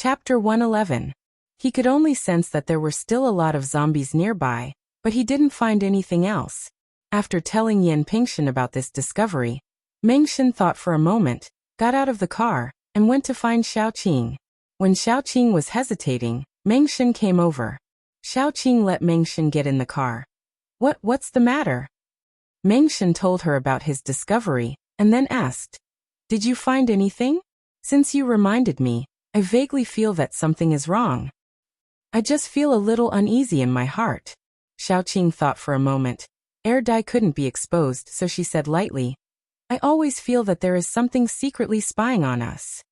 Chapter 111. He could only sense that there were still a lot of zombies nearby, but he didn't find anything else. After telling Yan Pingshan about this discovery, Mengshan thought for a moment, got out of the car, and went to find Xiaoqing. When Xiaoqing was hesitating, Mengshan came over. Xiaoqing let Mengshan get in the car. What's the matter? Mengshan told her about his discovery, and then asked, "Did you find anything? Since you reminded me, I vaguely feel that something is wrong. I just feel a little uneasy in my heart." Xiaoqing thought for a moment. Air dye couldn't be exposed, so she said lightly, "I always feel that there is something secretly spying on us.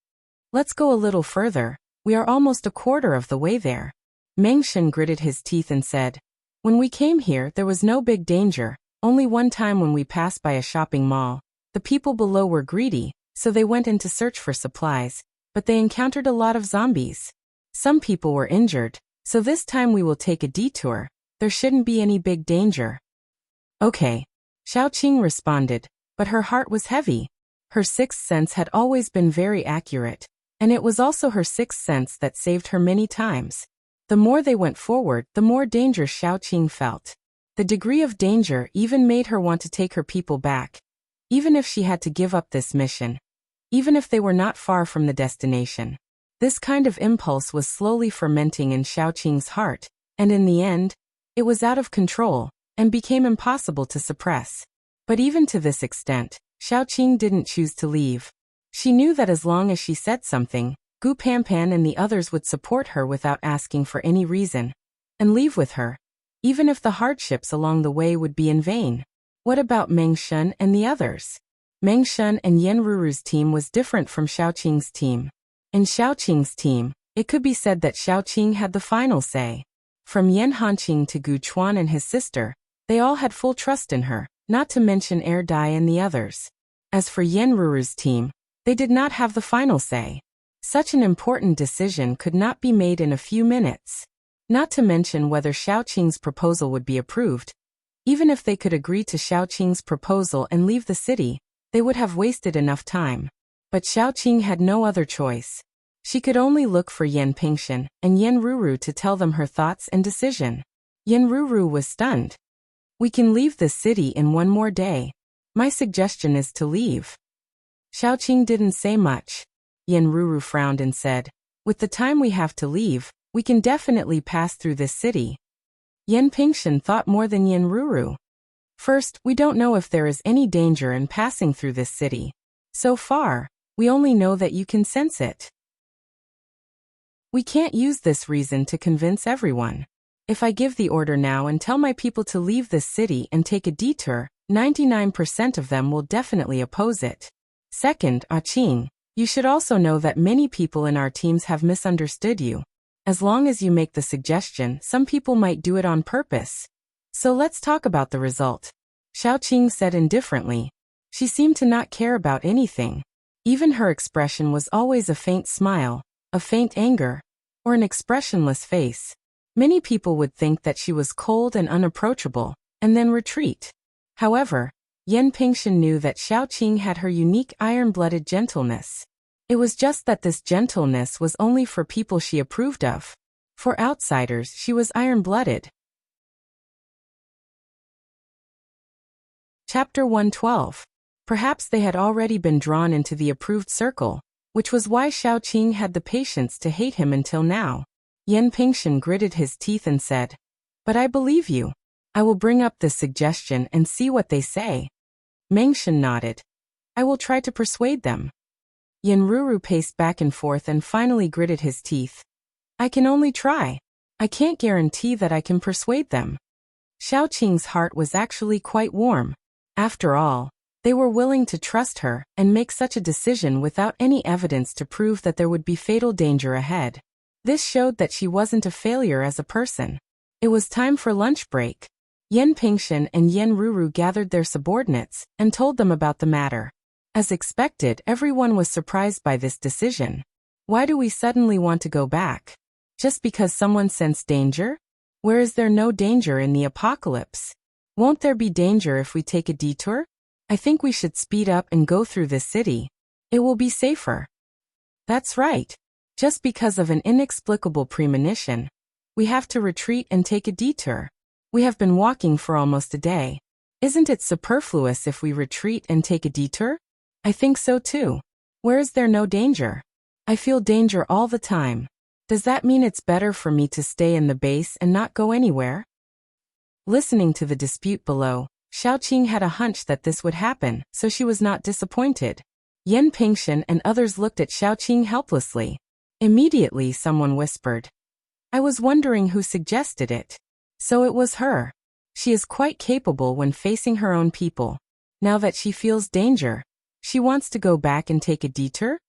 Let's go a little further, we are almost a quarter of the way there." Mengshan gritted his teeth and said, "When we came here there was no big danger, only one time when we passed by a shopping mall. The people below were greedy, so they went in to search for supplies, but they encountered a lot of zombies. Some people were injured, so this time we will take a detour. There shouldn't be any big danger." "Okay," Xiaoqing responded, but her heart was heavy. Her sixth sense had always been very accurate, and it was also her sixth sense that saved her many times. The more they went forward, the more danger Xiaoqing felt. The degree of danger even made her want to take her people back, even if she had to give up this mission. Even if they were not far from the destination. This kind of impulse was slowly fermenting in Xiaoqing's heart, and in the end, it was out of control, and became impossible to suppress. But even to this extent, Xiaoqing didn't choose to leave. She knew that as long as she said something, Gu Panpan and the others would support her without asking for any reason, and leave with her, even if the hardships along the way would be in vain. What about Mengshan and the others? Mengshan and Yan Ruru's team was different from Xiaoqing's team. In Xiaoqing's team, it could be said that Xiaoqing had the final say. From Yan Hanqing to Gu Chuan and his sister, they all had full trust in her, not to mention Air Dai and the others. As for Yan Ruru's team, they did not have the final say. Such an important decision could not be made in a few minutes. Not to mention whether Xiaoqing's proposal would be approved. Even if they could agree to Xiaoqing's proposal and leave the city, they would have wasted enough time. But Xiaoqing had no other choice. She could only look for Yan Pingshan and Yan Ruru to tell them her thoughts and decision. Yan Ruru was stunned. "We can leave the city in one more day. My suggestion is to leave." Xiaoqing didn't say much. Yan Ruru frowned and said, "With the time we have to leave, we can definitely pass through this city." Yan Pingshan thought more than Yan Ruru. "First, we don't know if there is any danger in passing through this city. So far, we only know that you can sense it. We can't use this reason to convince everyone. If I give the order now and tell my people to leave this city and take a detour, 99% of them will definitely oppose it. Second, Qing, you should also know that many people in our teams have misunderstood you. As long as you make the suggestion, some people might do it on purpose. So let's talk about the result." Xiaoqing said indifferently. She seemed to not care about anything. Even her expression was always a faint smile, a faint anger, or an expressionless face. Many people would think that she was cold and unapproachable, and then retreat. However, Yan Pingshan knew that Xiaoqing had her unique iron-blooded gentleness. It was just that this gentleness was only for people she approved of. For outsiders, she was iron-blooded. Chapter 112. Perhaps they had already been drawn into the approved circle, which was why Xiaoqing had the patience to hate him until now. Yan Pingshan gritted his teeth and said, "But I believe you. I will bring up this suggestion and see what they say." Mengshan nodded. "I will try to persuade them." Yan Ruru paced back and forth and finally gritted his teeth. "I can only try. I can't guarantee that I can persuade them." Xiaoqing's heart was actually quite warm. After all, they were willing to trust her and make such a decision without any evidence to prove that there would be fatal danger ahead. This showed that she wasn't a failure as a person. It was time for lunch break. Yan Pingshan and Yan Ruru gathered their subordinates and told them about the matter. As expected, everyone was surprised by this decision. Why do we suddenly want to go back? Just because someone sensed danger? Where is there no danger in the apocalypse? Won't there be danger if we take a detour? I think we should speed up and go through this city. It will be safer. That's right. Just because of an inexplicable premonition, we have to retreat and take a detour. We have been walking for almost a day. Isn't it superfluous if we retreat and take a detour? I think so too. Where is there no danger? I feel danger all the time. Does that mean it's better for me to stay in the base and not go anywhere? Listening to the dispute below, Xiaoqing had a hunch that this would happen, so she was not disappointed. Yan Pingshan and others looked at Xiaoqing helplessly. Immediately someone whispered, "I was wondering who suggested it." So it was her. She is quite capable when facing her own people. Now that she feels danger, she wants to go back and take a detour?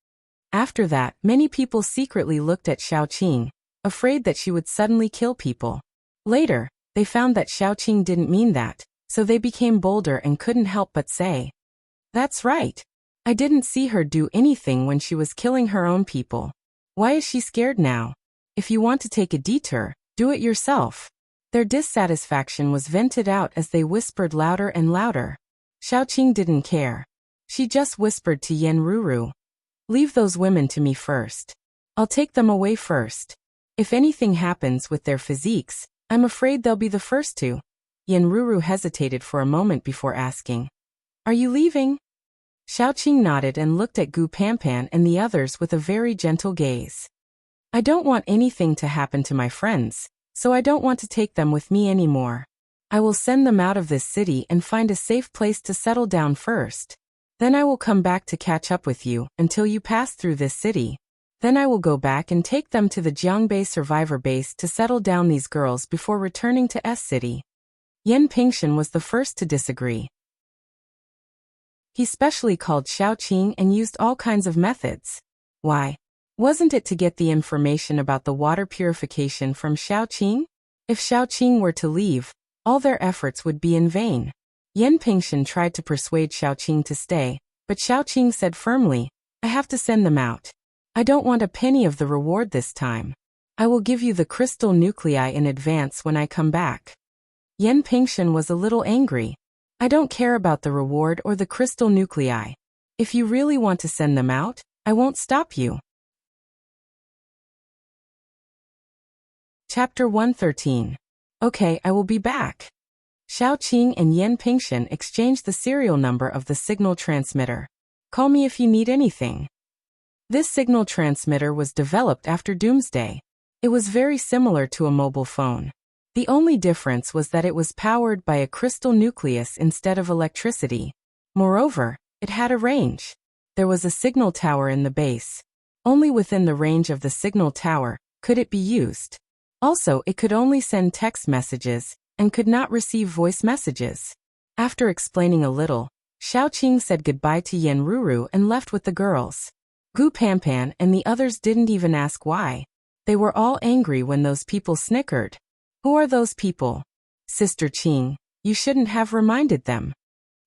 After that, many people secretly looked at Xiaoqing, afraid that she would suddenly kill people. Later, they found that Xiaoqing didn't mean that, so they became bolder and couldn't help but say, "That's right. I didn't see her do anything when she was killing her own people. Why is she scared now? If you want to take a detour, do it yourself." Their dissatisfaction was vented out as they whispered louder and louder. Xiaoqing didn't care. She just whispered to Yen Ruru, "Leave those women to me first. I'll take them away first. If anything happens with their physiques, I'm afraid they'll be the first to." Yen Ruru hesitated for a moment before asking, "Are you leaving?" Xiaoqing nodded and looked at Gu Panpan and the others with a very gentle gaze. "I don't want anything to happen to my friends, so I don't want to take them with me anymore. I will send them out of this city and find a safe place to settle down first. Then I will come back to catch up with you until you pass through this city. Then I will go back and take them to the Jiangbei survivor base to settle down these girls before returning to S City." Yan Pingshan was the first to disagree. He specially called Xiaoqing and used all kinds of methods. Why? Wasn't it to get the information about the water purification from Xiaoqing? If Xiaoqing were to leave, all their efforts would be in vain. Yan Pingshan tried to persuade Xiaoqing to stay, but Xiaoqing said firmly, "I have to send them out. I don't want a penny of the reward this time. I will give you the crystal nuclei in advance when I come back." Yan Pingshan was a little angry. "I don't care about the reward or the crystal nuclei. If you really want to send them out, I won't stop you." Chapter 113. Okay, I will be back. Xiaoqing and Yan Pingshan exchanged the serial number of the signal transmitter. "Call me if you need anything." This signal transmitter was developed after Doomsday. It was very similar to a mobile phone. The only difference was that it was powered by a crystal nucleus instead of electricity. Moreover, it had a range. There was a signal tower in the base. Only within the range of the signal tower could it be used. Also, it could only send text messages and could not receive voice messages. After explaining a little, Xiaoqing said goodbye to Yen Ruru and left with the girls. Gu Panpan and the others didn't even ask why. They were all angry when those people snickered. "Who are those people? Sister Qing, you shouldn't have reminded them."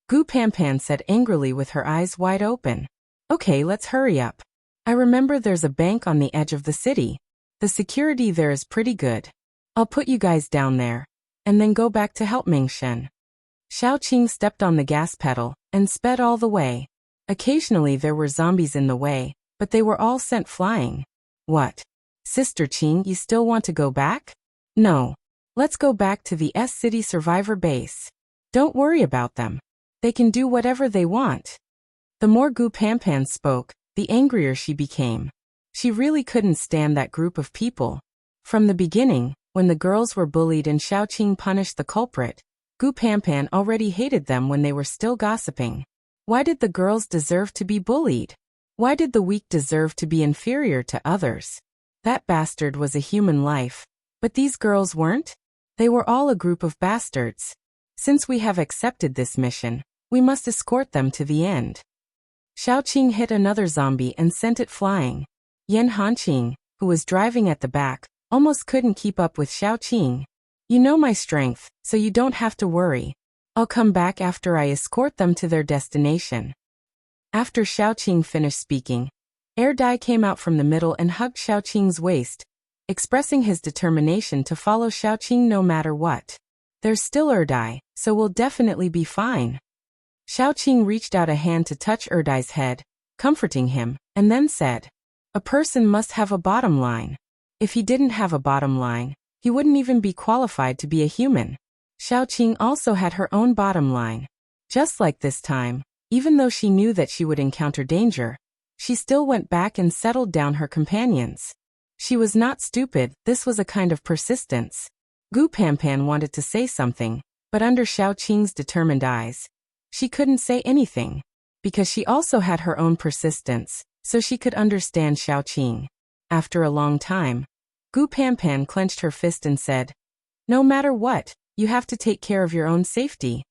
Gu Panpan said angrily with her eyes wide open. "Okay, let's hurry up. I remember there's a bank on the edge of the city. The security there is pretty good. I'll put you guys down there, and then go back to help Mingshen." Xiaoqing stepped on the gas pedal and sped all the way. Occasionally there were zombies in the way, but they were all sent flying. "What? Sister Qing, you still want to go back?" "No. Let's go back to the S City survivor base. Don't worry about them. They can do whatever they want." The more Gu Panpan spoke, the angrier she became. She really couldn't stand that group of people. From the beginning, when the girls were bullied and Xiaoqing punished the culprit, Gu Panpan already hated them when they were still gossiping. Why did the girls deserve to be bullied? Why did the weak deserve to be inferior to others? That bastard was a human life. But these girls weren't? They were all a group of bastards. Since we have accepted this mission, we must escort them to the end. Xiaoqing hit another zombie and sent it flying. Yan Hanqing, who was driving at the back, almost couldn't keep up with Xiaoqing. "You know my strength, so you don't have to worry. I'll come back after I escort them to their destination." After Xiaoqing finished speaking, Erdai came out from the middle and hugged Xiaoqing's waist, expressing his determination to follow Xiaoqing no matter what. "There's still Erdai, so we'll definitely be fine." Xiaoqing reached out a hand to touch Erdai's head, comforting him, and then said, A person must have a bottom line. If he didn't have a bottom line, he wouldn't even be qualified to be a human. Xiaoqing also had her own bottom line. Just like this time, even though she knew that she would encounter danger, she still went back and settled down her companions. She was not stupid, this was a kind of persistence. Gu Panpan wanted to say something, but under Xiaoqing's determined eyes, she couldn't say anything, because she also had her own persistence, so she could understand Xiaoqing. After a long time, Gu Panpan clenched her fist and said, "No matter what, you have to take care of your own safety.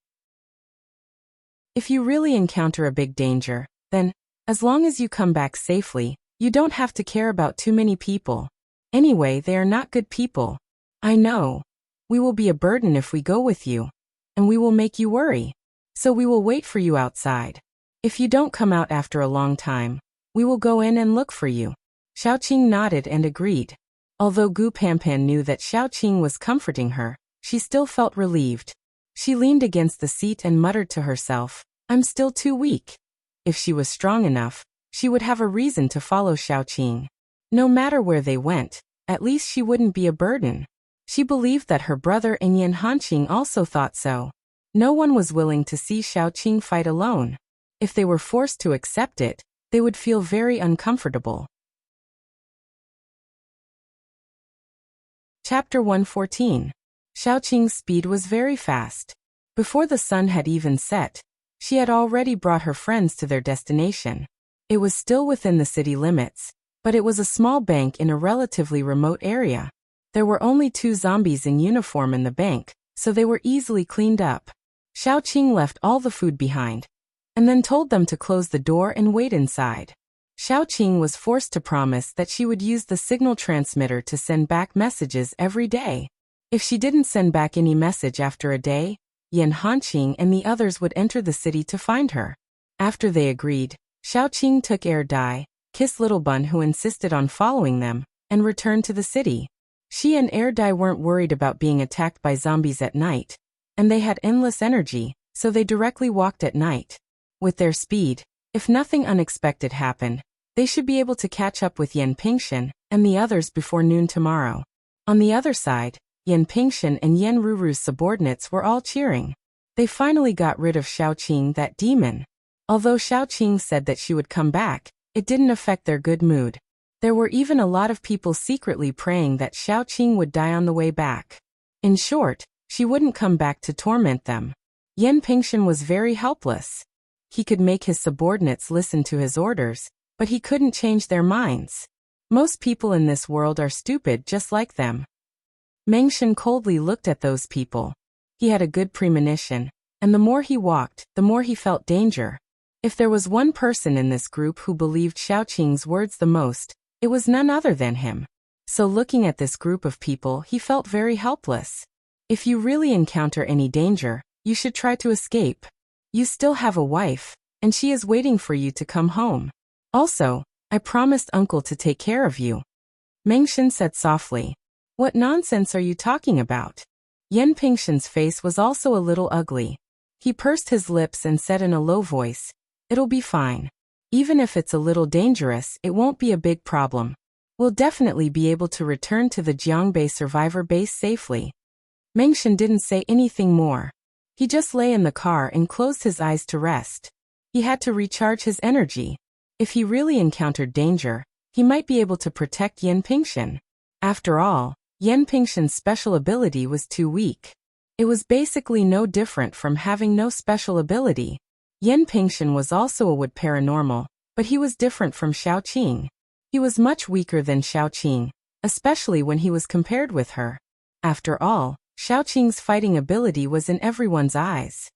If you really encounter a big danger, then, as long as you come back safely, you don't have to care about too many people. Anyway, they are not good people. I know. We will be a burden if we go with you, and we will make you worry. So we will wait for you outside. If you don't come out after a long time, we will go in and look for you." Xiaoqing nodded and agreed. Although Gu Panpan knew that Xiaoqing was comforting her, she still felt relieved. She leaned against the seat and muttered to herself, "I'm still too weak." If she was strong enough, she would have a reason to follow Xiaoqing. No matter where they went, at least she wouldn't be a burden. She believed that her brother and Yan Hanqing also thought so. No one was willing to see Xiaoqing fight alone. If they were forced to accept it, they would feel very uncomfortable. Chapter 114. Xiaoqing's speed was very fast. Before the sun had even set, she had already brought her friends to their destination. It was still within the city limits, but it was a small bank in a relatively remote area. There were only 2 zombies in uniform in the bank, so they were easily cleaned up. Xiaoqing left all the food behind, and then told them to close the door and wait inside. Xiaoqing was forced to promise that she would use the signal transmitter to send back messages every day. If she didn't send back any message after a day, Yan Hanqing and the others would enter the city to find her. After they agreed, Xiaoqing took Dai, kissed Little Bun who insisted on following them, and returned to the city. She and Dai weren't worried about being attacked by zombies at night, and they had endless energy, so they directly walked at night. With their speed, if nothing unexpected happened, they should be able to catch up with Yan Pingshan and the others before noon tomorrow. On the other side, Yan Pingshan and Yan Ruru's subordinates were all cheering. They finally got rid of Xiaoqing, that demon. Although Xiaoqing said that she would come back, it didn't affect their good mood. There were even a lot of people secretly praying that Xiaoqing would die on the way back. In short, she wouldn't come back to torment them. Yan Pingshan was very helpless. He could make his subordinates listen to his orders, but he couldn't change their minds. Most people in this world are stupid just like them. Mengshan coldly looked at those people. He had a good premonition, and the more he walked, the more he felt danger. If there was one person in this group who believed Xiaoqing's words the most, it was none other than him. So looking at this group of people, he felt very helpless. If you really encounter any danger, you should try to escape. You still have a wife, and she is waiting for you to come home. Also, I promised Uncle to take care of you. Mengshan said softly. What nonsense are you talking about? Yan Pingshan's face was also a little ugly. He pursed his lips and said in a low voice, "It'll be fine. Even if it's a little dangerous, it won't be a big problem. We'll definitely be able to return to the Jiangbei survivor base safely." Mengshan didn't say anything more. He just lay in the car and closed his eyes to rest. He had to recharge his energy. If he really encountered danger, he might be able to protect Yan Pingshan. After all, Yan Pingshan's special ability was too weak. It was basically no different from having no special ability. Yan Pingshan was also a wood paranormal, but he was different from Xiaoqing. He was much weaker than Xiaoqing, especially when he was compared with her. After all, Xiaoqing's fighting ability was in everyone's eyes.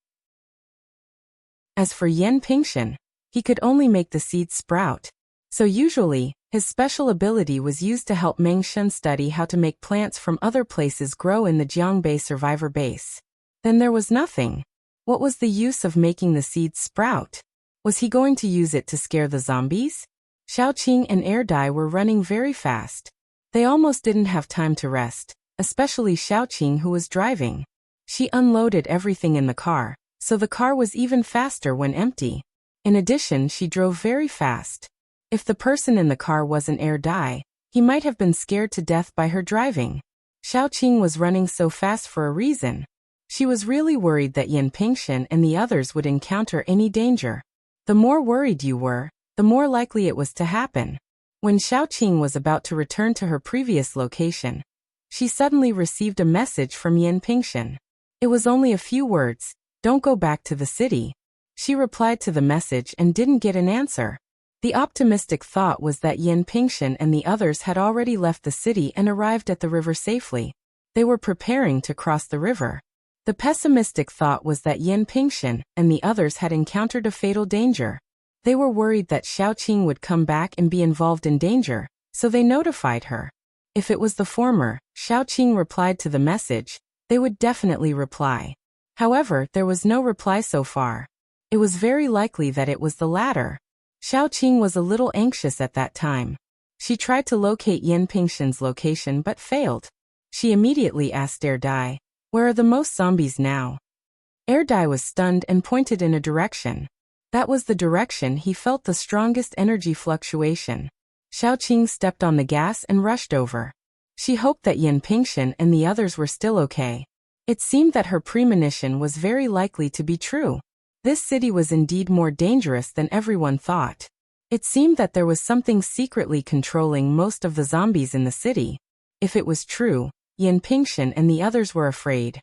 As for Yan Pingshan, he could only make the seeds sprout. So usually, his special ability was used to help Mengshan study how to make plants from other places grow in the Jiangbei survivor base. Then there was nothing. What was the use of making the seeds sprout? Was he going to use it to scare the zombies? Xiaoqing and Dai were running very fast. They almost didn't have time to rest, especially Xiaoqing who was driving. She unloaded everything in the car, so the car was even faster when empty. In addition, she drove very fast. If the person in the car wasn't Dai, he might have been scared to death by her driving. Xiaoqing was running so fast for a reason. She was really worried that Yan Pingshan and the others would encounter any danger. The more worried you were, the more likely it was to happen. When Xiaoqing was about to return to her previous location, she suddenly received a message from Yan Pingshan. It was only a few words, "Don't go back to the city." She replied to the message and didn't get an answer. The optimistic thought was that Yan Pingshan and the others had already left the city and arrived at the river safely. They were preparing to cross the river. The pessimistic thought was that Yan Pingshan and the others had encountered a fatal danger. They were worried that Xiaoqing would come back and be involved in danger, so they notified her. If it was the former, Xiaoqing replied to the message, they would definitely reply. However, there was no reply so far. It was very likely that it was the latter. Xiaoqing was a little anxious at that time. She tried to locate Yan Pingshan's location but failed. She immediately asked Dai, "Where are the most zombies now?" Dai was stunned and pointed in a direction. That was the direction he felt the strongest energy fluctuation. Xiaoqing stepped on the gas and rushed over. She hoped that Yan Pingshan and the others were still okay. It seemed that her premonition was very likely to be true. This city was indeed more dangerous than everyone thought. It seemed that there was something secretly controlling most of the zombies in the city. If it was true, Yan Pingshan and the others were afraid.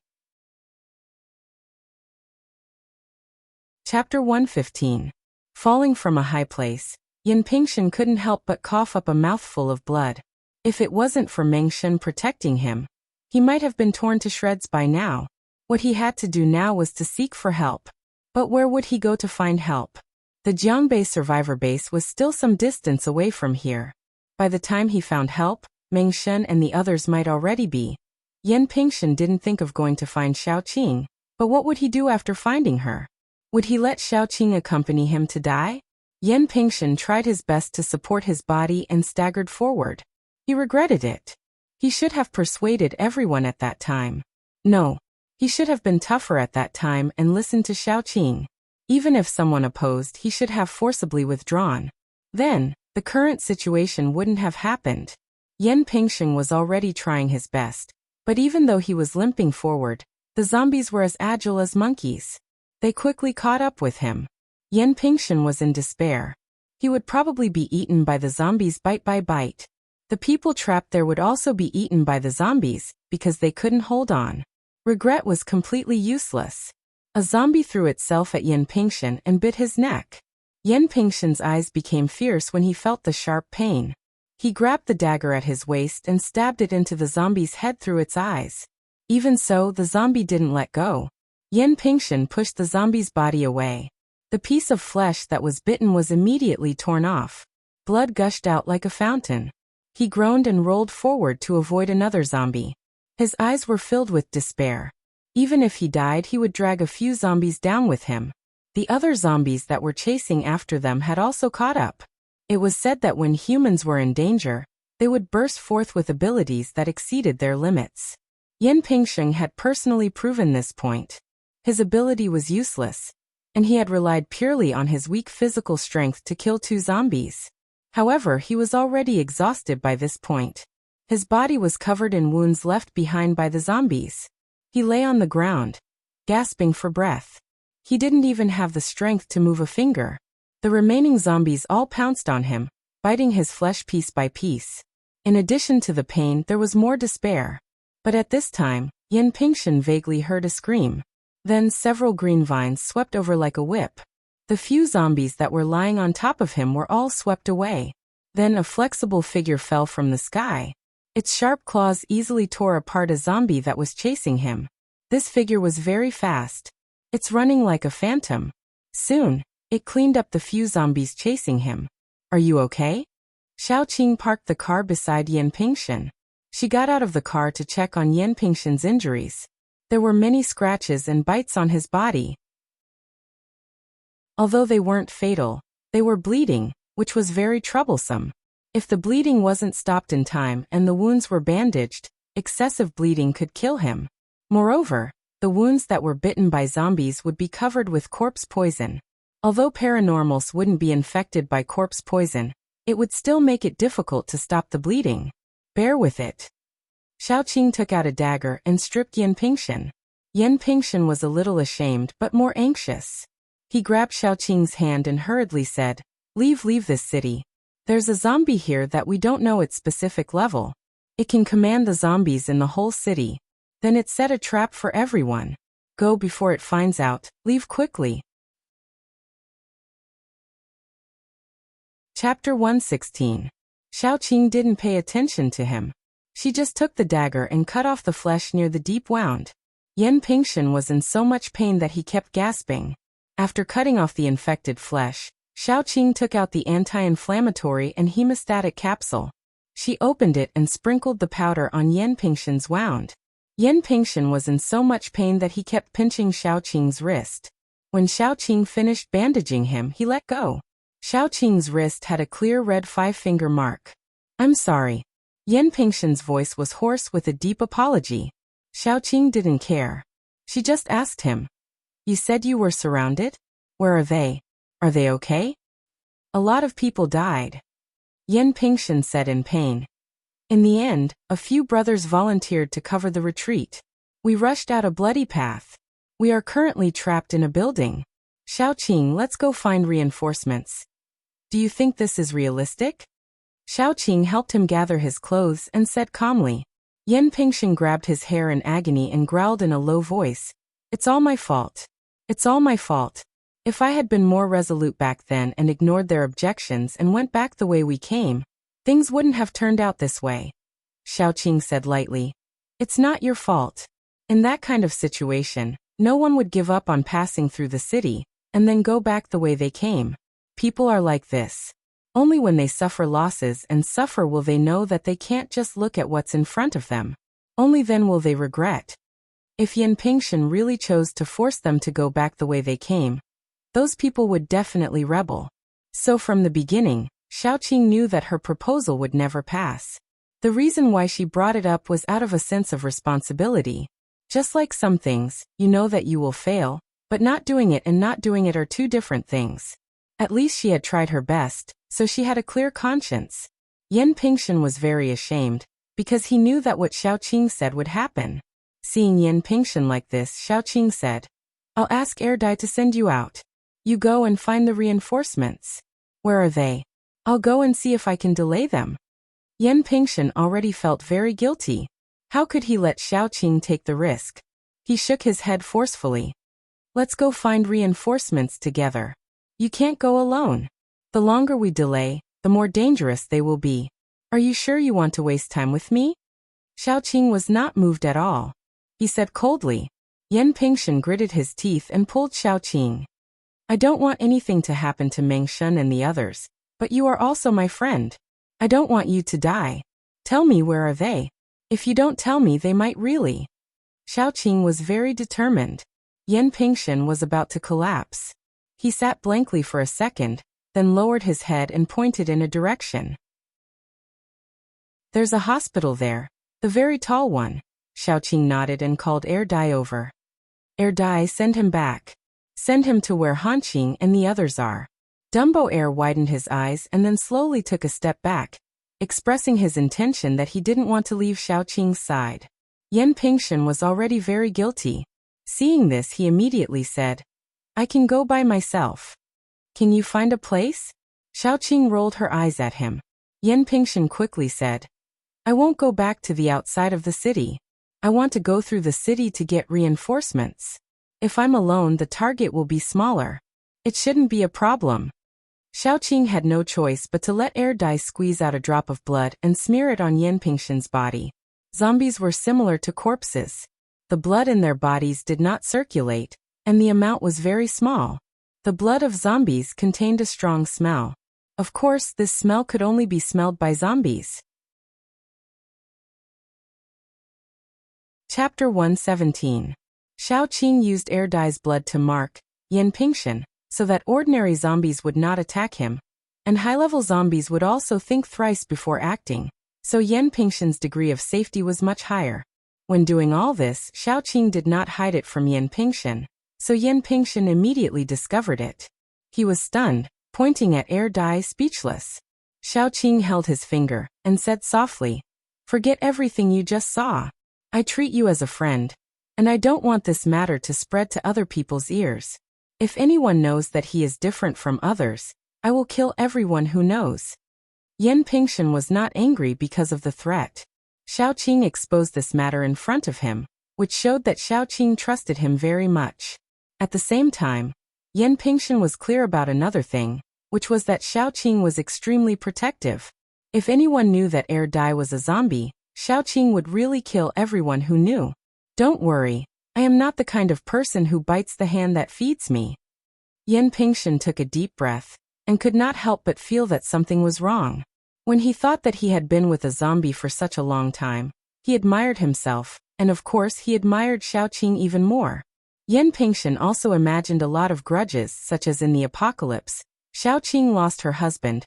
Chapter 115. Falling from a high place, Yan Pingshan couldn't help but cough up a mouthful of blood. If it wasn't for Meng Shen protecting him, he might have been torn to shreds by now. What he had to do now was to seek for help. But where would he go to find help? The Jiangbei survivor base was still some distance away from here. By the time he found help, Meng Shen and the others might already be. Yan Pingshan didn't think of going to find Xiaoqing, but what would he do after finding her? Would he let Xiaoqing accompany him to die? Yan Pingshan tried his best to support his body and staggered forward. He regretted it. He should have persuaded everyone at that time. No. He should have been tougher at that time and listened to Xiaoqing. Even if someone opposed, he should have forcibly withdrawn. Then, the current situation wouldn't have happened. Yan Pingshan was already trying his best, but even though he was limping forward, the zombies were as agile as monkeys. They quickly caught up with him. Yan Pingshan was in despair. He would probably be eaten by the zombies bite by bite. The people trapped there would also be eaten by the zombies, because they couldn't hold on. Regret was completely useless. A zombie threw itself at Yan Pingshan and bit his neck. Yan Pingshan's eyes became fierce when he felt the sharp pain. He grabbed the dagger at his waist and stabbed it into the zombie's head through its eyes. Even so, the zombie didn't let go. Yan Pingshan pushed the zombie's body away. The piece of flesh that was bitten was immediately torn off. Blood gushed out like a fountain. He groaned and rolled forward to avoid another zombie. His eyes were filled with despair. Even if he died, he would drag a few zombies down with him. The other zombies that were chasing after them had also caught up. It was said that when humans were in danger, they would burst forth with abilities that exceeded their limits. Yan Pingshan had personally proven this point. His ability was useless, and he had relied purely on his weak physical strength to kill 2 zombies. However, he was already exhausted by this point. His body was covered in wounds left behind by the zombies. He lay on the ground, gasping for breath. He didn't even have the strength to move a finger. The remaining zombies all pounced on him, biting his flesh piece by piece. In addition to the pain, there was more despair. But at this time, Yan Pingshan vaguely heard a scream. Then several green vines swept over like a whip. The few zombies that were lying on top of him were all swept away. Then a flexible figure fell from the sky. Its sharp claws easily tore apart a zombie that was chasing him. This figure was very fast. It's running like a phantom. Soon, it cleaned up the few zombies chasing him. "Are you okay?" Xiaoqing parked the car beside Yan Pingshan. She got out of the car to check on Yan Pingshan's injuries. There were many scratches and bites on his body. Although they weren't fatal, they were bleeding, which was very troublesome. If the bleeding wasn't stopped in time and the wounds were bandaged, excessive bleeding could kill him. Moreover, the wounds that were bitten by zombies would be covered with corpse poison. Although paranormals wouldn't be infected by corpse poison, It would still make it difficult to stop the bleeding. Bear with it. Xiaoqing took out a dagger and stripped Yan Pingshan. Yan Pingshan was a little ashamed but more anxious. He grabbed Xiaoqing's hand and hurriedly said, leave this city. There's a zombie here that we don't know its specific level. It can command the zombies in the whole city. Then it set a trap for everyone. Go before it finds out, leave quickly. Chapter 116. Xiaoqing didn't pay attention to him. She just took the dagger and cut off the flesh near the deep wound. Yan Pingshan was in so much pain that he kept gasping. After cutting off the infected flesh, Xiaoqing took out the anti-inflammatory and hemostatic capsule. She opened it and sprinkled the powder on Yan Pingshan's wound. Yan Pingshan was in so much pain that he kept pinching Xiaoqing's wrist. When Xiaoqing finished bandaging him, he let go. Xiaoqing's wrist had a clear red 5-finger mark. I'm sorry. Yan Pingshan's voice was hoarse with a deep apology. Xiaoqing didn't care. She just asked him. You said you were surrounded? Where are they? Are they okay? A lot of people died. Yan Pingshan said in pain. In the end, a few brothers volunteered to cover the retreat. We rushed out a bloody path. We are currently trapped in a building. Xiaoqing, let's go find reinforcements. Do you think this is realistic? Xiaoqing helped him gather his clothes and said calmly. Yan Pingshan grabbed his hair in agony and growled in a low voice. It's all my fault. It's all my fault. If I had been more resolute back then and ignored their objections and went back the way we came, things wouldn't have turned out this way. Xiaoqing said lightly. It's not your fault. In that kind of situation, no one would give up on passing through the city and then go back the way they came. People are like this. Only when they suffer losses and suffer will they know that they can't just look at what's in front of them. Only then will they regret. If Yan Pingshan really chose to force them to go back the way they came, those people would definitely rebel. So from the beginning, Xiaoqing knew that her proposal would never pass. The reason why she brought it up was out of a sense of responsibility. Just like some things, you know that you will fail, but not doing it and not doing it are two different things. At least she had tried her best, so she had a clear conscience. Yan Pingshan was very ashamed, because he knew that what Xiaoqing said would happen. Seeing Yan Pingshan like this, Xiaoqing said, I'll ask Erdai to send you out. You go and find the reinforcements. Where are they? I'll go and see if I can delay them. Yan Pingshan already felt very guilty. How could he let Xiaoqing take the risk? He shook his head forcefully. Let's go find reinforcements together. You can't go alone. The longer we delay, the more dangerous they will be. Are you sure you want to waste time with me? Xiaoqing was not moved at all. He said coldly. Yan Pingshan gritted his teeth and pulled Xiaoqing. I don't want anything to happen to Mengshan and the others, but you are also my friend. I don't want you to die. Tell me, where are they? If you don't tell me, they might really. Xiaoqing was very determined. Yan Pingshan was about to collapse. He sat blankly for a second, then lowered his head and pointed in a direction. There's a hospital there, the very tall one. Xiaoqing nodded and called Erdai over. Erdai, send him back. Send him to where Hanqing and the others are. Dumbo Air widened his eyes and then slowly took a step back, expressing his intention that he didn't want to leave Xiaoqing's side. Yan Pingshan was already very guilty. Seeing this, he immediately said, I can go by myself. Can you find a place? Xiaoqing rolled her eyes at him. Yan Pingshan quickly said, I won't go back to the outside of the city. I want to go through the city to get reinforcements. If I'm alone, the target will be smaller. It shouldn't be a problem. Xiaoqing had no choice but to let Erdai squeeze out a drop of blood and smear it on Yan Pingshan's body. Zombies were similar to corpses. The blood in their bodies did not circulate, and the amount was very small. The blood of zombies contained a strong smell. Of course, this smell could only be smelled by zombies. Chapter 117. Xiaoqing used Erdai's blood to mark Yan Pingshan, so that ordinary zombies would not attack him, and high-level zombies would also think thrice before acting, so Yan Pingshan's degree of safety was much higher. When doing all this, Xiaoqing did not hide it from Yan Pingshan, so Yan Pingshan immediately discovered it. He was stunned, pointing at Erdai, speechless. Xiaoqing held his finger and said softly, "Forget everything you just saw. I treat you as a friend, and I don't want this matter to spread to other people's ears. If anyone knows that he is different from others, I will kill everyone who knows." Yan Pingshan was not angry because of the threat. Xiaoqing exposed this matter in front of him, which showed that Xiaoqing trusted him very much. At the same time, Yan Pingshan was clear about another thing, which was that Xiaoqing was extremely protective. If anyone knew that Dai was a zombie, Xiaoqing would really kill everyone who knew. "Don't worry, I am not the kind of person who bites the hand that feeds me." Yan Pingshan took a deep breath and could not help but feel that something was wrong. When he thought that he had been with a zombie for such a long time, he admired himself, and of course he admired Xiaoqing even more. Yan Pingshan also imagined a lot of grudges, such as in the apocalypse. Xiaoqing lost her husband.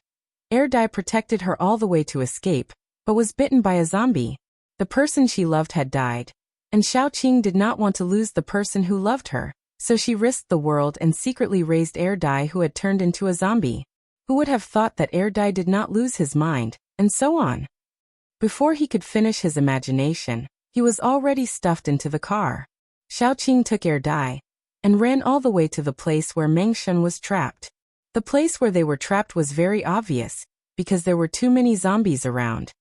Dai protected her all the way to escape, but was bitten by a zombie. The person she loved had died, and Xiaoqing did not want to lose the person who loved her, so she risked the world and secretly raised Dai, who had turned into a zombie. Who would have thought that Dai did not lose his mind, and so on. Before he could finish his imagination, he was already stuffed into the car. Xiaoqing took Dai and ran all the way to the place where Mengshen was trapped. The place where they were trapped was very obvious, because there were too many zombies around,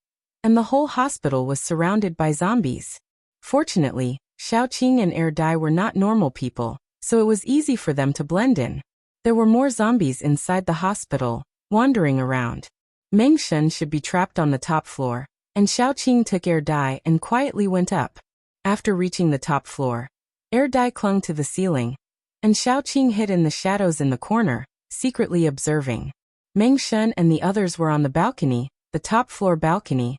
and the whole hospital was surrounded by zombies. Fortunately, Xiaoqing and Dai were not normal people, so it was easy for them to blend in. There were more zombies inside the hospital, wandering around. Mengshen should be trapped on the top floor, and Xiaoqing took Dai and quietly went up. After reaching the top floor, Dai clung to the ceiling, and Xiaoqing hid in the shadows in the corner, secretly observing. Mengshen and the others were on the balcony, the top floor balcony,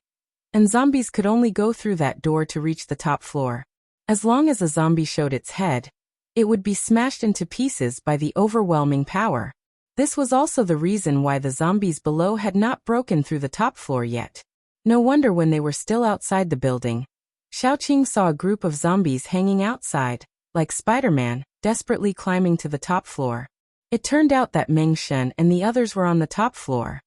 and zombies could only go through that door to reach the top floor. As long as a zombie showed its head, it would be smashed into pieces by the overwhelming power. This was also the reason why the zombies below had not broken through the top floor yet. No wonder when they were still outside the building, Xiaoqing saw a group of zombies hanging outside, like Spider-Man, desperately climbing to the top floor. It turned out that Mengshen and the others were on the top floor.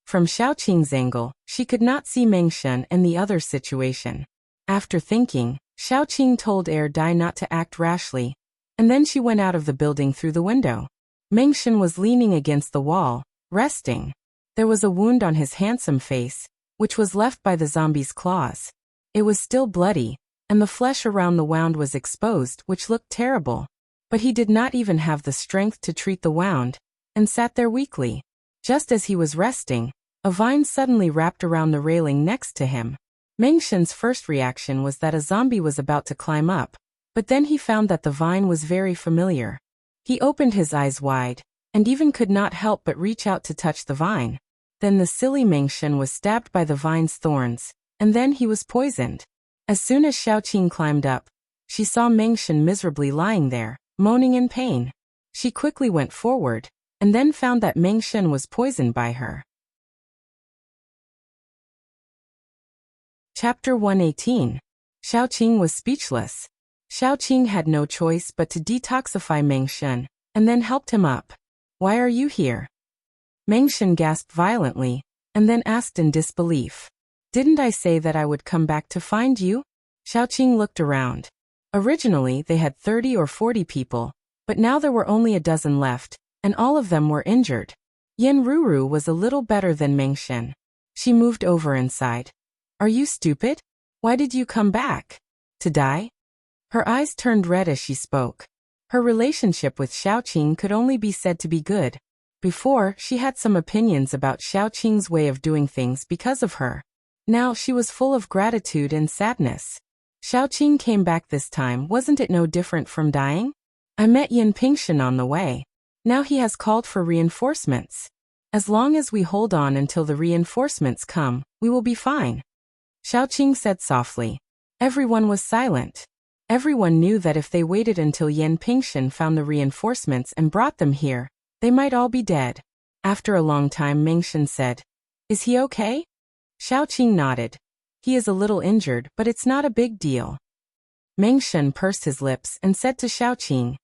From Xiaoqing's angle, she could not see Mengshen and the other's situation. After thinking, Xiaoqing told Dai not to act rashly, and then she went out of the building through the window. Mengshen was leaning against the wall, resting. There was a wound on his handsome face, which was left by the zombie's claws. It was still bloody, and the flesh around the wound was exposed, which looked terrible. But he did not even have the strength to treat the wound, and sat there weakly. Just as he was resting, a vine suddenly wrapped around the railing next to him. Mengshen's first reaction was that a zombie was about to climb up, but then he found that the vine was very familiar. He opened his eyes wide, and even could not help but reach out to touch the vine. Then the silly Mengshen was stabbed by the vine's thorns, and then he was poisoned. As soon as Xiaoqing climbed up, she saw Mengshen miserably lying there, moaning in pain. She quickly went forward, and then found that Mengshen was poisoned by her. Chapter 118. Xiaoqing was speechless. Xiaoqing had no choice but to detoxify Mengshen, and then helped him up. "Why are you here?" Mengshen gasped violently, and then asked in disbelief. "Didn't I say that I would come back to find you?" Xiaoqing looked around. Originally they had 30 or 40 people, but now there were only a dozen left, and all of them were injured. Yan Ruru was a little better than Mengshen. She moved over inside. "Are you stupid? Why did you come back? To die?" Her eyes turned red as she spoke. Her relationship with Xiaoqing could only be said to be good. Before, she had some opinions about Xiaoqing's way of doing things because of her. Now she was full of gratitude and sadness. Xiaoqing came back this time. Wasn't it no different from dying? "I met Yan Pingshan on the way. Now he has called for reinforcements. As long as we hold on until the reinforcements come, we will be fine," Xiaoqing said softly. Everyone was silent. Everyone knew that if they waited until Yan Pingshan found the reinforcements and brought them here, they might all be dead. After a long time, Mengshen said, "Is he okay?" Xiaoqing nodded. "He is a little injured, but it's not a big deal." Mengshen pursed his lips and said to Xiaoqing,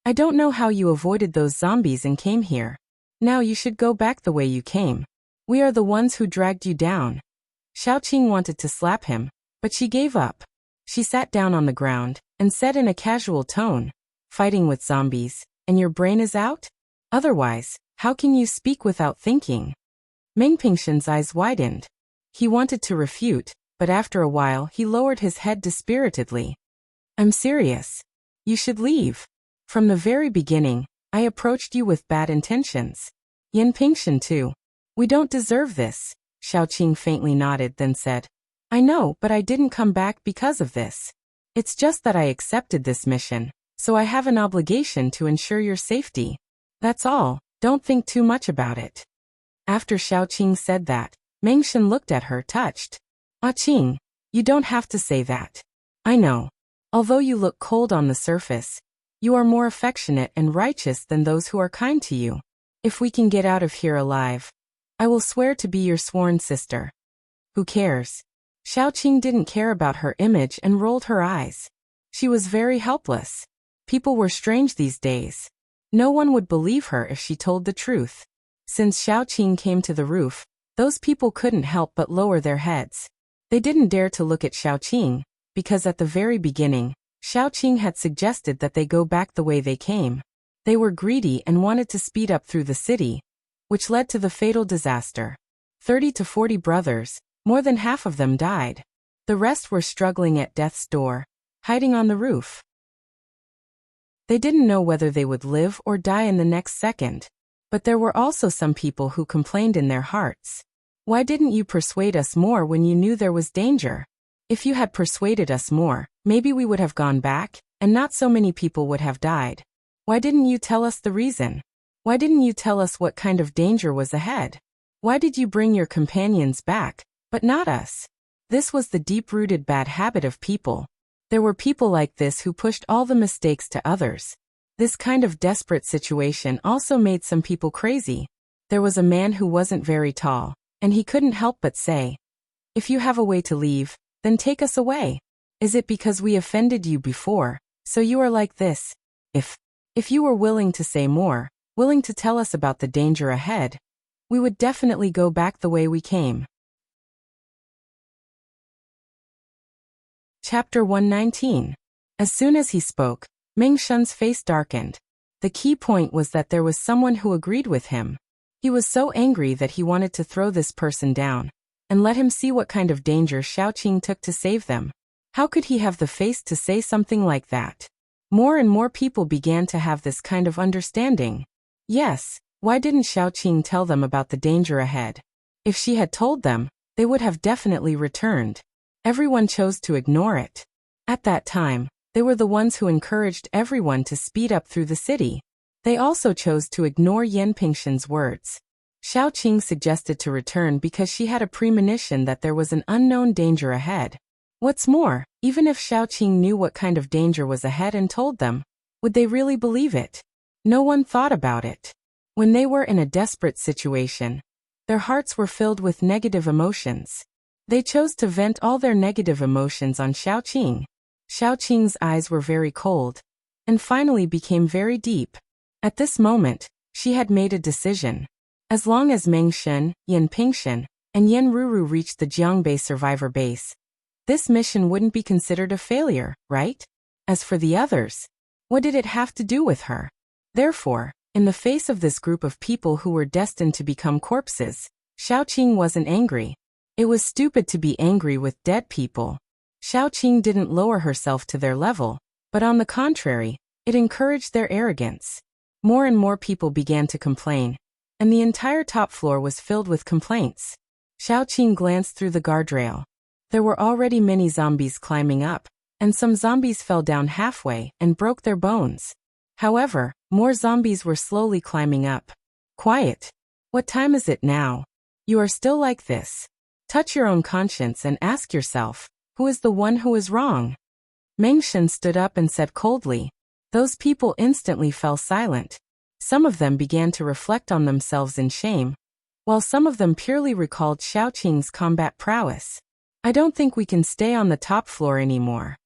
"I don't know how you avoided those zombies and came here. Now you should go back the way you came. We are the ones who dragged you down. Xiaoqing wanted to slap him, but she gave up. She sat down on the ground and said in a casual tone, "Fighting with zombies, and your brain is out? Otherwise, how can you speak without thinking?" Meng Pingshan's eyes widened. He wanted to refute, but after a while he lowered his head dispiritedly. "I'm serious. You should leave. From the very beginning, I approached you with bad intentions. Yan Pingshan too. We don't deserve this." Xiaoqing faintly nodded, then said, "I know, but I didn't come back because of this. It's just that I accepted this mission, so I have an obligation to ensure your safety. That's all, don't think too much about it." After Xiaoqing said that, Mengshan looked at her, touched. "Ah Qing, you don't have to say that. I know. Although you look cold on the surface, you are more affectionate and righteous than those who are kind to you. If we can get out of here alive, I will swear to be your sworn sister." "Who cares?" Xiaoqing didn't care about her image and rolled her eyes. She was very helpless. People were strange these days. No one would believe her if she told the truth. Since Xiaoqing came to the roof, those people couldn't help but lower their heads. They didn't dare to look at Xiaoqing, because at the very beginning, Xiaoqing had suggested that they go back the way they came. They were greedy and wanted to speed up through the city, which led to the fatal disaster. 30 to 40 brothers, more than half of them died. The rest were struggling at death's door, hiding on the roof. They didn't know whether they would live or die in the next second. But there were also some people who complained in their hearts. "Why didn't you persuade us more when you knew there was danger? If you had persuaded us more, maybe we would have gone back, and not so many people would have died. Why didn't you tell us the reason? Why didn't you tell us what kind of danger was ahead? Why did you bring your companions back, but not us?" This was the deep-rooted bad habit of people. There were people like this who pushed all the mistakes to others. This kind of desperate situation also made some people crazy. There was a man who wasn't very tall, and he couldn't help but say, "If you have a way to leave, then take us away. Is it because we offended you before, so you are like this? If you were willing to say more, willing to tell us about the danger ahead, we would definitely go back the way we came." Chapter 119. As soon as he spoke, Meng Shun's face darkened. The key point was that there was someone who agreed with him. He was so angry that he wanted to throw this person down, and let him see what kind of danger Xiaoqing took to save them. How could he have the face to say something like that? More and more people began to have this kind of understanding. Yes, why didn't Xiaoqing tell them about the danger ahead? If she had told them, they would have definitely returned. Everyone chose to ignore it. At that time, they were the ones who encouraged everyone to speed up through the city. They also chose to ignore Yan Pingshan's words. Xiaoqing suggested to return because she had a premonition that there was an unknown danger ahead. What's more, even if Xiaoqing knew what kind of danger was ahead and told them, would they really believe it? No one thought about it. When they were in a desperate situation, their hearts were filled with negative emotions. They chose to vent all their negative emotions on Xiaoqing. Xiaoqing's eyes were very cold, and finally became very deep. At this moment, she had made a decision. As long as Meng Shen, Yan Pingshan, and Yan Ruru reached the Jiangbei survivor base, this mission wouldn't be considered a failure, right? As for the others, what did it have to do with her? Therefore, in the face of this group of people who were destined to become corpses, Xiaoqing wasn't angry. It was stupid to be angry with dead people. Xiaoqing didn't lower herself to their level, but on the contrary, it encouraged their arrogance. More and more people began to complain, and the entire top floor was filled with complaints. Xiaoqing glanced through the guardrail. There were already many zombies climbing up, and some zombies fell down halfway and broke their bones. However, more zombies were slowly climbing up. "Quiet. What time is it now? You are still like this. Touch your own conscience and ask yourself, who is the one who is wrong?" Meng Shen stood up and said coldly. Those people instantly fell silent. Some of them began to reflect on themselves in shame, while some of them purely recalled Xiaoqing's combat prowess. "I don't think we can stay on the top floor anymore."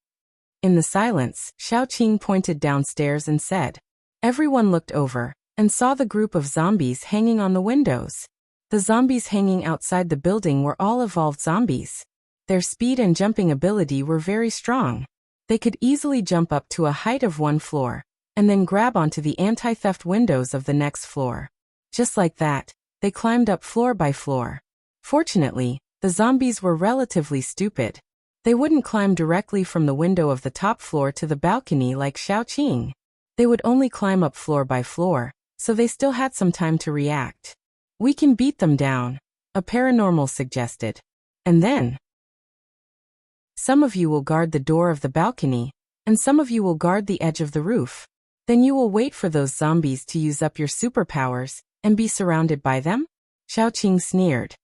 In the silence, Xiaoqing pointed downstairs and said. Everyone looked over, and saw the group of zombies hanging on the windows. The zombies hanging outside the building were all evolved zombies. Their speed and jumping ability were very strong. They could easily jump up to a height of 1 floor, and then grab onto the anti-theft windows of the next floor. Just like that, they climbed up floor by floor. Fortunately, the zombies were relatively stupid. They wouldn't climb directly from the window of the top floor to the balcony like Xiaoqing. They would only climb up floor by floor, so they still had some time to react. "We can beat them down," a paranormal suggested. "And then some of you will guard the door of the balcony, and some of you will guard the edge of the roof. Then you will wait for those zombies to use up your superpowers and be surrounded by them?" Xiaoqing sneered.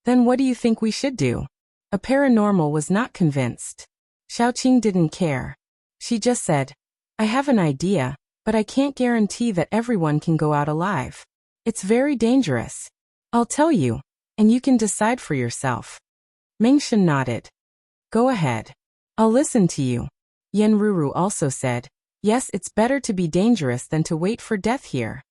"Then what do you think we should do?" A paranormal was not convinced. Xiaoqing didn't care. She just said, "I have an idea, but I can't guarantee that everyone can go out alive. It's very dangerous. I'll tell you, and you can decide for yourself." Mengshen nodded. "Go ahead. I'll listen to you." Yan Ruru also said, "Yes, it's better to be dangerous than to wait for death here.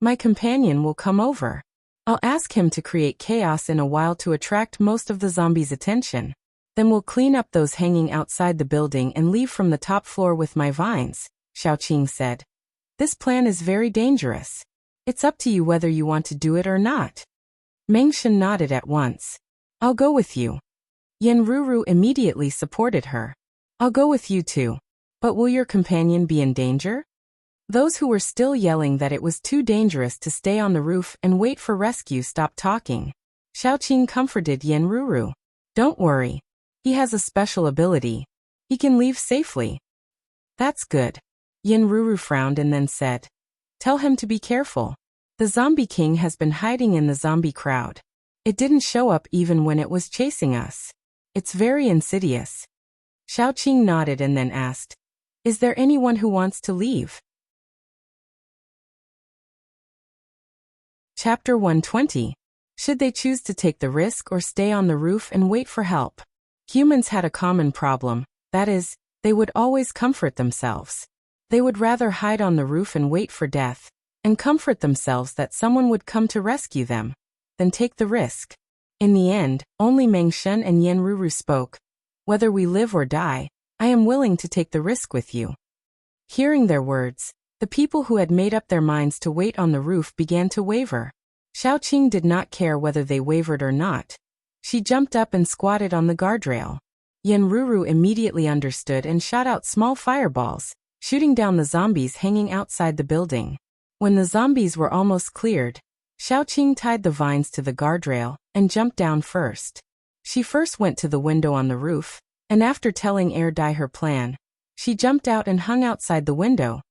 My companion will come over. I'll ask him to create chaos in a while to attract most of the zombies' attention. Then we'll clean up those hanging outside the building and leave from the top floor with my vines," Xiaoqing said. "This plan is very dangerous. It's up to you whether you want to do it or not." Mengshen nodded at once. "I'll go with you." Yan Ruru immediately supported her. "I'll go with you too. But will your companion be in danger?" Those who were still yelling that it was too dangerous to stay on the roof and wait for rescue stopped talking. Xiaoqing comforted Yan Ruru. "Don't worry. He has a special ability. He can leave safely." "That's good." Yan Ruru frowned and then said, "Tell him to be careful. The Zombie King has been hiding in the zombie crowd. It didn't show up even when it was chasing us. It's very insidious." Xiaoqing nodded and then asked, "Is there anyone who wants to leave?" Chapter 120. Should they choose to take the risk or stay on the roof and wait for help? Humans had a common problem, that is, they would always comfort themselves. They would rather hide on the roof and wait for death, and comfort themselves that someone would come to rescue them, than take the risk. In the end, only Mengshen and Yan Ruru spoke. "Whether we live or die, I am willing to take the risk with you." Hearing their words, the people who had made up their minds to wait on the roof began to waver. Xiaoqing did not care whether they wavered or not. She jumped up and squatted on the guardrail. Yan Ruru immediately understood and shot out small fireballs, shooting down the zombies hanging outside the building. When the zombies were almost cleared, Xiaoqing tied the vines to the guardrail and jumped down first. She first went to the window on the roof, and after telling Dai her plan, she jumped out and hung outside the window,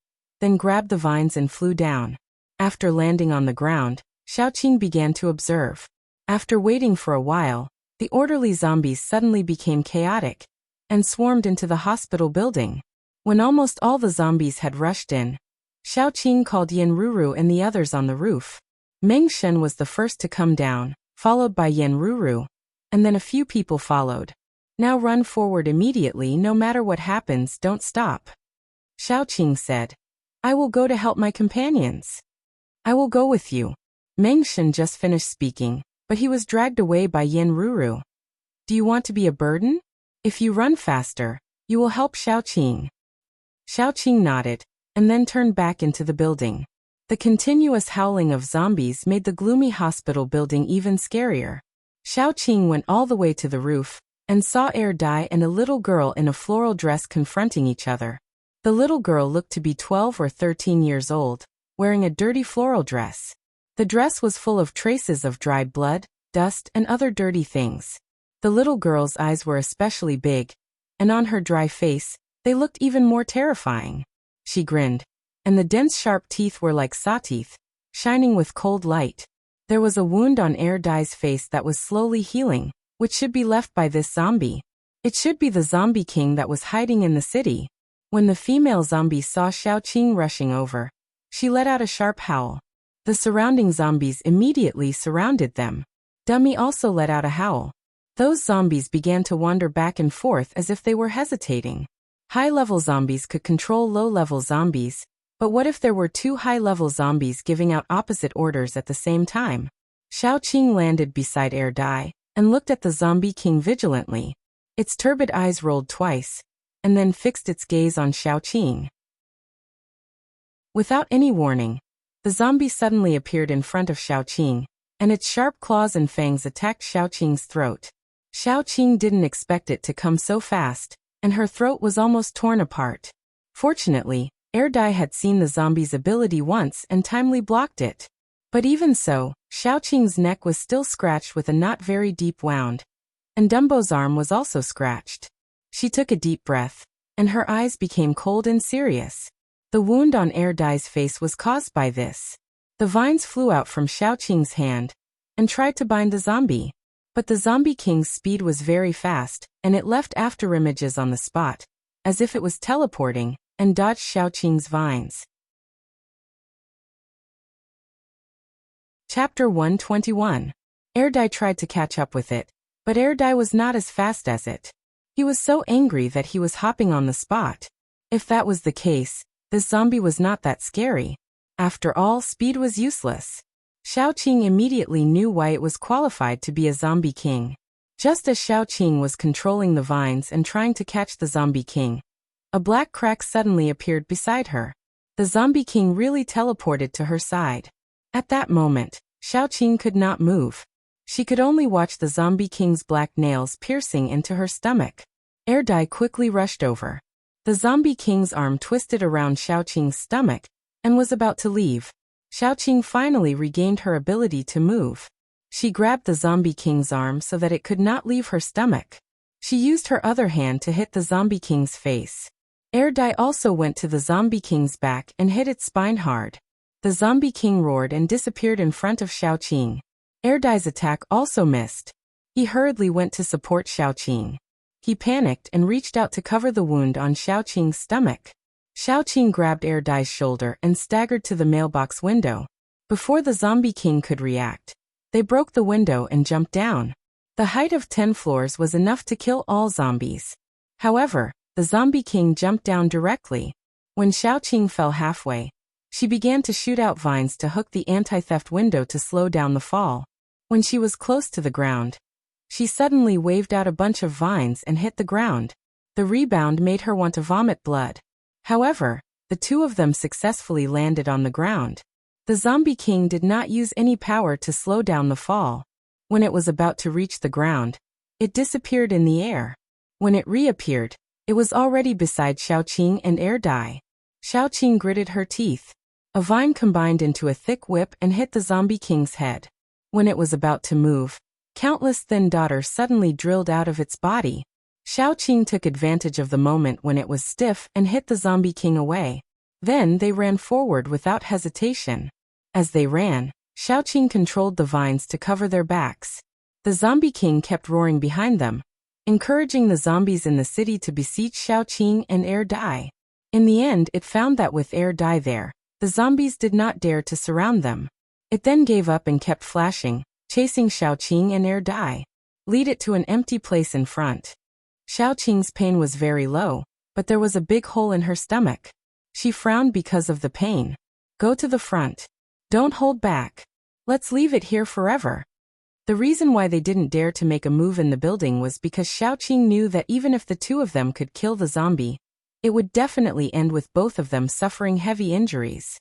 then grabbed the vines and flew down. After landing on the ground, Xiaoqing began to observe. After waiting for a while, the orderly zombies suddenly became chaotic and swarmed into the hospital building. When almost all the zombies had rushed in, Xiaoqing called Yan Ruru and the others on the roof. Mengshen was the first to come down, followed by Yan Ruru, and then a few people followed. "Now run forward immediately, no matter what happens, don't stop," Xiaoqing said. "I will go to help my companions." "I will go with you." Mengshen just finished speaking, but he was dragged away by Yan Ruru. "Do you want to be a burden? If you run faster, you will help Xiaoqing." Xiaoqing nodded, and then turned back into the building. The continuous howling of zombies made the gloomy hospital building even scarier. Xiaoqing went all the way to the roof, and saw Dai and a little girl in a floral dress confronting each other. The little girl looked to be 12 or 13 years old, wearing a dirty floral dress. The dress was full of traces of dried blood, dust, and other dirty things. The little girl's eyes were especially big, and on her dry face, they looked even more terrifying. She grinned, and the dense sharp teeth were like saw teeth, shining with cold light. There was a wound on Dai's face that was slowly healing, which should be left by this zombie. It should be the Zombie King that was hiding in the city. When the female zombie saw Xiaoqing rushing over, she let out a sharp howl. The surrounding zombies immediately surrounded them. Dummy also let out a howl. Those zombies began to wander back and forth as if they were hesitating. High-level zombies could control low-level zombies, But what if there were two high-level zombies giving out opposite orders at the same time? Xiaoqing landed beside Dai and looked at the zombie king vigilantly. Its turbid eyes rolled twice, and then fixed its gaze on Xiaoqing. Without any warning, the zombie suddenly appeared in front of Xiaoqing, and its sharp claws and fangs attacked Xiaoqing's throat. Xiaoqing didn't expect it to come so fast, and her throat was almost torn apart. Fortunately, Dai had seen the zombie's ability once and timely blocked it. But even so, Xiaoqing's neck was still scratched with a not very deep wound, and Dumbo's arm was also scratched. She took a deep breath, and her eyes became cold and serious. The wound on Dai's face was caused by this. The vines flew out from Xiaoqing's hand and tried to bind the zombie. But the zombie king's speed was very fast, and it left afterimages on the spot, as if it was teleporting, and dodged Xiaoqing's vines. Chapter 121. Dai tried to catch up with it, but Dai was not as fast as it. He was so angry that he was hopping on the spot. If that was the case, this zombie was not that scary. After all, speed was useless. Xiaoqing immediately knew why it was qualified to be a zombie king. Just as Xiaoqing was controlling the vines and trying to catch the zombie king, a black crack suddenly appeared beside her. The zombie king really teleported to her side. At that moment, Xiaoqing could not move. She could only watch the zombie king's black nails piercing into her stomach. Dai quickly rushed over. The zombie king's arm twisted around Xiaoqing's stomach and was about to leave. Xiaoqing finally regained her ability to move. She grabbed the zombie king's arm so that it could not leave her stomach. She used her other hand to hit the zombie king's face. Dai also went to the zombie king's back and hit its spine hard. The zombie king roared and disappeared in front of Xiaoqing. Dai's attack also missed. He hurriedly went to support Xiaoqing. He panicked and reached out to cover the wound on Xiaoqing's stomach. Xiaoqing grabbed Dai's shoulder and staggered to the mailbox window. Before the zombie king could react, they broke the window and jumped down. The height of 10 floors was enough to kill all zombies. However, the zombie king jumped down directly. When Xiaoqing fell halfway, she began to shoot out vines to hook the anti-theft window to slow down the fall. When she was close to the ground, she suddenly waved out a bunch of vines and hit the ground. The rebound made her want to vomit blood. However, the two of them successfully landed on the ground. The zombie king did not use any power to slow down the fall. When it was about to reach the ground, it disappeared in the air. When it reappeared, it was already beside Xiaoqing and Dai. Xiaoqing gritted her teeth. A vine combined into a thick whip and hit the zombie king's head. When it was about to move, countless thin daughters suddenly drilled out of its body. Xiaoqing took advantage of the moment when it was stiff and hit the zombie king away. Then they ran forward without hesitation. As they ran, Xiaoqing controlled the vines to cover their backs. The zombie king kept roaring behind them, encouraging the zombies in the city to beseech Xiaoqing and Dai. In the end, it found that with Dai there, the zombies did not dare to surround them. It then gave up and kept flashing, chasing Xiaoqing and Dai. Lead it to an empty place in front. Xiaoqing's pain was very low, but there was a big hole in her stomach. She frowned because of the pain. Go to the front. Don't hold back. Let's leave it here forever. The reason why they didn't dare to make a move in the building was because Xiaoqing knew that even if the two of them could kill the zombie, it would definitely end with both of them suffering heavy injuries.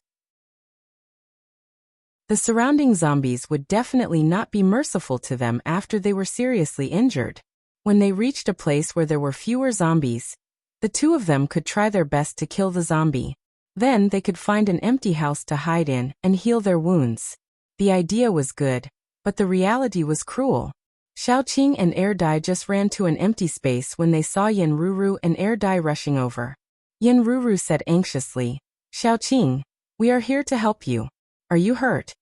The surrounding zombies would definitely not be merciful to them after they were seriously injured. When they reached a place where there were fewer zombies, the two of them could try their best to kill the zombie. Then they could find an empty house to hide in and heal their wounds. The idea was good, but the reality was cruel. Xiaoqing and Dai just ran to an empty space when they saw Yanruru and Dai rushing over. Yanruru said anxiously, "Xiaoqing, we are here to help you. Are you hurt?"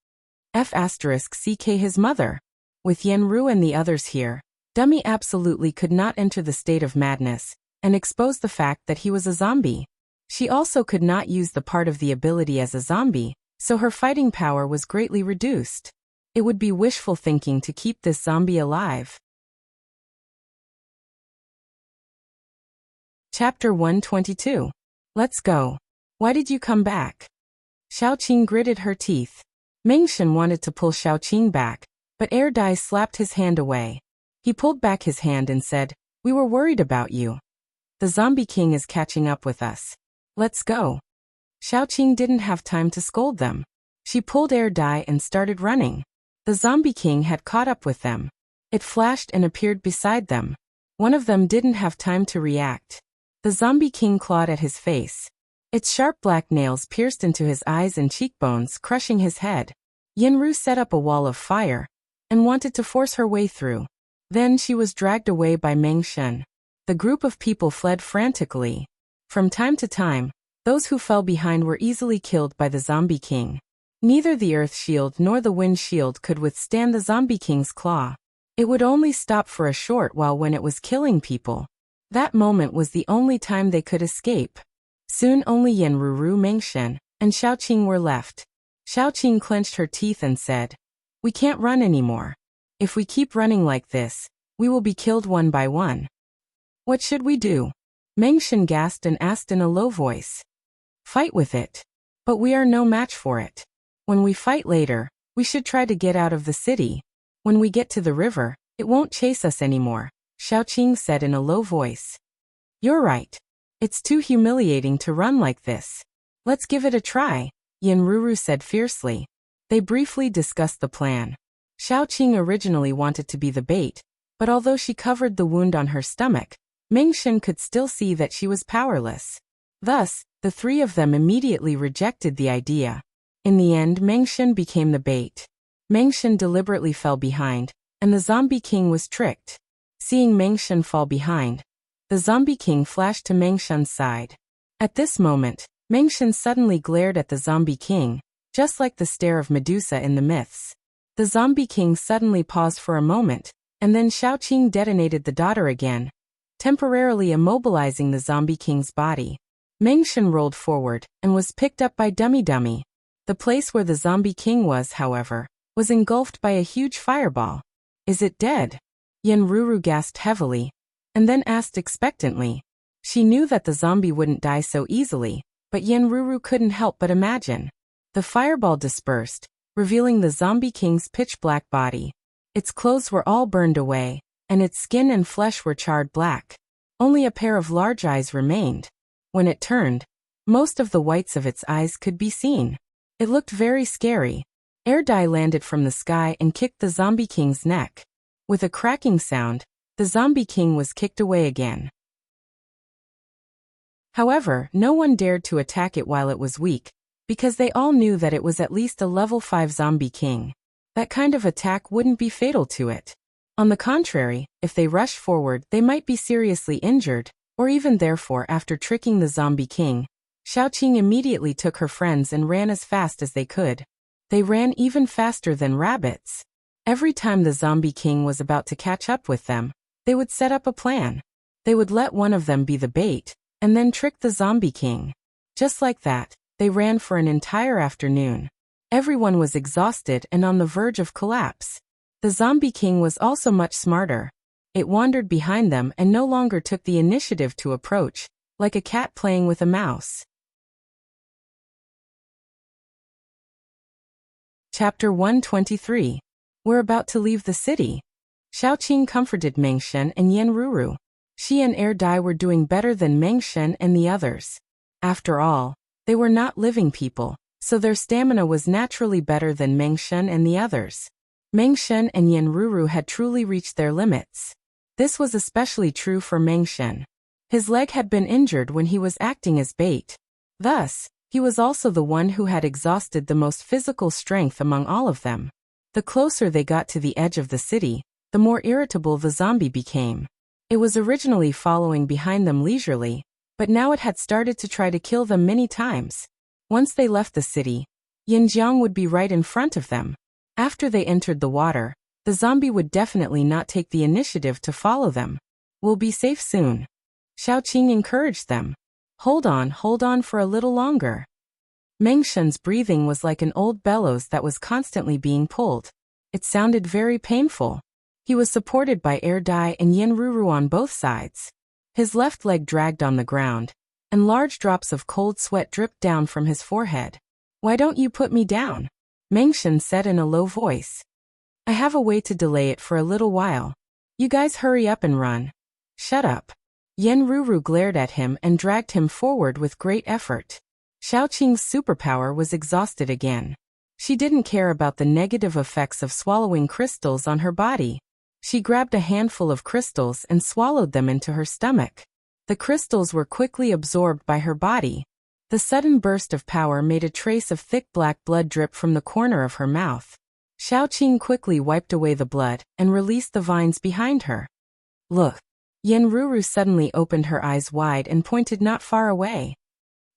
*CK his mother. With Yanru and the others here, Dummy absolutely could not enter the state of madness and expose the fact that he was a zombie. She also could not use the part of the ability as a zombie, so her fighting power was greatly reduced. It would be wishful thinking to keep this zombie alive. Chapter 122. Let's go. Why did you come back? Xiaoqing gritted her teeth. Mengshen wanted to pull Xiaoqing back, but Dai slapped his hand away. He pulled back his hand and said, "We were worried about you. The zombie king is catching up with us. Let's go." Xiaoqing didn't have time to scold them. She pulled Dai and started running. The zombie king had caught up with them. It flashed and appeared beside them. One of them didn't have time to react. The zombie king clawed at his face. Its sharp black nails pierced into his eyes and cheekbones, crushing his head. Yenru set up a wall of fire and wanted to force her way through. Then she was dragged away by Mengshen. The group of people fled frantically. From time to time, those who fell behind were easily killed by the zombie king. Neither the earth shield nor the wind shield could withstand the zombie king's claw. It would only stop for a short while when it was killing people. That moment was the only time they could escape. Soon only Yenruru, Mengshen, and Xiaoqing were left. Xiaoqing clenched her teeth and said, "We can't run anymore. If we keep running like this, we will be killed one by one." "What should we do?" Mengshen gasped and asked in a low voice. "Fight with it. But we are no match for it. When we fight later, we should try to get out of the city. When we get to the river, it won't chase us anymore," Xiaoqing said in a low voice. "You're right. It's too humiliating to run like this. Let's give it a try," Yenruru said fiercely. They briefly discussed the plan. Xiaoqing originally wanted to be the bait, but although she covered the wound on her stomach, Mengshen could still see that she was powerless. Thus, the three of them immediately rejected the idea. In the end, Mengshen became the bait. Mengshen deliberately fell behind, and the zombie king was tricked. Seeing Mengshen fall behind, the zombie king flashed to Mengshen's side. At this moment, Mengshen suddenly glared at the zombie king, just like the stare of Medusa in the myths. The zombie king suddenly paused for a moment, and then Xiaoqing detonated the daughter again, temporarily immobilizing the zombie king's body. Mengshen rolled forward and was picked up by Dummy. The place where the zombie king was, however, was engulfed by a huge fireball. "Is it dead?" Yenruru gasped heavily, and then asked expectantly. She knew that the zombie wouldn't die so easily, but Yenruru couldn't help but imagine. The fireball dispersed, revealing the zombie king's pitch-black body. Its clothes were all burned away, and its skin and flesh were charred black. Only a pair of large eyes remained. When it turned, most of the whites of its eyes could be seen. It looked very scary. Dai landed from the sky and kicked the zombie king's neck. With a cracking sound, the zombie king was kicked away again. However, no one dared to attack it while it was weak, because they all knew that it was at least a level 5 zombie king. That kind of attack wouldn't be fatal to it. On the contrary, if they rushed forward, they might be seriously injured, or even therefore after tricking the zombie king. Xiaoqing immediately took her friends and ran as fast as they could. They ran even faster than rabbits. Every time the zombie king was about to catch up with them, they would set up a plan. They would let one of them be the bait, and then trick the zombie king. Just like that, they ran for an entire afternoon. Everyone was exhausted and on the verge of collapse. The zombie king was also much smarter. It wandered behind them and no longer took the initiative to approach, like a cat playing with a mouse. Chapter 123. We're about to leave the city. Xiaoqing comforted Mengshen and Yenruru. She and Dai were doing better than Mengshen and the others. After all, they were not living people, so their stamina was naturally better than Mengshen and the others. Mengshen and Yenruru had truly reached their limits. This was especially true for Mengshen. His leg had been injured when he was acting as bait. Thus, he was also the one who had exhausted the most physical strength among all of them. The closer they got to the edge of the city, the more irritable the zombie became. It was originally following behind them leisurely, but now it had started to try to kill them many times. Once they left the city, Yinjiang would be right in front of them. After they entered the water, the zombie would definitely not take the initiative to follow them. "We'll be safe soon." Xiaoqing encouraged them. Hold on for a little longer." Mengshen's breathing was like an old bellows that was constantly being pulled. It sounded very painful. He was supported by Dai and Yenruru on both sides. His left leg dragged on the ground, and large drops of cold sweat dripped down from his forehead. "Why don't you put me down?" Mengshen said in a low voice. "I have a way to delay it for a little while. You guys hurry up and run." "Shut up." Yen Ruru glared at him and dragged him forward with great effort. Xiaoqing's superpower was exhausted again. She didn't care about the negative effects of swallowing crystals on her body. She grabbed a handful of crystals and swallowed them into her stomach. The crystals were quickly absorbed by her body. The sudden burst of power made a trace of thick black blood drip from the corner of her mouth. Xiaoqing quickly wiped away the blood and released the vines behind her. "Look." Yen Ruru suddenly opened her eyes wide and pointed not far away.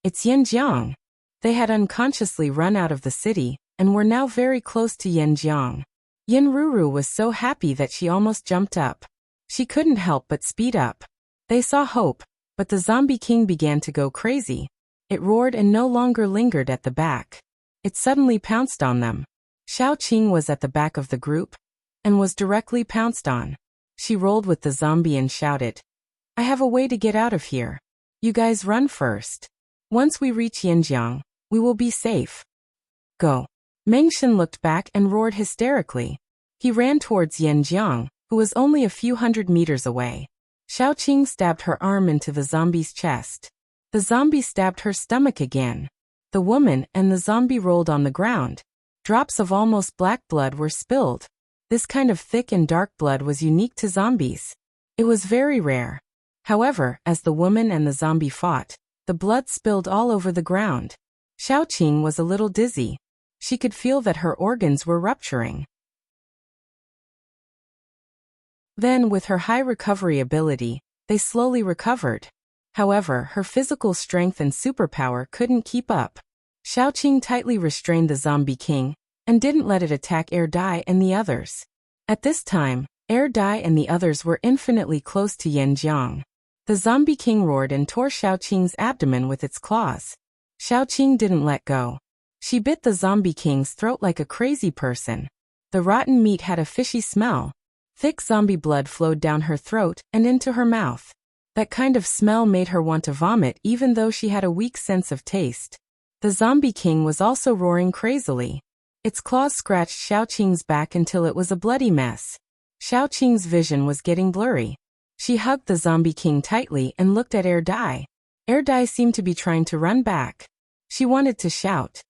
"It's Yanjiang." They had unconsciously run out of the city and were now very close to Yanjiang. Yen Ruru was so happy that she almost jumped up. She couldn't help but speed up. They saw hope, but the zombie king began to go crazy. It roared and no longer lingered at the back. It suddenly pounced on them. Xiaoqing was at the back of the group and was directly pounced on. She rolled with the zombie and shouted, "I have a way to get out of here. You guys run first. Once we reach Yanjiang, we will be safe. Go." Mengshen looked back and roared hysterically. He ran towards Yanjiang, who was only a few hundred meters away. Xiaoqing stabbed her arm into the zombie's chest. The zombie stabbed her stomach again. The woman and the zombie rolled on the ground. Drops of almost black blood were spilled. This kind of thick and dark blood was unique to zombies. It was very rare. However, as the woman and the zombie fought, the blood spilled all over the ground. Xiaoqing was a little dizzy. She could feel that her organs were rupturing. Then, with her high recovery ability, they slowly recovered. However, her physical strength and superpower couldn't keep up. Xiaoqing tightly restrained the zombie king and didn't let it attack Dai and the others. At this time, Dai and the others were infinitely close to Yanjiang. The zombie king roared and tore Xiaoqing's abdomen with its claws. Xiaoqing didn't let go. She bit the zombie king's throat like a crazy person. The rotten meat had a fishy smell. Thick zombie blood flowed down her throat and into her mouth. That kind of smell made her want to vomit even though she had a weak sense of taste. The zombie king was also roaring crazily. Its claws scratched Xiaoqing's back until it was a bloody mess. Xiaoqing's vision was getting blurry. She hugged the zombie king tightly and looked at Dai. Dai seemed to be trying to run back. She wanted to shout,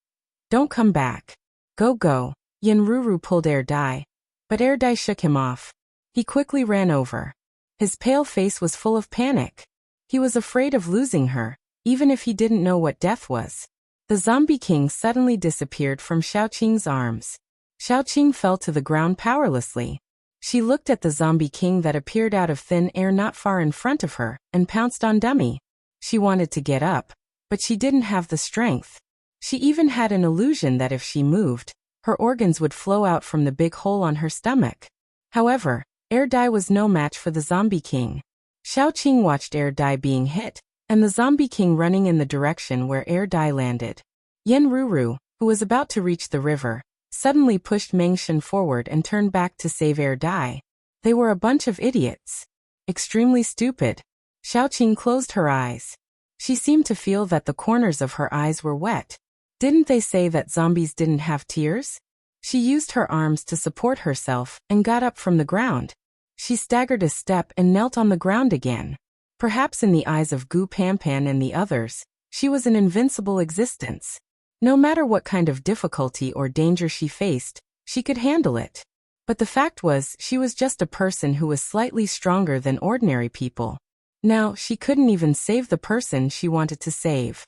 "Don't come back. Go, go." Yen Ruru pulled Dai, but Dai shook him off. He quickly ran over. His pale face was full of panic. He was afraid of losing her, even if he didn't know what death was. The zombie king suddenly disappeared from Xiaoqing's arms. Xiaoqing fell to the ground powerlessly. She looked at the zombie king that appeared out of thin air not far in front of her and pounced on Dummy. She wanted to get up, but she didn't have the strength. She even had an illusion that if she moved, her organs would flow out from the big hole on her stomach. However, Dai was no match for the zombie king. Xiaoqing watched Dai being hit, and the zombie king running in the direction where Dai landed. Yen Ruru, who was about to reach the river, suddenly pushed Mengshen forward and turned back to save Dai. They were a bunch of idiots. Extremely stupid. Xiaoqing closed her eyes. She seemed to feel that the corners of her eyes were wet. Didn't they say that zombies didn't have tears? She used her arms to support herself and got up from the ground. She staggered a step and knelt on the ground again. Perhaps in the eyes of Gu Panpan and the others, she was an invincible existence. No matter what kind of difficulty or danger she faced, she could handle it. But the fact was, she was just a person who was slightly stronger than ordinary people. Now, she couldn't even save the person she wanted to save.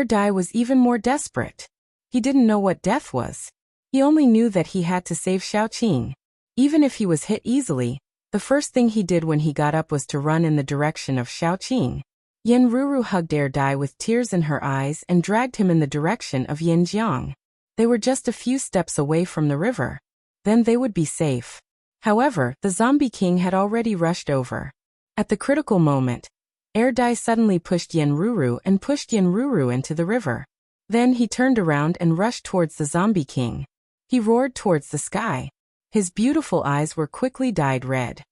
Dai was even more desperate. He didn't know what death was. He only knew that he had to save Xiaoqing. Even if he was hit easily, the first thing he did when he got up was to run in the direction of Xiaoqing. Yen Ruru hugged Dai with tears in her eyes and dragged him in the direction of Yanjiang. They were just a few steps away from the river. Then they would be safe. However, the zombie king had already rushed over. At the critical moment, Dai suddenly pushed Yen Ruru and pushed Yen Ruru into the river. Then he turned around and rushed towards the zombie king. He roared towards the sky. His beautiful eyes were quickly dyed red.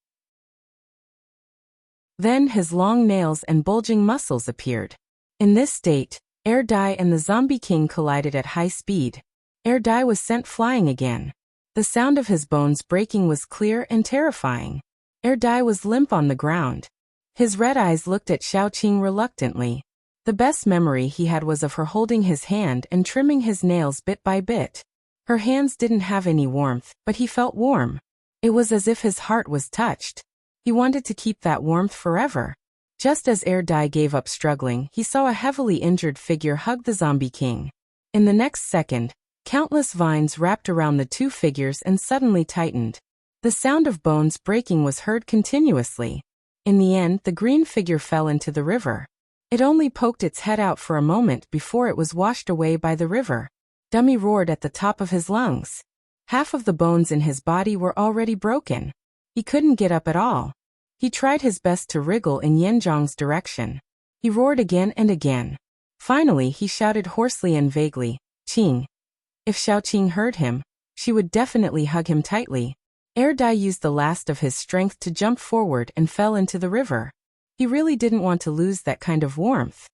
Then his long nails and bulging muscles appeared. In this state, Erdai and the Zombie King collided at high speed. Erdai was sent flying again. The sound of his bones breaking was clear and terrifying. Erdai was limp on the ground. His red eyes looked at Xiaoqing reluctantly. The best memory he had was of her holding his hand and trimming his nails bit by bit. Her hands didn't have any warmth, but he felt warm. It was as if his heart was touched. He wanted to keep that warmth forever. Just as Erdai gave up struggling, he saw a heavily injured figure hug the Zombie King. In the next second, countless vines wrapped around the two figures and suddenly tightened. The sound of bones breaking was heard continuously. In the end, the green figure fell into the river. It only poked its head out for a moment before it was washed away by the river. Dummy roared at the top of his lungs. Half of the bones in his body were already broken. He couldn't get up at all. He tried his best to wriggle in Yanzhang's direction. He roared again and again. Finally, he shouted hoarsely and vaguely, "Qing." If Xiaoqing heard him, she would definitely hug him tightly. Erdai used the last of his strength to jump forward and fell into the river. He really didn't want to lose that kind of warmth.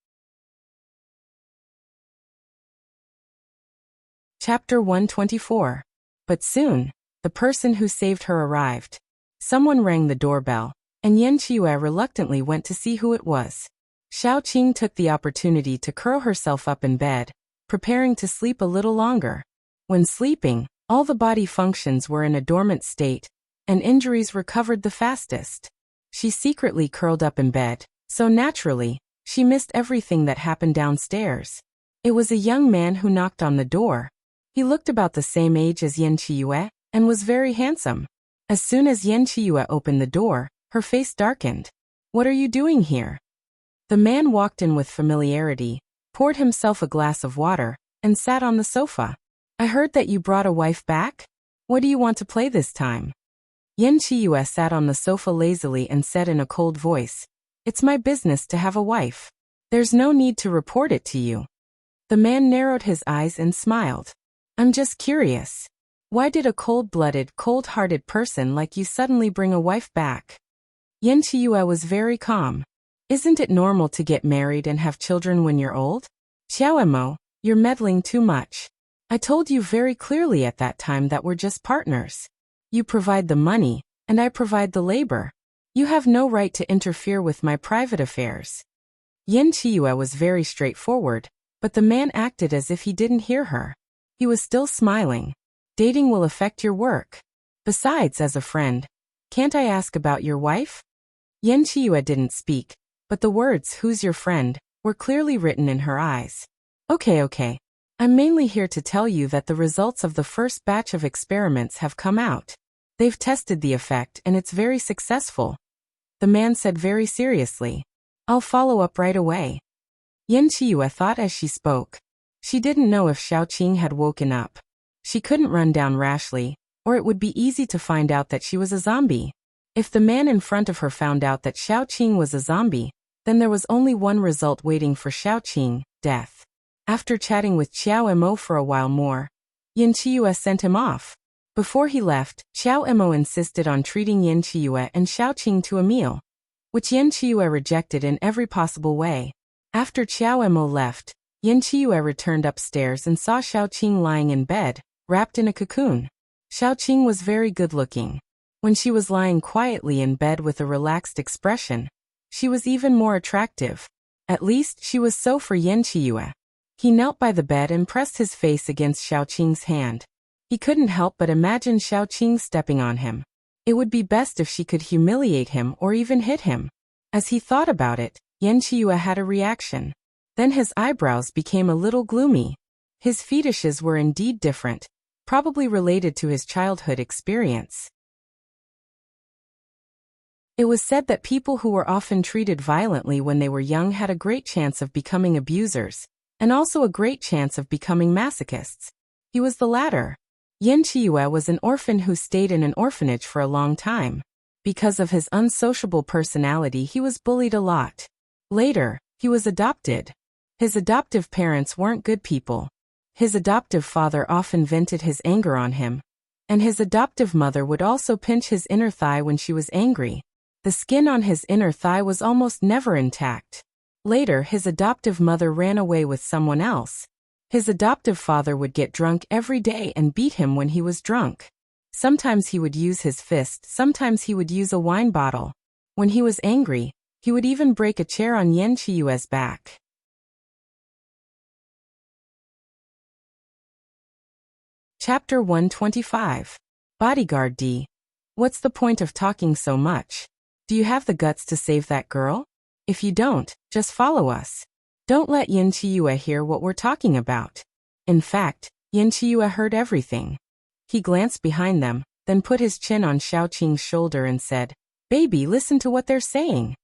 Chapter 124. But soon, the person who saved her arrived. Someone rang the doorbell, and Yan Qiue reluctantly went to see who it was. Xiaoqing took the opportunity to curl herself up in bed, preparing to sleep a little longer. When sleeping, all the body functions were in a dormant state, and injuries recovered the fastest. She secretly curled up in bed, so naturally, she missed everything that happened downstairs. It was a young man who knocked on the door. He looked about the same age as Yan Qiue, and was very handsome. As soon as Yan Qiue opened the door, her face darkened. "What are you doing here?" The man walked in with familiarity, poured himself a glass of water, and sat on the sofa. "I heard that you brought a wife back? What do you want to play this time?" Yan Qiue sat on the sofa lazily and said in a cold voice, "It's my business to have a wife. There's no need to report it to you." The man narrowed his eyes and smiled. "I'm just curious. Why did a cold-blooded, cold-hearted person like you suddenly bring a wife back?" Yan Qiue was very calm. "Isn't it normal to get married and have children when you're old? Xiaoemo, you're meddling too much. I told you very clearly at that time that we're just partners. You provide the money, and I provide the labor. You have no right to interfere with my private affairs." Yan Qiue was very straightforward, but the man acted as if he didn't hear her. He was still smiling. "Dating will affect your work. Besides, as a friend, can't I ask about your wife?" Yan Qiue didn't speak, but the words, "Who's your friend?" were clearly written in her eyes. Okay. I'm mainly here to tell you that the results of the first batch of experiments have come out. They've tested the effect and it's very successful." The man said very seriously. "I'll follow up right away." Yan Qiue thought as she spoke. She didn't know if Xiaoqing had woken up. She couldn't run down rashly, or it would be easy to find out that she was a zombie. If the man in front of her found out that Xiaoqing was a zombie, then there was only one result waiting for Xiaoqing: death. After chatting with Xiaoemo for a while more, Yan Qiue sent him off. Before he left, Xiaoemo insisted on treating Yan Qiue and Xiaoqing to a meal, which Yan Qiue rejected in every possible way. After Xiaoemo left, Yan Qiue returned upstairs and saw Xiaoqing lying in bed, wrapped in a cocoon. Xiaoqing was very good-looking. When she was lying quietly in bed with a relaxed expression, she was even more attractive. At least, she was so for Yan Qiue. He knelt by the bed and pressed his face against Xiaoqing's hand. He couldn't help but imagine Xiaoqing stepping on him. It would be best if she could humiliate him or even hit him. As he thought about it, Yan Qiue had a reaction. Then his eyebrows became a little gloomy. His fetishes were indeed different, probably related to his childhood experience. It was said that people who were often treated violently when they were young had a great chance of becoming abusers, and also a great chance of becoming masochists. He was the latter. Yan Qiue was an orphan who stayed in an orphanage for a long time. Because of his unsociable personality, he was bullied a lot. Later, he was adopted. His adoptive parents weren't good people. His adoptive father often vented his anger on him, and his adoptive mother would also pinch his inner thigh when she was angry. The skin on his inner thigh was almost never intact. Later, his adoptive mother ran away with someone else. His adoptive father would get drunk every day and beat him when he was drunk. Sometimes he would use his fist, sometimes he would use a wine bottle. When he was angry, he would even break a chair on Yen Chiyue's back. Chapter 125. Bodyguard D. What's the point of talking so much? Do you have the guts to save that girl? If you don't, just follow us. Don't let Yen Chiyue hear what we're talking about. In fact, Yen Chiyue heard everything. He glanced behind them, then put his chin on Xiaoqing's shoulder and said, "Baby, listen to what they're saying."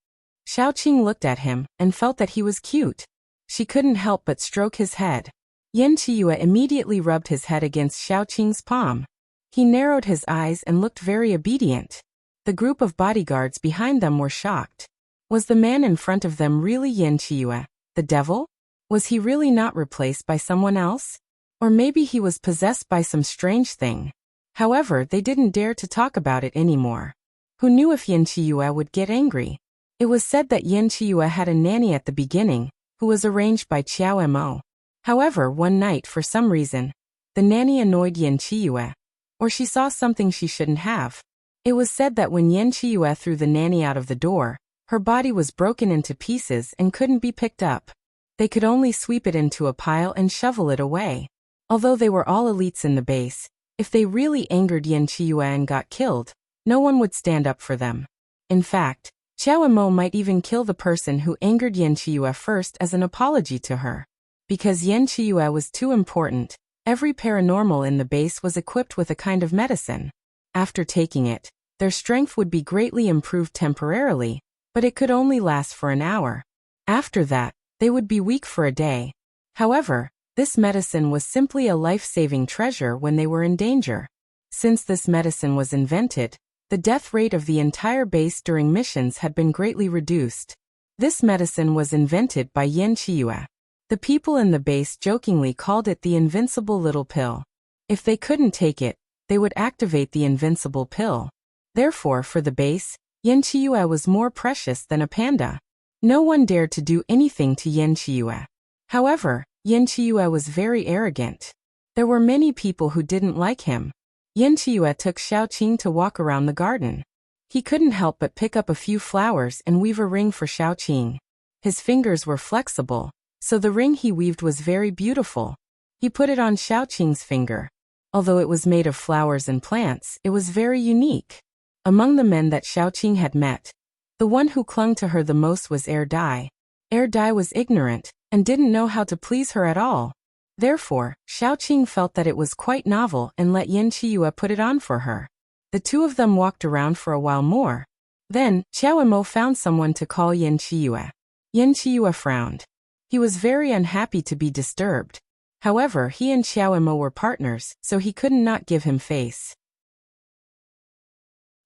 Xiaoqing looked at him and felt that he was cute. She couldn't help but stroke his head. Yen Chiyue immediately rubbed his head against Xiaoqing's palm. He narrowed his eyes and looked very obedient. The group of bodyguards behind them were shocked. Was the man in front of them really Yen Chiyue, the devil? Was he really not replaced by someone else? Or maybe he was possessed by some strange thing. However, they didn't dare to talk about it anymore. Who knew if Yen Chiyue would get angry? It was said that Yen Chiyue had a nanny at the beginning, who was arranged by Qiao Mo. However, one night, for some reason, the nanny annoyed Yen Chiyue, or she saw something she shouldn't have. It was said that when Yen Chiyue threw the nanny out of the door, her body was broken into pieces and couldn't be picked up. They could only sweep it into a pile and shovel it away. Although they were all elites in the base, if they really angered Yen Chiyue and got killed, no one would stand up for them. In fact, Qiao Mo might even kill the person who angered Yen Chiyue first as an apology to her. Because Yen Chiyue was too important, every paranormal in the base was equipped with a kind of medicine. After taking it, their strength would be greatly improved temporarily, but it could only last for an hour. After that, they would be weak for a day. However, this medicine was simply a life-saving treasure when they were in danger. Since this medicine was invented, the death rate of the entire base during missions had been greatly reduced. This medicine was invented by Yen Chiyue. The people in the base jokingly called it the invincible little pill. If they couldn't take it, they would activate the invincible pill. Therefore, for the base, Yen Chiyue was more precious than a panda. No one dared to do anything to Yen Chiyue. However, Yen Chiyue was very arrogant. There were many people who didn't like him. Yen Chiyue took Xiaoqing to walk around the garden. He couldn't help but pick up a few flowers and weave a ring for Xiaoqing. His fingers were flexible, so the ring he weaved was very beautiful. He put it on Xiaoqing's finger. Although it was made of flowers and plants, it was very unique. Among the men that Xiaoqing had met, the one who clung to her the most was Dai. Dai was ignorant and didn't know how to please her at all. Therefore, Xiaoqing felt that it was quite novel and let Yen Chiyue put it on for her. The two of them walked around for a while more. Then, Qiao Mo found someone to call Yen Chiyue. Yen Chiyue frowned. He was very unhappy to be disturbed. However, he and Qiao Mo were partners, so he couldn't not give him face.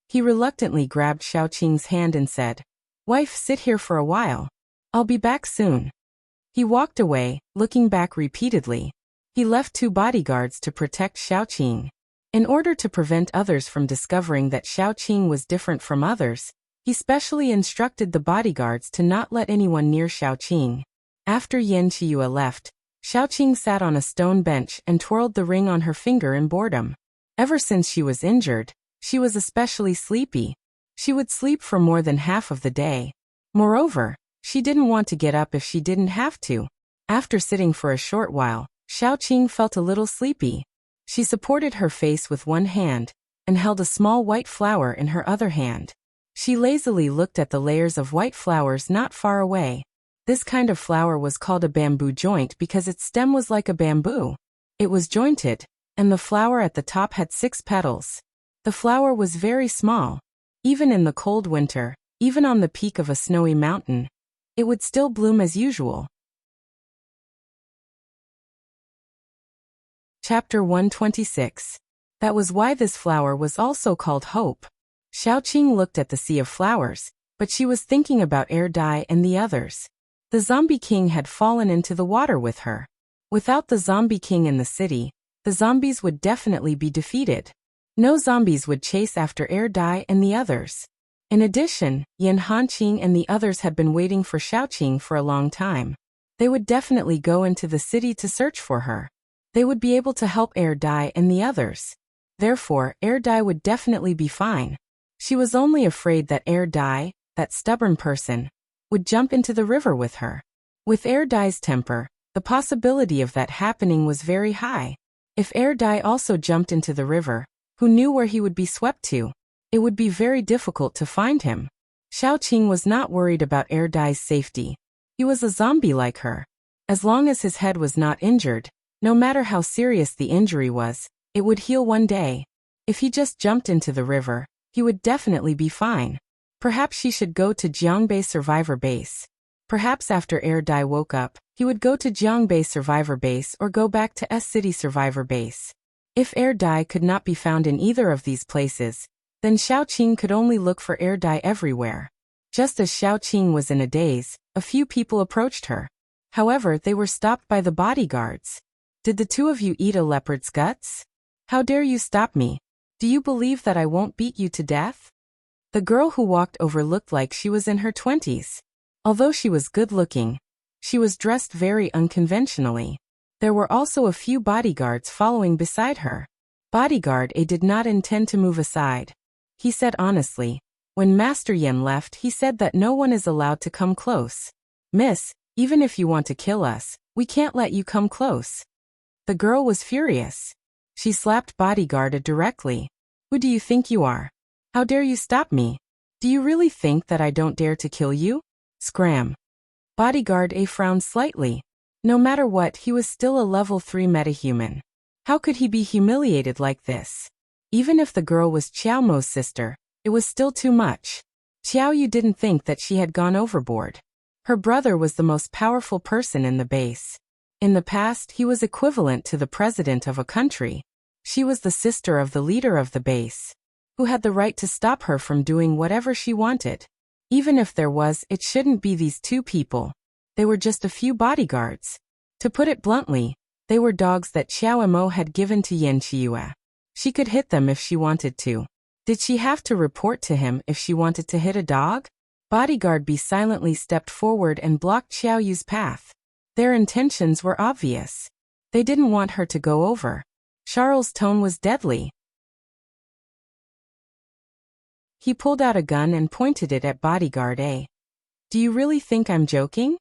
He reluctantly grabbed Xiaoqing's hand and said, "Wife, sit here for a while. I'll be back soon." He walked away, looking back repeatedly. He left 2 bodyguards to protect Xiaoqing. In order to prevent others from discovering that Xiaoqing was different from others, he specially instructed the bodyguards to not let anyone near Xiaoqing. After Yen Chiyue left, Xiaoqing sat on a stone bench and twirled the ring on her finger in boredom. Ever since she was injured, she was especially sleepy. She would sleep for more than half of the day. Moreover, she didn't want to get up if she didn't have to. After sitting for a short while, Xiaoqing felt a little sleepy. She supported her face with one hand and held a small white flower in her other hand. She lazily looked at the layers of white flowers not far away. This kind of flower was called a bamboo joint because its stem was like a bamboo. It was jointed, and the flower at the top had 6 petals. The flower was very small. Even in the cold winter, even on the peak of a snowy mountain, it would still bloom as usual. Chapter 126. That was why this flower was also called hope. Xiaoqing looked at the sea of flowers, but she was thinking about Dai and the others. The zombie king had fallen into the water with her. Without the zombie king in the city, the zombies would definitely be defeated. No zombies would chase after Dai and the others. In addition, Yan Hanqing and the others had been waiting for Xiaoqing for a long time. They would definitely go into the city to search for her. They would be able to help Dai and the others. Therefore, Dai would definitely be fine. She was only afraid that Dai, that stubborn person, would jump into the river with her. With Dai's temper, the possibility of that happening was very high. If Dai also jumped into the river, who knew where he would be swept to? It would be very difficult to find him. Xiaoqing was not worried about Dai's safety. He was a zombie like her. As long as his head was not injured, no matter how serious the injury was, it would heal one day. If he just jumped into the river, he would definitely be fine. Perhaps she should go to Jiangbei Survivor Base. Perhaps after Dai woke up, he would go to Jiangbei Survivor Base or go back to S-City Survivor Base. If Dai could not be found in either of these places, then Xiaoqing could only look for Dai everywhere. Just as Xiaoqing was in a daze, a few people approached her. However, they were stopped by the bodyguards. Did the two of you eat a leopard's guts? How dare you stop me? Do you believe that I won't beat you to death? The girl who walked over looked like she was in her 20s. Although she was good-looking, she was dressed very unconventionally. There were also a few bodyguards following beside her. Bodyguard A did not intend to move aside. He said honestly, when Master Yan left, he said that no one is allowed to come close. Miss, even if you want to kill us, we can't let you come close. The girl was furious. She slapped Bodyguard A directly. Who do you think you are? How dare you stop me? Do you really think that I don't dare to kill you? Scram. Bodyguard A frowned slightly. No matter what, he was still a level 3 metahuman. How could he be humiliated like this? Even if the girl was Qiao Mo's sister, it was still too much. Qiao Yu didn't think that she had gone overboard. Her brother was the most powerful person in the base. In the past, he was equivalent to the president of a country. She was the sister of the leader of the base, who had the right to stop her from doing whatever she wanted. Even if there was, it shouldn't be these two people. They were just a few bodyguards. To put it bluntly, they were dogs that Xiao Mo had given to Yan Qiue. She could hit them if she wanted to. Did she have to report to him if she wanted to hit a dog? Bodyguard B silently stepped forward and blocked Xiao Yu's path. Their intentions were obvious. They didn't want her to go over. Charles' tone was deadly. He pulled out a gun and pointed it at Bodyguard A. Do you really think I'm joking?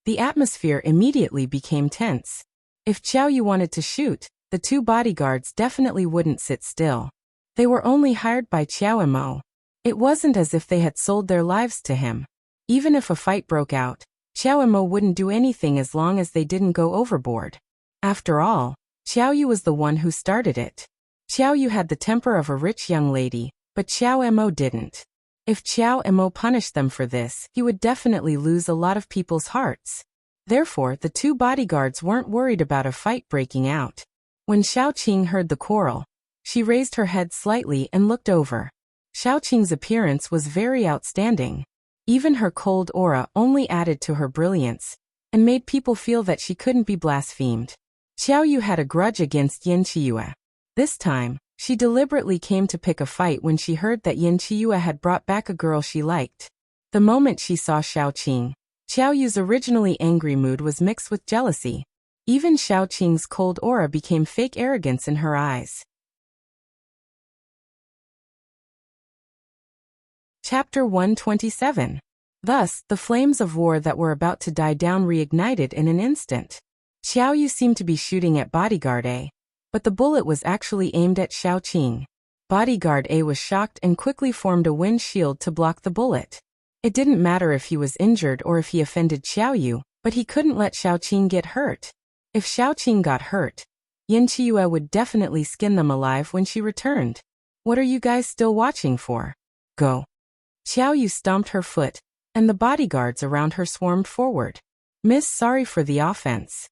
The atmosphere immediately became tense. If Xiao Yu wanted to shoot, the two bodyguards definitely wouldn't sit still. They were only hired by Qiao Mo. It wasn't as if they had sold their lives to him. Even if a fight broke out, Qiao Mo wouldn't do anything as long as they didn't go overboard. After all, Xiao Yu was the one who started it. Xiao Yu had the temper of a rich young lady, but Qiao Mo didn't. If Qiao Mo punished them for this, he would definitely lose a lot of people's hearts. Therefore, the two bodyguards weren't worried about a fight breaking out. When Xiaoqing heard the quarrel, she raised her head slightly and looked over. Xiaoqing's appearance was very outstanding. Even her cold aura only added to her brilliance, and made people feel that she couldn't be blasphemed. Xiao Yu had a grudge against Yan Qiue. This time, she deliberately came to pick a fight when she heard that Yan Qiue had brought back a girl she liked. The moment she saw Xiaoqing, Xiao Yu's originally angry mood was mixed with jealousy. Even Xiaoqing's cold aura became fake arrogance in her eyes. Chapter 127. Thus, the flames of war that were about to die down reignited in an instant. Xiao Yu seemed to be shooting at Bodyguard A, but the bullet was actually aimed at Xiaoqing. Bodyguard A was shocked and quickly formed a wind shield to block the bullet. It didn't matter if he was injured or if he offended Xiao Yu, but he couldn't let Xiaoqing get hurt. If Xiaoqing got hurt, Yan Qiue would definitely skin them alive when she returned. What are you guys still watching for? Go. Xiao Yu stomped her foot, and the bodyguards around her swarmed forward. Miss, sorry for the offense.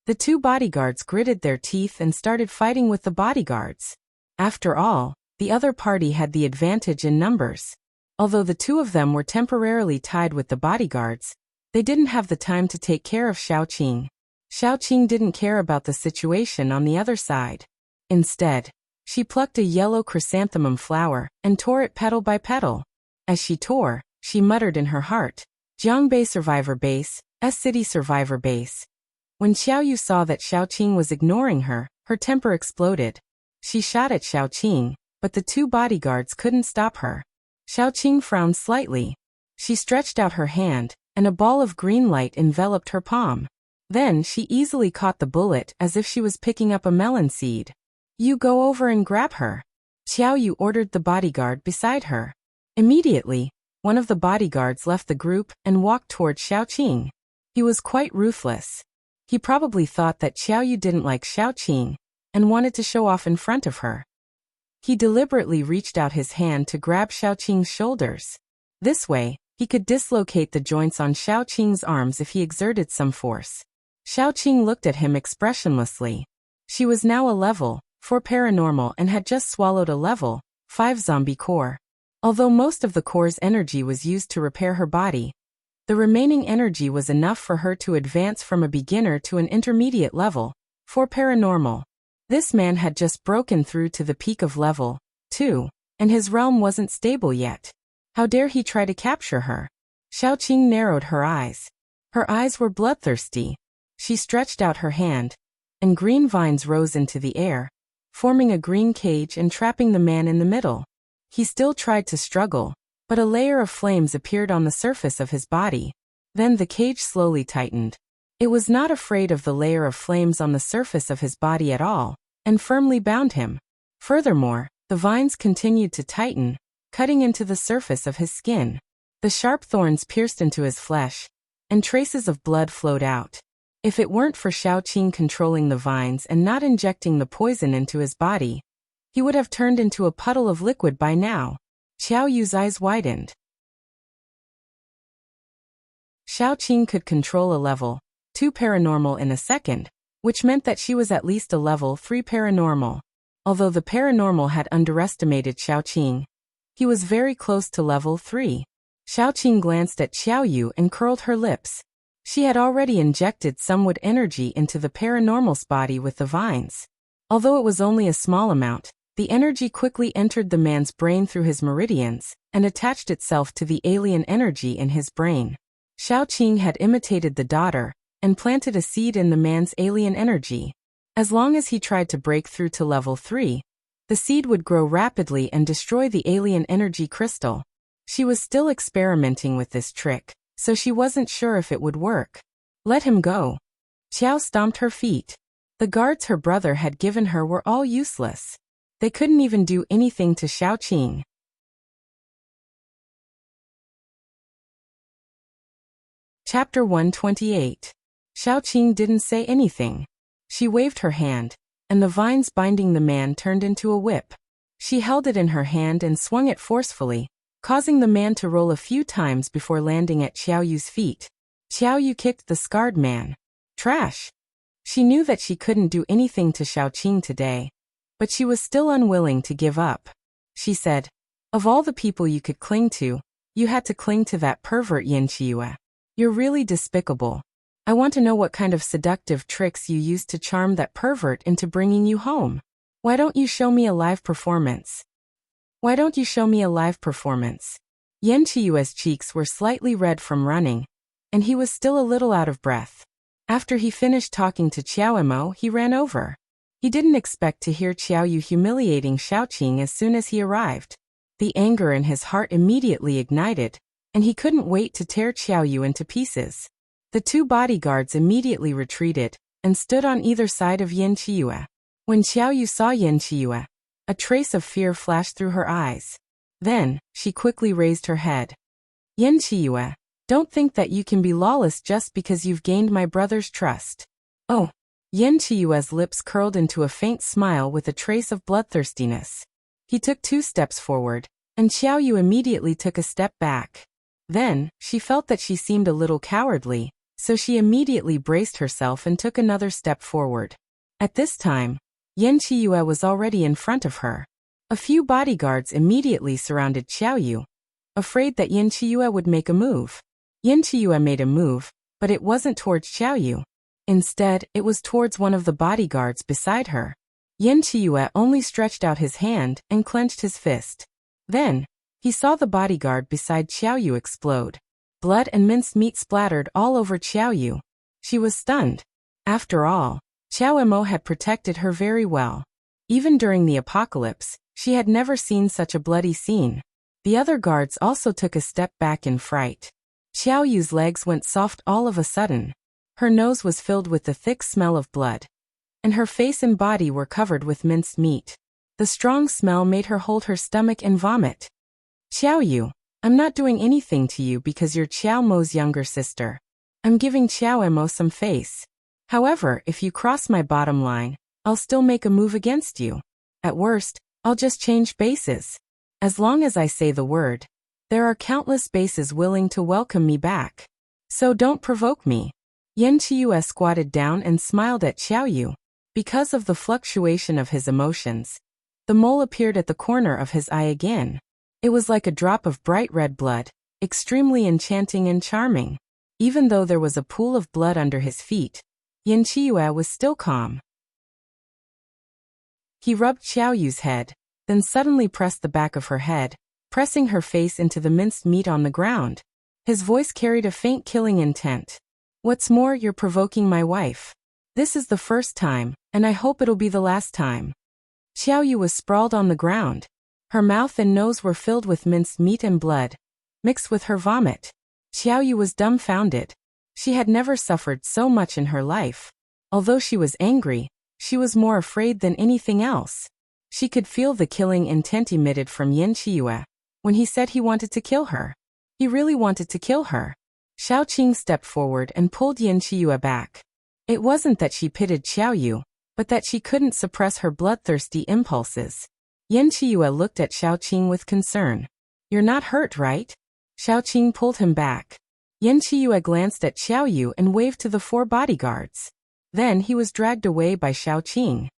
The two bodyguards gritted their teeth and started fighting with the bodyguards. After all, the other party had the advantage in numbers. Although the two of them were temporarily tied with the bodyguards, they didn't have the time to take care of Xiaoqing. Xiaoqing didn't care about the situation on the other side. Instead, she plucked a yellow chrysanthemum flower and tore it petal by petal. As she tore, she muttered in her heart, Jiangbei Survivor Base, S-City Survivor Base. When Xiao Yu saw that Xiaoqing was ignoring her, her temper exploded. She shot at Xiaoqing, but the two bodyguards couldn't stop her. Xiaoqing frowned slightly. She stretched out her hand, and a ball of green light enveloped her palm. Then she easily caught the bullet as if she was picking up a melon seed. You go over and grab her. Xiao Yu ordered the bodyguard beside her. Immediately, one of the bodyguards left the group and walked toward Xiaoqing. He was quite ruthless. He probably thought that Xiao Yu didn't like Xiaoqing and wanted to show off in front of her. He deliberately reached out his hand to grab Xiaoqing's shoulders. This way, he could dislocate the joints on Xiaoqing's arms if he exerted some force. Xiaoqing looked at him expressionlessly. She was now a level 4 paranormal and had just swallowed a level 5 zombie core. Although most of the core's energy was used to repair her body, the remaining energy was enough for her to advance from a beginner to an intermediate level 4 paranormal. This man had just broken through to the peak of level 2, and his realm wasn't stable yet. How dare he try to capture her? Xiaoqing narrowed her eyes. Her eyes were bloodthirsty. She stretched out her hand, and green vines rose into the air, forming a green cage and trapping the man in the middle. He still tried to struggle, but a layer of flames appeared on the surface of his body. Then the cage slowly tightened. It was not afraid of the layer of flames on the surface of his body at all, and firmly bound him. Furthermore, the vines continued to tighten, cutting into the surface of his skin. The sharp thorns pierced into his flesh, and traces of blood flowed out. If it weren't for Xiaoqing controlling the vines and not injecting the poison into his body, he would have turned into a puddle of liquid by now. Xiao Yu's eyes widened. Xiaoqing could control a level 2 paranormal in a second, which meant that she was at least a level 3 paranormal. Although the paranormal had underestimated Xiaoqing, he was very close to level 3. Xiaoqing glanced at Xiao Yu and curled her lips. She had already injected some wood energy into the paranormal's body with the vines. Although it was only a small amount, the energy quickly entered the man's brain through his meridians and attached itself to the alien energy in his brain. Xiaoqing had imitated the daughter and planted a seed in the man's alien energy. As long as he tried to break through to level 3, the seed would grow rapidly and destroy the alien energy crystal. She was still experimenting with this trick, so she wasn't sure if it would work. Let him go. Xiao stomped her feet. The guards her brother had given her were all useless. They couldn't even do anything to Xiaoqing. Chapter 128. Xiaoqing didn't say anything. She waved her hand, and the vines binding the man turned into a whip. She held it in her hand and swung it forcefully, causing the man to roll a few times before landing at Xiao Yu's feet. Xiao Yu kicked the scarred man. Trash. She knew that she couldn't do anything to Xiaoqing today, but she was still unwilling to give up. She said, of all the people you could cling to, you had to cling to that pervert Yin Qiyu. You're really despicable. I want to know what kind of seductive tricks you used to charm that pervert into bringing you home. Why don't you show me a live performance? Why don't you show me a live performance? Yin Qiyue's cheeks were slightly red from running, and he was still a little out of breath. After he finished talking to Qiao Mo, he ran over. He didn't expect to hear Xiao Yu humiliating Xiaoqing as soon as he arrived. The anger in his heart immediately ignited, and he couldn't wait to tear Xiao Yu into pieces. The two bodyguards immediately retreated and stood on either side of Yin Qiyu. When Xiao Yu saw Yin Qiyu, a trace of fear flashed through her eyes. Then, she quickly raised her head. Yin Qiyu, don't think that you can be lawless just because you've gained my brother's trust. Oh. Yin Qiyue's lips curled into a faint smile with a trace of bloodthirstiness. He took 2 steps forward, and Xiao Yu immediately took a step back. Then, she felt that she seemed a little cowardly, so she immediately braced herself and took another step forward. At this time, Yin Qiyu was already in front of her. A few bodyguards immediately surrounded Xiao Yu, afraid that Yin Qiyu would make a move. Yin Qiyu made a move, but it wasn't towards Xiao Yu. Instead, it was towards one of the bodyguards beside her. Yin Qiyu only stretched out his hand and clenched his fist. Then, He saw the bodyguard beside Xiao Yu explode. Blood and minced meat splattered all over Xiao Yu. She was stunned. After all, Xiao Mo had protected her very well. Even during the apocalypse, she had never seen such a bloody scene. The other guards also took a step back in fright. Xiao Yu's legs went soft all of a sudden. Her nose was filled with the thick smell of blood, and her face and body were covered with minced meat. The strong smell made her hold her stomach and vomit. Xiao Yu, I'm not doing anything to you because you're Xiao Mo's younger sister. I'm giving Xiao Mo some face. However, if you cross my bottom line, I'll still make a move against you. At worst, I'll just change bases. As long as I say the word, there are countless bases willing to welcome me back. So don't provoke me. Yan Qiyu squatted down and smiled at Xiao Yu. Because of the fluctuation of his emotions, the mole appeared at the corner of his eye again. It was like a drop of bright red blood, extremely enchanting and charming. Even though there was a pool of blood under his feet, Yan Qiyu was still calm. He rubbed Xiao Yu's head, then suddenly pressed the back of her head, pressing her face into the minced meat on the ground. His voice carried a faint killing intent. What's more, you're provoking my wife. This is the first time, and I hope it'll be the last time. Xiao Yu was sprawled on the ground. Her mouth and nose were filled with minced meat and blood, mixed with her vomit. Xiao Yu was dumbfounded. She had never suffered so much in her life. Although she was angry, she was more afraid than anything else. She could feel the killing intent emitted from Yan Qiyu when he said he wanted to kill her. He really wanted to kill her. Xiao Qing stepped forward and pulled Yan Qiyu back. It wasn't that she pitied Xiao Yu, but that she couldn't suppress her bloodthirsty impulses. Yan Qiyu looked at Xiao Qing with concern. You're not hurt, right? Xiao Qing pulled him back. Yan Qiyu glanced at Xiao Yu and waved to the 4 bodyguards. Then he was dragged away by Xiao Qing.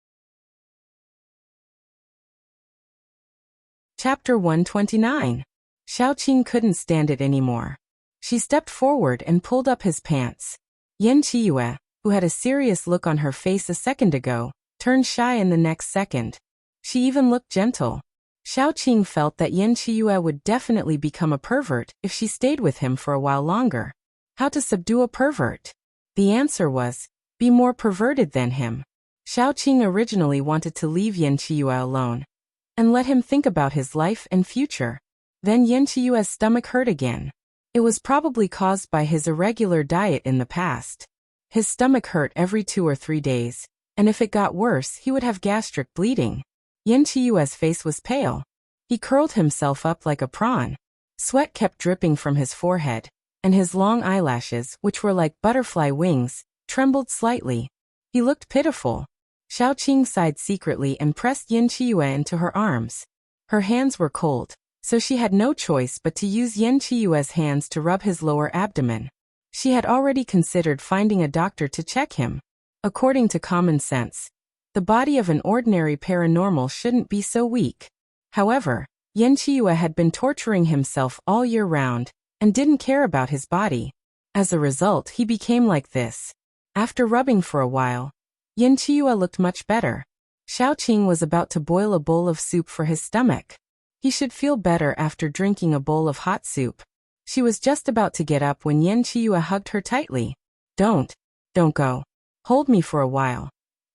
Chapter 129. Xiao Qing couldn't stand it anymore. She stepped forward and pulled up his pants. Yan Qiyu, who had a serious look on her face a second ago, turned shy in the next second. She even looked gentle. Xiao Qing felt that Yan Qiyu would definitely become a pervert if she stayed with him for a while longer. How to subdue a pervert? The answer was, be more perverted than him. Xiao Qing originally wanted to leave Yan Qiyu alone and let him think about his life and future. Then Yan Qiyu's stomach hurt again. It was probably caused by his irregular diet in the past. His stomach hurt every 2 or 3 days, and if it got worse, he would have gastric bleeding. Yan Qiyu's face was pale. He curled himself up like a prawn. Sweat kept dripping from his forehead, and his long eyelashes, which were like butterfly wings, trembled slightly. He looked pitiful. Xiao Qing sighed secretly and pressed Yan Qiyu into her arms. Her hands were cold, so she had no choice but to use Yan Qiyu's hands to rub his lower abdomen. She had already considered finding a doctor to check him. According to common sense, the body of an ordinary paranormal shouldn't be so weak. However, Yan Qiyu had been torturing himself all year round and didn't care about his body. As a result, he became like this. After rubbing for a while, Yan Qiyu looked much better. Xiao Qing was about to boil a bowl of soup for his stomach. He should feel better after drinking a bowl of hot soup. She was just about to get up when Yan Qiyu hugged her tightly. Don't go. Hold me for a while.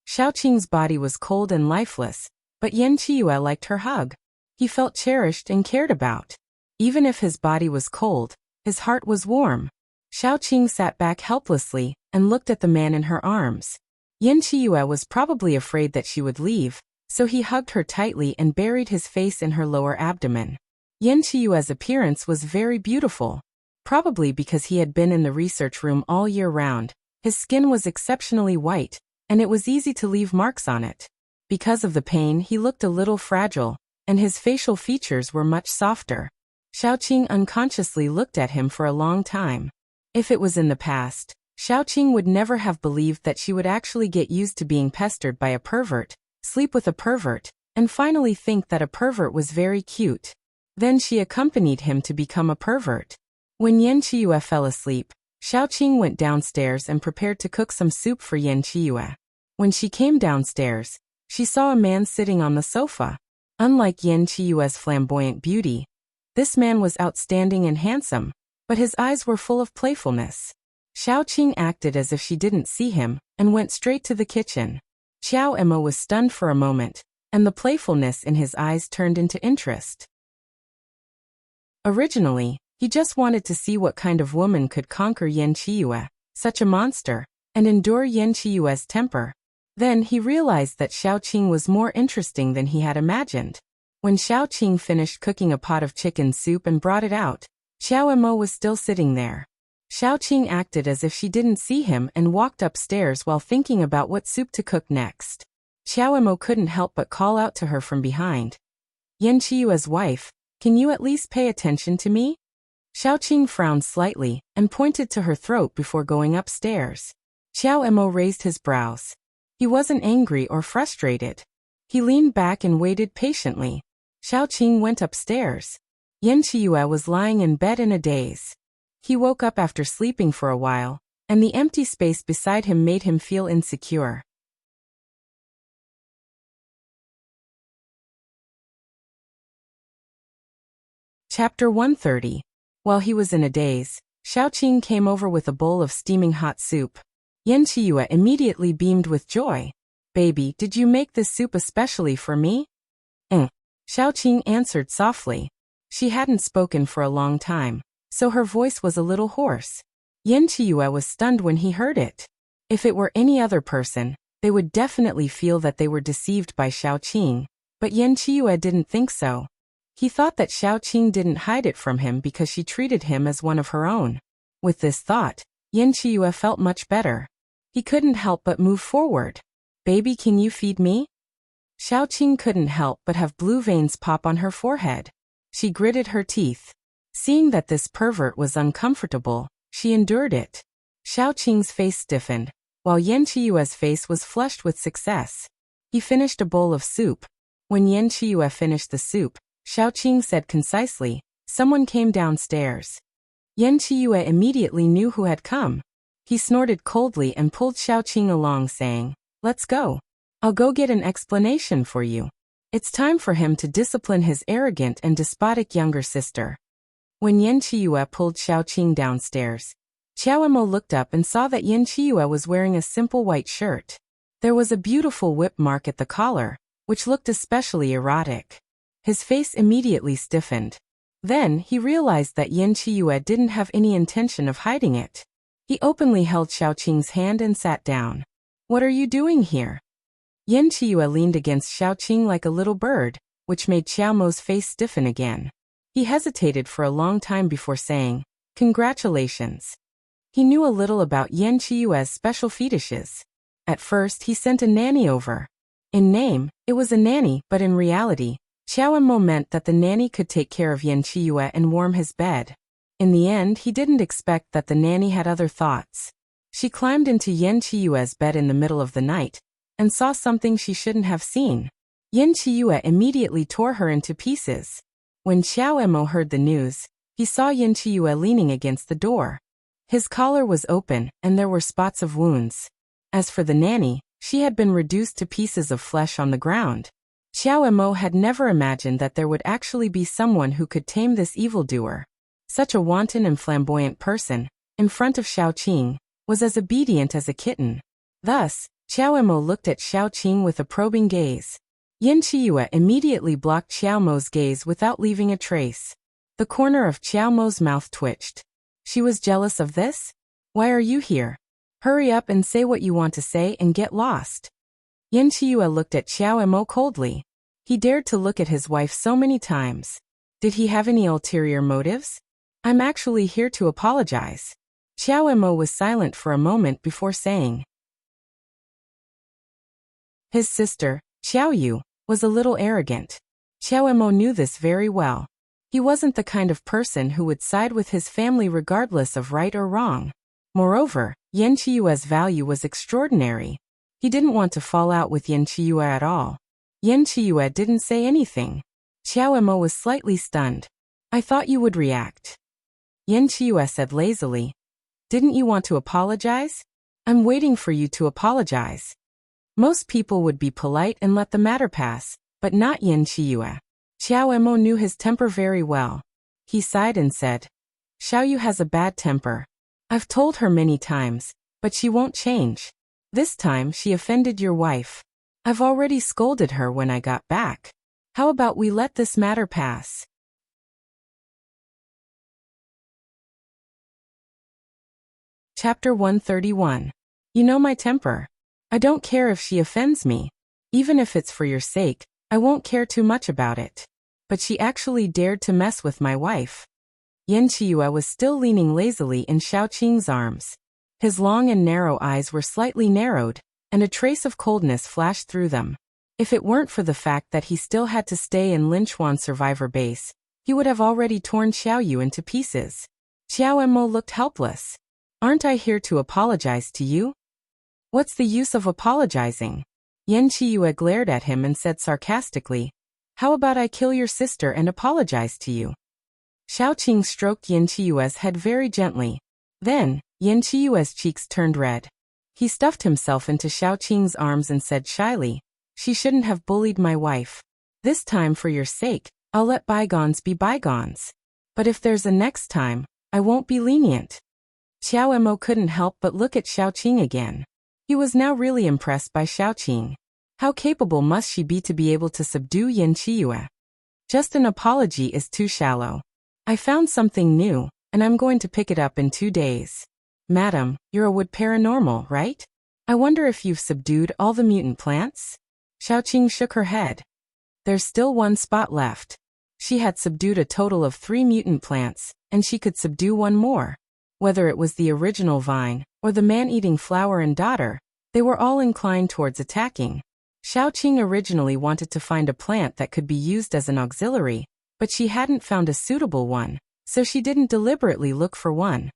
Xiao Qing's body was cold and lifeless, but Yan Qiyu liked her hug. He felt cherished and cared about. Even if his body was cold, his heart was warm. Xiao Qing sat back helplessly and looked at the man in her arms. Yan Qiyu was probably afraid that she would leave, so he hugged her tightly and buried his face in her lower abdomen. Yan Qiyu's appearance was very beautiful. Probably because he had been in the research room all year round, his skin was exceptionally white, and it was easy to leave marks on it. Because of the pain, he looked a little fragile, and his facial features were much softer. Xiao Qing unconsciously looked at him for a long time. If it was in the past, Xiao Qing would never have believed that she would actually get used to being pestered by a pervert, sleep with a pervert, and finally think that a pervert was very cute. Then she accompanied him to become a pervert. When Yan Qiyu fell asleep, Xiao Qing went downstairs and prepared to cook some soup for Yan Qiyu. When she came downstairs, she saw a man sitting on the sofa. Unlike Yan Qiyu's flamboyant beauty, This man was outstanding and handsome, but his eyes were full of playfulness. Xiao Qing acted as if she didn't see him and went straight to the kitchen. Xiao Emo was stunned for a moment, and the playfulness in his eyes turned into interest. Originally, he just wanted to see what kind of woman could conquer Yan Qiyue, such a monster, and endure Yan Qiyue's temper. Then he realized that Xiao Qing was more interesting than he had imagined. When Xiao Qing finished cooking a pot of chicken soup and brought it out, Xiao Emo was still sitting there. Xiao Qing acted as if she didn't see him and walked upstairs while thinking about what soup to cook next. Xiao Emo couldn't help but call out to her from behind. Yan Qiyue's wife, can you at least pay attention to me? Xiao Qing frowned slightly and pointed to her throat before going upstairs. Xiao Emo raised his brows. He wasn't angry or frustrated. He leaned back and waited patiently. Xiao Qing went upstairs. Yan Qiyue was lying in bed in a daze. He woke up after sleeping for a while, and the empty space beside him made him feel insecure. Chapter 130. While he was in a daze, Xiao Qing came over with a bowl of steaming hot soup. Yan Qiyue immediately beamed with joy. Baby, did you make this soup especially for me? Xiao Qing answered softly. She hadn't spoken for a long time, so her voice was a little hoarse. Yan Qiyue was stunned when he heard it. If it were any other person, they would definitely feel that they were deceived by Xiao Qing, but Yan Qiyue didn't think so. He thought that Xiao Qing didn't hide it from him because she treated him as one of her own. With this thought, Yan Qiyue felt much better. He couldn't help but move forward. Baby, can you feed me? Xiao Qing couldn't help but have blue veins pop on her forehead. She gritted her teeth. Seeing that this pervert was uncomfortable, she endured it. Xiao Qing's face stiffened, while Yan Qiyue's face was flushed with success. He finished a bowl of soup. When Yan Qiyue finished the soup, Xiao Qing said concisely, "Someone came downstairs." Yan Qiyue immediately knew who had come. He snorted coldly and pulled Xiao Qing along, saying, "Let's go. I'll go get an explanation for you." It's time for him to discipline his arrogant and despotic younger sister. When Yan Qiyue pulled Xiao Qing downstairs, Xiao Emo looked up and saw that Yan Qiyue was wearing a simple white shirt. There was a beautiful whip mark at the collar, which looked especially erotic. His face immediately stiffened. Then he realized that Yan Qiyue didn't have any intention of hiding it. He openly held Xiao Qing's hand and sat down. "What are you doing here?" Yan Qiyue leaned against Xiao Qing like a little bird, which made Xiao Mo's face stiffen again. He hesitated for a long time before saying, "Congratulations." He knew a little about Yan Qiyue's special fetishes. At first he sent a nanny over. In name, it was a nanny, but in reality, Xiao Mo meant that the nanny could take care of Yan Qiyue and warm his bed. In the end, he didn't expect that the nanny had other thoughts. She climbed into Yan Qiyue's bed in the middle of the night, and saw something she shouldn't have seen. Yan Qiyue immediately tore her into pieces. When Xiao Emo heard the news, he saw Yan Qiyue leaning against the door. His collar was open, and there were spots of wounds. As for the nanny, she had been reduced to pieces of flesh on the ground. Xiao Emo had never imagined that there would actually be someone who could tame this evildoer. Such a wanton and flamboyant person, in front of Xiao Qing, was as obedient as a kitten. Thus, Xiao Emo looked at Xiao Qing with a probing gaze. Yan Qiyue immediately blocked Xiao Mo's gaze without leaving a trace. The corner of Xiao Mo's mouth twitched. She was jealous of this? "Why are you here? Hurry up and say what you want to say and get lost." Yan Qiyue looked at Xiao Emo coldly. He dared to look at his wife so many times. Did he have any ulterior motives? "I'm actually here to apologize." Xiao Emo was silent for a moment before saying. His sister, Xiao Yu, was a little arrogant. Xiao Emo knew this very well. He wasn't the kind of person who would side with his family regardless of right or wrong. Moreover, Yan Qiyue's value was extraordinary. He didn't want to fall out with Yan Qiyue at all. Yan Qiyue didn't say anything. Xiao Emo was slightly stunned. "I thought you would react." Yan Qiyue said lazily. "Didn't you want to apologize? I'm waiting for you to apologize." Most people would be polite and let the matter pass, but not Yan Qiyue. Xiao Emo knew his temper very well. He sighed and said, Xiaoyu has a bad temper. I've told her many times, but she won't change. This time she offended your wife. I've already scolded her when I got back. How about we let this matter pass? Chapter 131. You know my temper. I don't care if she offends me. Even if it's for your sake, I won't care too much about it. But she actually dared to mess with my wife. Yan Qiyu was still leaning lazily in Xiaoqing's arms. His long and narrow eyes were slightly narrowed, and a trace of coldness flashed through them. If it weren't for the fact that he still had to stay in Linchuan survivor base, he would have already torn Xiaoyu into pieces. Xiao Enmo looked helpless. Aren't I here to apologize to you? What's the use of apologizing? Yan Qiyu glared at him and said sarcastically, How about I kill your sister and apologize to you? Xiaoqing stroked Yan Qiyue's head very gently. Then, Yan Qiyue's cheeks turned red. He stuffed himself into Xiaoqing's arms and said shyly, She shouldn't have bullied my wife. This time for your sake, I'll let bygones be bygones. But if there's a next time, I won't be lenient. Xiao Emo couldn't help but look at Xiaoqing again. He was now really impressed by Xiaoqing. How capable must she be to be able to subdue Yan Qiyue? Just an apology is too shallow. I found something new, and I'm going to pick it up in 2 days. Madam, you're a wood paranormal, right? I wonder if you've subdued all the mutant plants? Xiaoqing shook her head. There's still one spot left. She had subdued a total of 3 mutant plants, and she could subdue one more. Whether it was the original vine, or the man-eating flower and daughter, they were all inclined towards attacking. Xiaoqing originally wanted to find a plant that could be used as an auxiliary, but she hadn't found a suitable one, so she didn't deliberately look for one.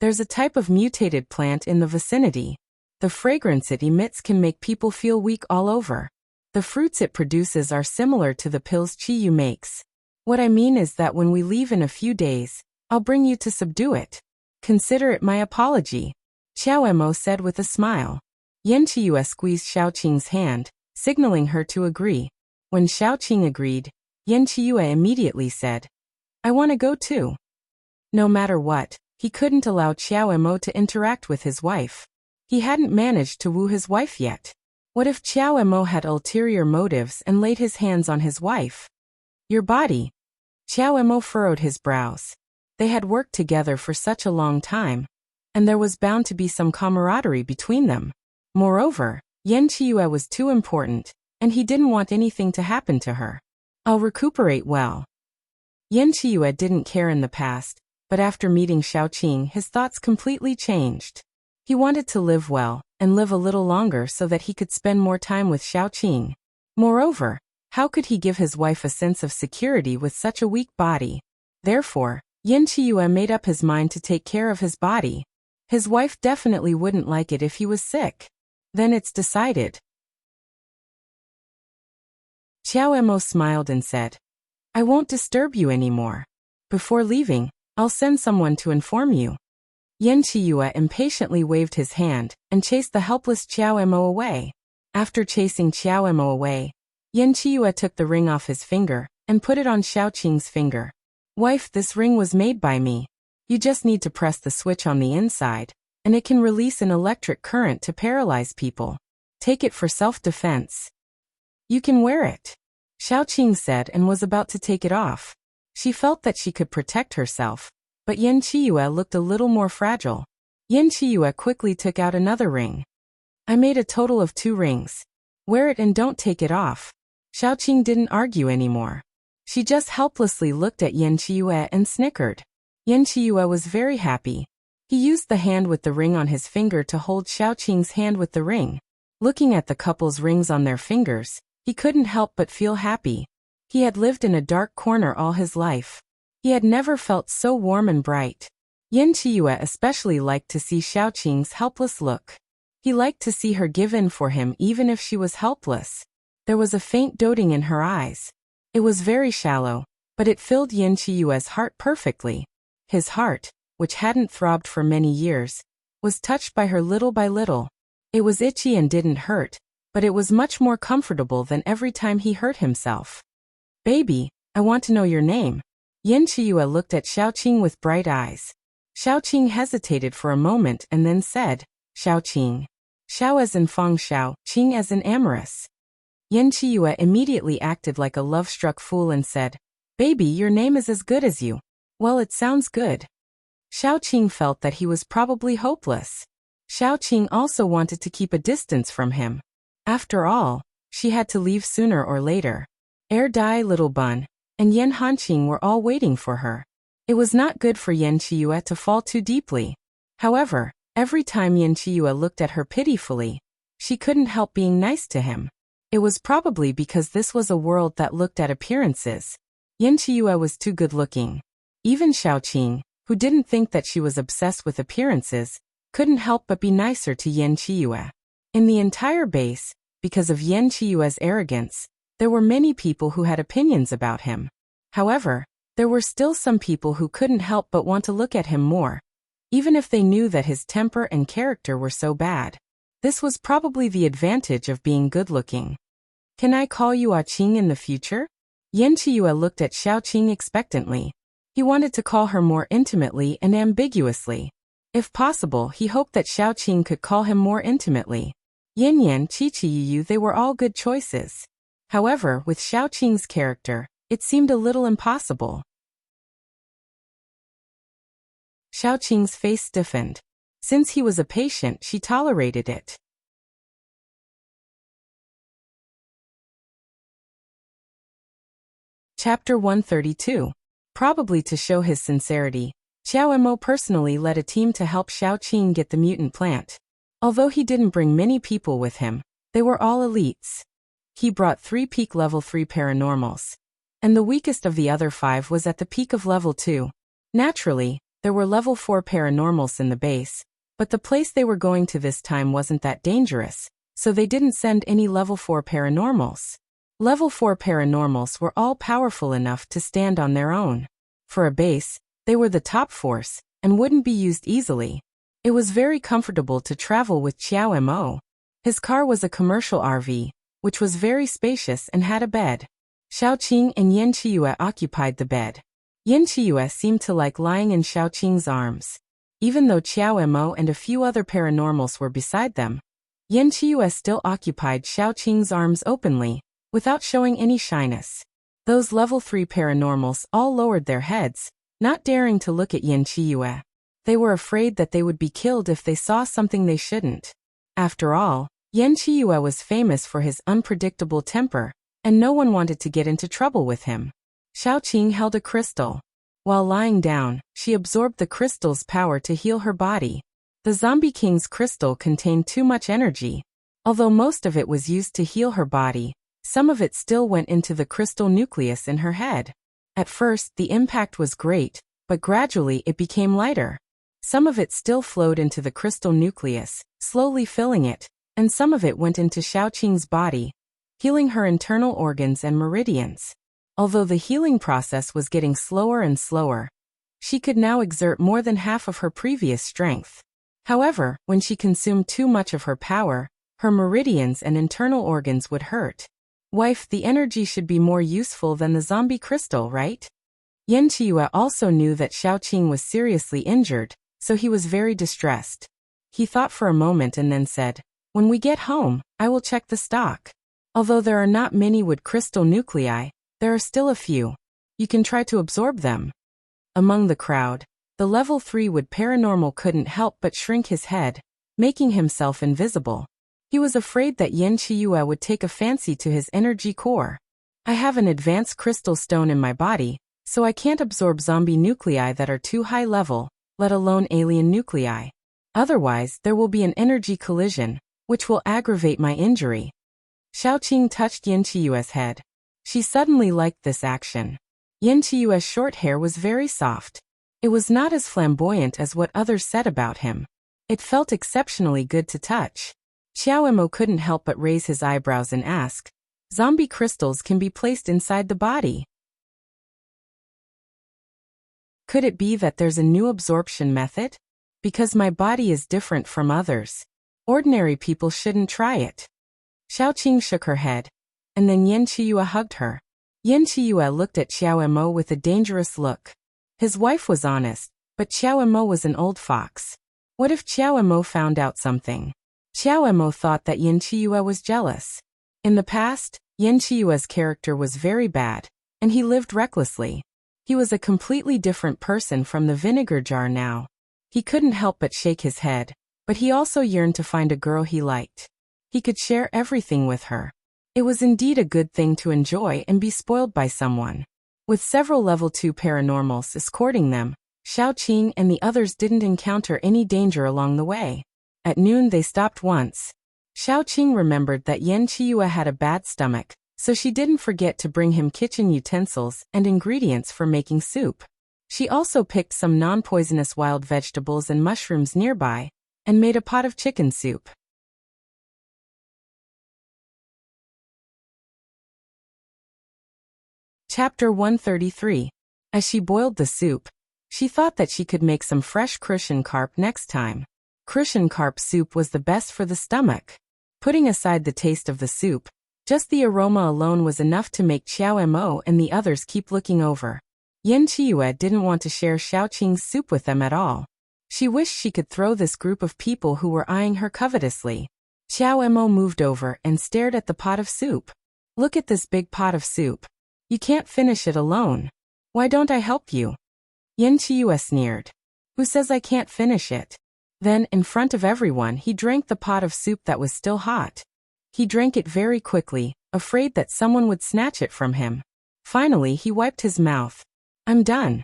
There's a type of mutated plant in the vicinity. The fragrance it emits can make people feel weak all over. The fruits it produces are similar to the pills Qiyu makes. What I mean is that when we leave in a few days, I'll bring you to subdue it. Consider it my apology, Xiao Emo said with a smile. Yan Qiyu squeezed Xiaoqing's hand, signaling her to agree. When Xiaoqing agreed, Yan Qiyu immediately said, I want to go too. No matter what, he couldn't allow Xiao Emo to interact with his wife. He hadn't managed to woo his wife yet. What if Xiao Emo had ulterior motives and laid his hands on his wife? Your body. Xiao Emo furrowed his brows. They had worked together for such a long time, and there was bound to be some camaraderie between them. Moreover, Yan Qiyu was too important, and he didn't want anything to happen to her. I'll recuperate well. Yan Qiyu didn't care in the past, but after meeting Xiaoqing his thoughts completely changed. He wanted to live well, and live a little longer so that he could spend more time with Xiaoqing. Moreover, how could he give his wife a sense of security with such a weak body? Therefore, Yan Qiyu made up his mind to take care of his body. His wife definitely wouldn't like it if he was sick. Then it's decided. Xiao Emo smiled and said, I won't disturb you anymore. Before leaving, I'll send someone to inform you. Yan Qiyu impatiently waved his hand and chased the helpless Xiao Emo away. After chasing Xiao Emo away, Yan Qiyu took the ring off his finger and put it on Xiaoqing's finger. Wife, this ring was made by me. You just need to press the switch on the inside, and it can release an electric current to paralyze people. Take it for self-defense. You can wear it, Xiaoqing said and was about to take it off. She felt that she could protect herself, but Yan Qiyu looked a little more fragile. Yan Qiyu quickly took out another ring. I made a total of 2 rings. Wear it and don't take it off. Xiaoqing didn't argue anymore. She just helplessly looked at Yan Qiyu and snickered. Yan Qiyu was very happy. He used the hand with the ring on his finger to hold Xiaoqing's hand with the ring. Looking at the couple's rings on their fingers, he couldn't help but feel happy. He had lived in a dark corner all his life. He had never felt so warm and bright. Yan Qiyu especially liked to see Xiaoqing's helpless look. He liked to see her give in for him even if she was helpless. There was a faint doting in her eyes. It was very shallow, but it filled Yan Qiyue's heart perfectly. His heart, which hadn't throbbed for many years, was touched by her little by little. It was itchy and didn't hurt, but it was much more comfortable than every time he hurt himself. Baby, I want to know your name. Yan Chiyue looked at Xiaoqing with bright eyes. Xiaoqing hesitated for a moment and then said, Xiaoqing. Xiao as in Feng Xiao, Qing as in amorous. Yan Chiyue immediately acted like a love-struck fool and said, Baby, your name is as good as you. Well, it sounds good. Xiaoqing felt that he was probably hopeless. Xiaoqing also wanted to keep a distance from him. After all, she had to leave sooner or later. Dai, Little Bun, and Yan Hanqing were all waiting for her. It was not good for Yan Chiyue to fall too deeply. However, every time Yan Chiyue looked at her pitifully, she couldn't help being nice to him. It was probably because this was a world that looked at appearances. Yan Chiyue was too good-looking. Even Xiaoqing, who didn't think that she was obsessed with appearances, couldn't help but be nicer to Yan Chiyue. In the entire base, because of Yan Chiyue's arrogance, there were many people who had opinions about him. However, there were still some people who couldn't help but want to look at him more, even if they knew that his temper and character were so bad. This was probably the advantage of being good-looking. Can I call you Qing in the future? Yan Chiyue looked at Xiaoqing expectantly. He wanted to call her more intimately and ambiguously. If possible, he hoped that Xiaoqing could call him more intimately. Yin Yan, Qi Qiyu, they were all good choices. However, with Xiaoqing's character, it seemed a little impossible. Xiaoqing's face stiffened. Since he was a patient, she tolerated it. Chapter 132. Probably to show his sincerity, Xiao Mo personally led a team to help Xiaoqing get the mutant plant. Although he didn't bring many people with him, they were all elites. He brought 3 peak level 3 paranormals. And the weakest of the other 5 was at the peak of level 2. Naturally, there were level 4 paranormals in the base, but the place they were going to this time wasn't that dangerous, so they didn't send any level 4 paranormals. Level 4 paranormals were all powerful enough to stand on their own. For a base, they were the top force, and wouldn't be used easily. It was very comfortable to travel with Xiao Mo. His car was a commercial RV, which was very spacious and had a bed. Xiaoqing and Yan Chiyue occupied the bed. Yan Chiyue seemed to like lying in Xiaoqing's arms. Even though Xiao Mo and a few other paranormals were beside them, Yan Chiyue still occupied Xiaoqing's arms openly, without showing any shyness. Those level 3 paranormals all lowered their heads, not daring to look at Yan Chiyue. They were afraid that they would be killed if they saw something they shouldn't. After all, Yan Chiyue was famous for his unpredictable temper, and no one wanted to get into trouble with him. Xiaoqing held a crystal. While lying down, she absorbed the crystal's power to heal her body. The Zombie King's crystal contained too much energy. Although most of it was used to heal her body, some of it still went into the crystal nucleus in her head. At first, the impact was great, but gradually it became lighter. Some of it still flowed into the crystal nucleus, slowly filling it, and some of it went into Xiaoqing's body, healing her internal organs and meridians. Although the healing process was getting slower and slower, she could now exert more than half of her previous strength. However, when she consumed too much of her power, her meridians and internal organs would hurt. Wife, the energy should be more useful than the zombie crystal, right? Yan Chiyue also knew that Xiaoqing was seriously injured, so he was very distressed. He thought for a moment and then said, "When we get home, I will check the stock. Although there are not many wood crystal nuclei, there are still a few. You can try to absorb them." Among the crowd, the level 3 wood paranormal couldn't help but shrink his head, making himself invisible. He was afraid that Yan Chiyue would take a fancy to his energy core. "I have an advanced crystal stone in my body, so I can't absorb zombie nuclei that are too high level, let alone alien nuclei. Otherwise, there will be an energy collision, which will aggravate my injury." Xiaoqing touched Yan Chiyue's head. She suddenly liked this action. Yan Chiyue's short hair was very soft. It was not as flamboyant as what others said about him. It felt exceptionally good to touch. Xiao Mo couldn't help but raise his eyebrows and ask, "Zombie crystals can be placed inside the body. Could it be that there's a new absorption method? Because my body is different from others. Ordinary people shouldn't try it." Xiaoqing shook her head, and then Yan Chiyue hugged her. Yin Chiyue looked at Xiao Mo with a dangerous look. His wife was honest, but Xiao Mo was an old fox. What if Xiao Mo found out something? Xiao Mo thought that Yin Chiyue was jealous. In the past, Yin Chiyue's character was very bad, and he lived recklessly. He was a completely different person from the vinegar jar now. He couldn't help but shake his head, but he also yearned to find a girl he liked. He could share everything with her. It was indeed a good thing to enjoy and be spoiled by someone. With several level 2 paranormals escorting them, Xiaoqing and the others didn't encounter any danger along the way. At noon they stopped once. Xiaoqing remembered that Yin Chiyue had a bad stomach, so she didn't forget to bring him kitchen utensils and ingredients for making soup. She also picked some non-poisonous wild vegetables and mushrooms nearby, and made a pot of chicken soup. Chapter 133. As she boiled the soup, she thought that she could make some fresh crucian carp next time. Crucian carp soup was the best for the stomach. Putting aside the taste of the soup, just the aroma alone was enough to make Xiao Mo and the others keep looking over. Yin Chiyue didn't want to share Xiaoqing's soup with them at all. She wished she could throw this group of people who were eyeing her covetously. Xiao Mo moved over and stared at the pot of soup. Look at this big pot of soup. You can't finish it alone. Why don't I help you? Yin Chiyue sneered. Who says I can't finish it? Then, in front of everyone, he drank the pot of soup that was still hot. He drank it very quickly, afraid that someone would snatch it from him. Finally, he wiped his mouth. I'm done.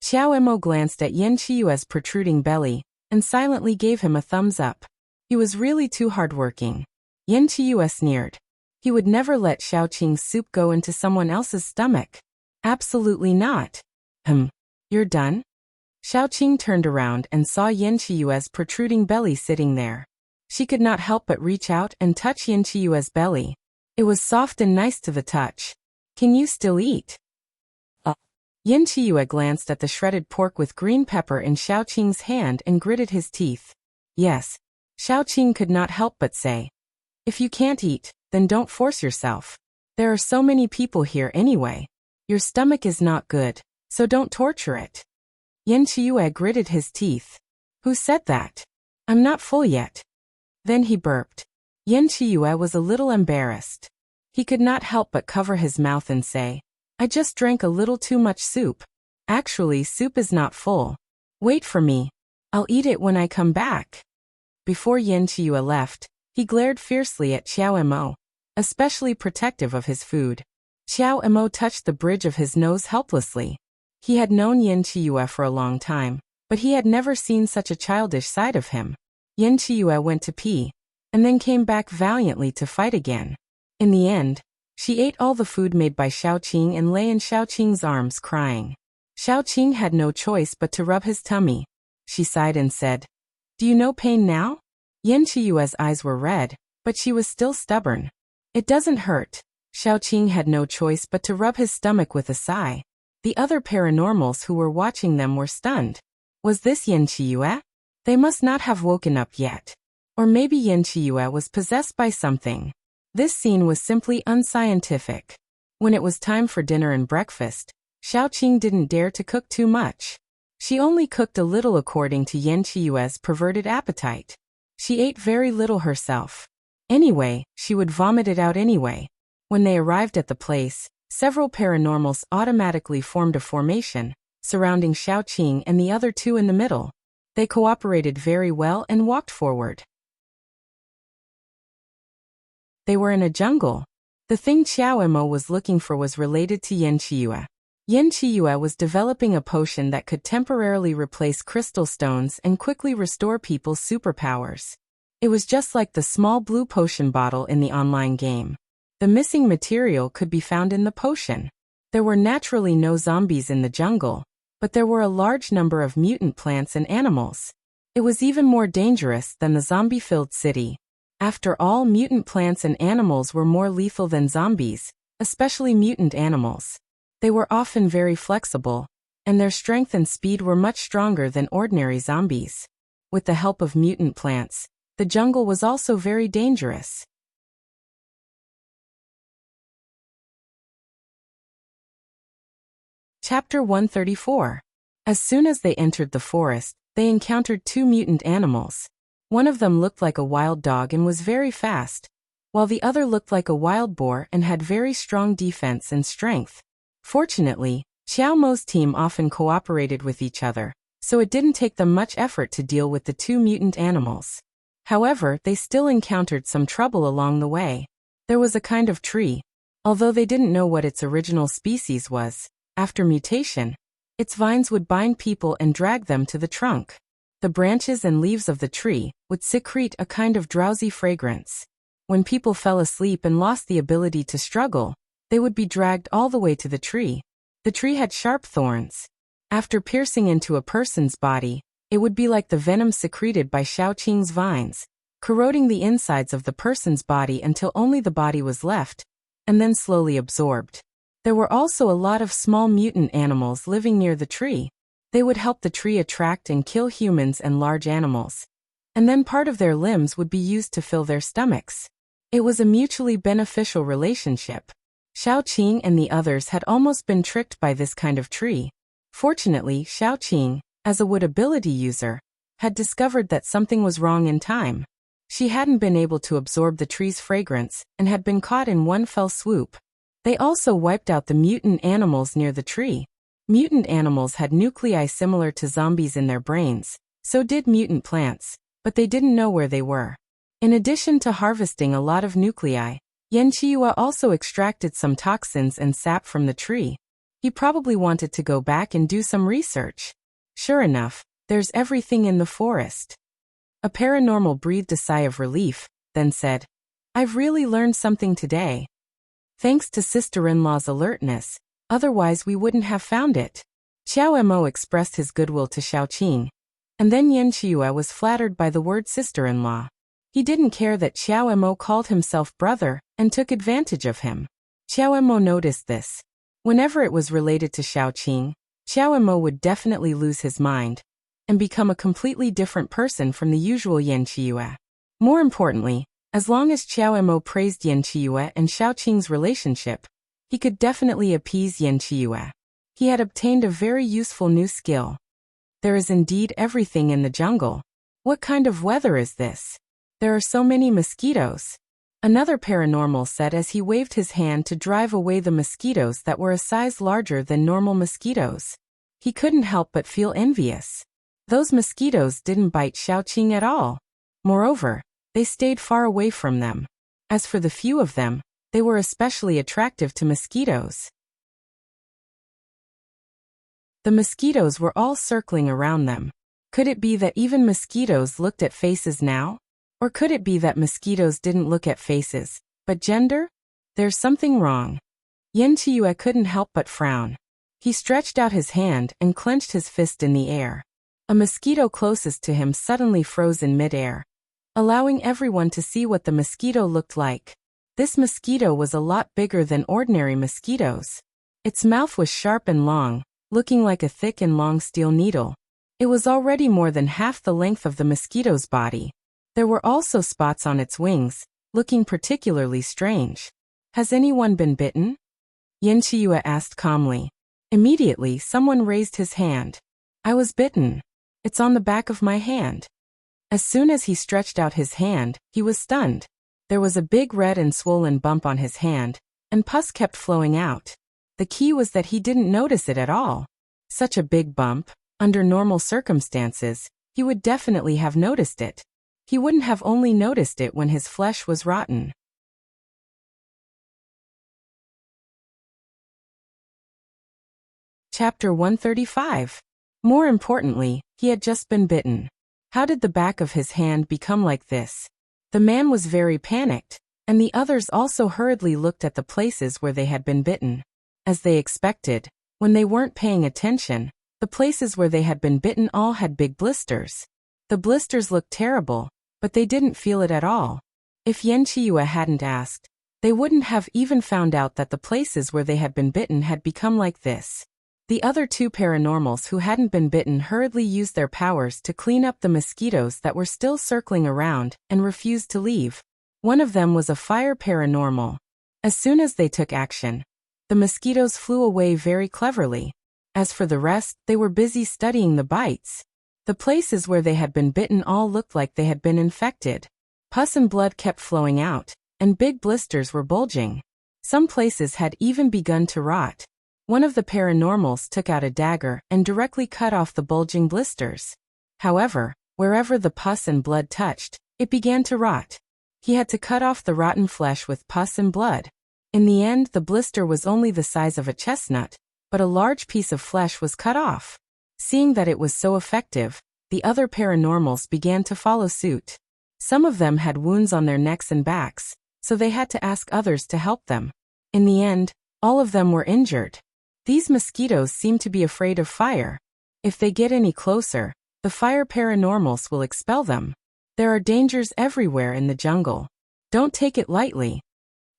Xiao Mo glanced at Yin Chiyue's protruding belly, and silently gave him a thumbs up. He was really too hardworking. Yin Chiyue sneered. He would never let Xiaoqing's soup go into someone else's stomach. Absolutely not. You're done? Xiaoqing turned around and saw Yin Chiyue's protruding belly sitting there. She could not help but reach out and touch Yin Chiyue's belly. It was soft and nice to the touch. Can you still eat? Yin Chiyue glanced at the shredded pork with green pepper in Xiaoqing's hand and gritted his teeth. Yes. Xiaoqing could not help but say. If you can't eat, then don't force yourself. There are so many people here anyway. Your stomach is not good, so don't torture it. Yin Chiyue gritted his teeth. Who said that? I'm not full yet. Then he burped. Yin Chiyue was a little embarrassed. He could not help but cover his mouth and say, I just drank a little too much soup. Actually, soup is not full. Wait for me. I'll eat it when I come back. Before Yin Chiyue left, he glared fiercely at Xiao Mo, especially protective of his food. Xiao Mo touched the bridge of his nose helplessly. He had known Yin Chiyue for a long time, but he had never seen such a childish side of him. Yin Chiyue went to pee, and then came back valiantly to fight again. In the end, she ate all the food made by Xiaoqing and lay in Xiaoqing's arms crying. Xiaoqing had no choice but to rub his tummy. She sighed and said, Do you know pain now? Yin Chiyue's eyes were red, but she was still stubborn. It doesn't hurt. Xiaoqing had no choice but to rub his stomach with a sigh. The other paranormals who were watching them were stunned. Was this Yin Chiyue? They must not have woken up yet. Or maybe Yin Chiyue was possessed by something. This scene was simply unscientific. When it was time for dinner and breakfast, Xiaoqing didn't dare to cook too much. She only cooked a little according to Yin Chiyue's perverted appetite. She ate very little herself. Anyway, she would vomit it out anyway. When they arrived at the place, several paranormals automatically formed a formation, surrounding Xiaoqing and the other two in the middle. They cooperated very well and walked forward. They were in a jungle. The thing Xiao Mo was looking for was related to Yin Chiyue. Yin Chiyue was developing a potion that could temporarily replace crystal stones and quickly restore people's superpowers. It was just like the small blue potion bottle in the online game. The missing material could be found in the potion. There were naturally no zombies in the jungle, but there were a large number of mutant plants and animals. It was even more dangerous than the zombie-filled city. After all, mutant plants and animals were more lethal than zombies, especially mutant animals. They were often very flexible, and their strength and speed were much stronger than ordinary zombies. With the help of mutant plants, the jungle was also very dangerous. Chapter 134. As soon as they entered the forest, they encountered two mutant animals. One of them looked like a wild dog and was very fast, while the other looked like a wild boar and had very strong defense and strength. Fortunately, Xiao Mo's team often cooperated with each other, so it didn't take them much effort to deal with the two mutant animals. However, they still encountered some trouble along the way. There was a kind of tree. Although they didn't know what its original species was, after mutation, its vines would bind people and drag them to the trunk. The branches and leaves of the tree would secrete a kind of drowsy fragrance. When people fell asleep and lost the ability to struggle, they would be dragged all the way to the tree. The tree had sharp thorns. After piercing into a person's body, it would be like the venom secreted by Xiaoqing's vines, corroding the insides of the person's body until only the body was left, and then slowly absorbed. There were also a lot of small mutant animals living near the tree. They would help the tree attract and kill humans and large animals. And then part of their limbs would be used to fill their stomachs. It was a mutually beneficial relationship. Xiaoqing and the others had almost been tricked by this kind of tree. Fortunately, Xiaoqing, as a wood ability user, had discovered that something was wrong in time. She hadn't been able to absorb the tree's fragrance and had been caught in one fell swoop. They also wiped out the mutant animals near the tree. Mutant animals had nuclei similar to zombies in their brains, so did mutant plants, but they didn't know where they were. In addition to harvesting a lot of nuclei, Yan Qiyu also extracted some toxins and sap from the tree. He probably wanted to go back and do some research. Sure enough, there's everything in the forest. A paranormal breathed a sigh of relief, then said, "I've really learned something today. Thanks to sister-in-law's alertness, otherwise we wouldn't have found it." Xiao Mo expressed his goodwill to Xiaoqing, and then Yan Qiyu was flattered by the word sister-in-law. He didn't care that Xiao Mo called himself brother and took advantage of him. Xiao Mo noticed this. Whenever it was related to Xiaoqing, Xiao Mo would definitely lose his mind and become a completely different person from the usual Yan Qiyu. More importantly, as long as Xiao Mo praised Yan Qiyu and Xiaoqing's relationship, he could definitely appease Yan Qiyu. He had obtained a very useful new skill. There is indeed everything in the jungle. What kind of weather is this? There are so many mosquitoes. Another paranormal said as he waved his hand to drive away the mosquitoes that were a size larger than normal mosquitoes. He couldn't help but feel envious. Those mosquitoes didn't bite Xiaoqing at all. Moreover, they stayed far away from them. As for the few of them, they were especially attractive to mosquitoes. The mosquitoes were all circling around them. Could it be that even mosquitoes looked at faces now? Or could it be that mosquitoes didn't look at faces, but gender? There's something wrong. Yan Qiyu couldn't help but frown. He stretched out his hand and clenched his fist in the air. A mosquito closest to him suddenly froze in midair, allowing everyone to see what the mosquito looked like. This mosquito was a lot bigger than ordinary mosquitoes. Its mouth was sharp and long, looking like a thick and long steel needle. It was already more than half the length of the mosquito's body. There were also spots on its wings, looking particularly strange. "Has anyone been bitten?" Yan Qiyu asked calmly. Immediately, someone raised his hand. "I was bitten. It's on the back of my hand." As soon as he stretched out his hand, he was stunned. There was a big red and swollen bump on his hand, and pus kept flowing out. The key was that he didn't notice it at all. Such a big bump, under normal circumstances, he would definitely have noticed it. He wouldn't have only noticed it when his flesh was rotten. Chapter 135. More importantly, he had just been bitten. How did the back of his hand become like this? The man was very panicked, and the others also hurriedly looked at the places where they had been bitten. As they expected, when they weren't paying attention, the places where they had been bitten all had big blisters. The blisters looked terrible, but they didn't feel it at all. If Yan Qiyu hadn't asked, they wouldn't have even found out that the places where they had been bitten had become like this. The other two paranormals who hadn't been bitten hurriedly used their powers to clean up the mosquitoes that were still circling around and refused to leave. One of them was a fire paranormal. As soon as they took action, the mosquitoes flew away very cleverly. As for the rest, they were busy studying the bites. The places where they had been bitten all looked like they had been infected. Pus and blood kept flowing out, and big blisters were bulging. Some places had even begun to rot. One of the paranormals took out a dagger and directly cut off the bulging blisters. However, wherever the pus and blood touched, it began to rot. He had to cut off the rotten flesh with pus and blood. In the end, the blister was only the size of a chestnut, but a large piece of flesh was cut off. Seeing that it was so effective, the other paranormals began to follow suit. Some of them had wounds on their necks and backs, so they had to ask others to help them. In the end, all of them were injured. These mosquitoes seem to be afraid of fire. If they get any closer, the fire paranormals will expel them. There are dangers everywhere in the jungle. Don't take it lightly.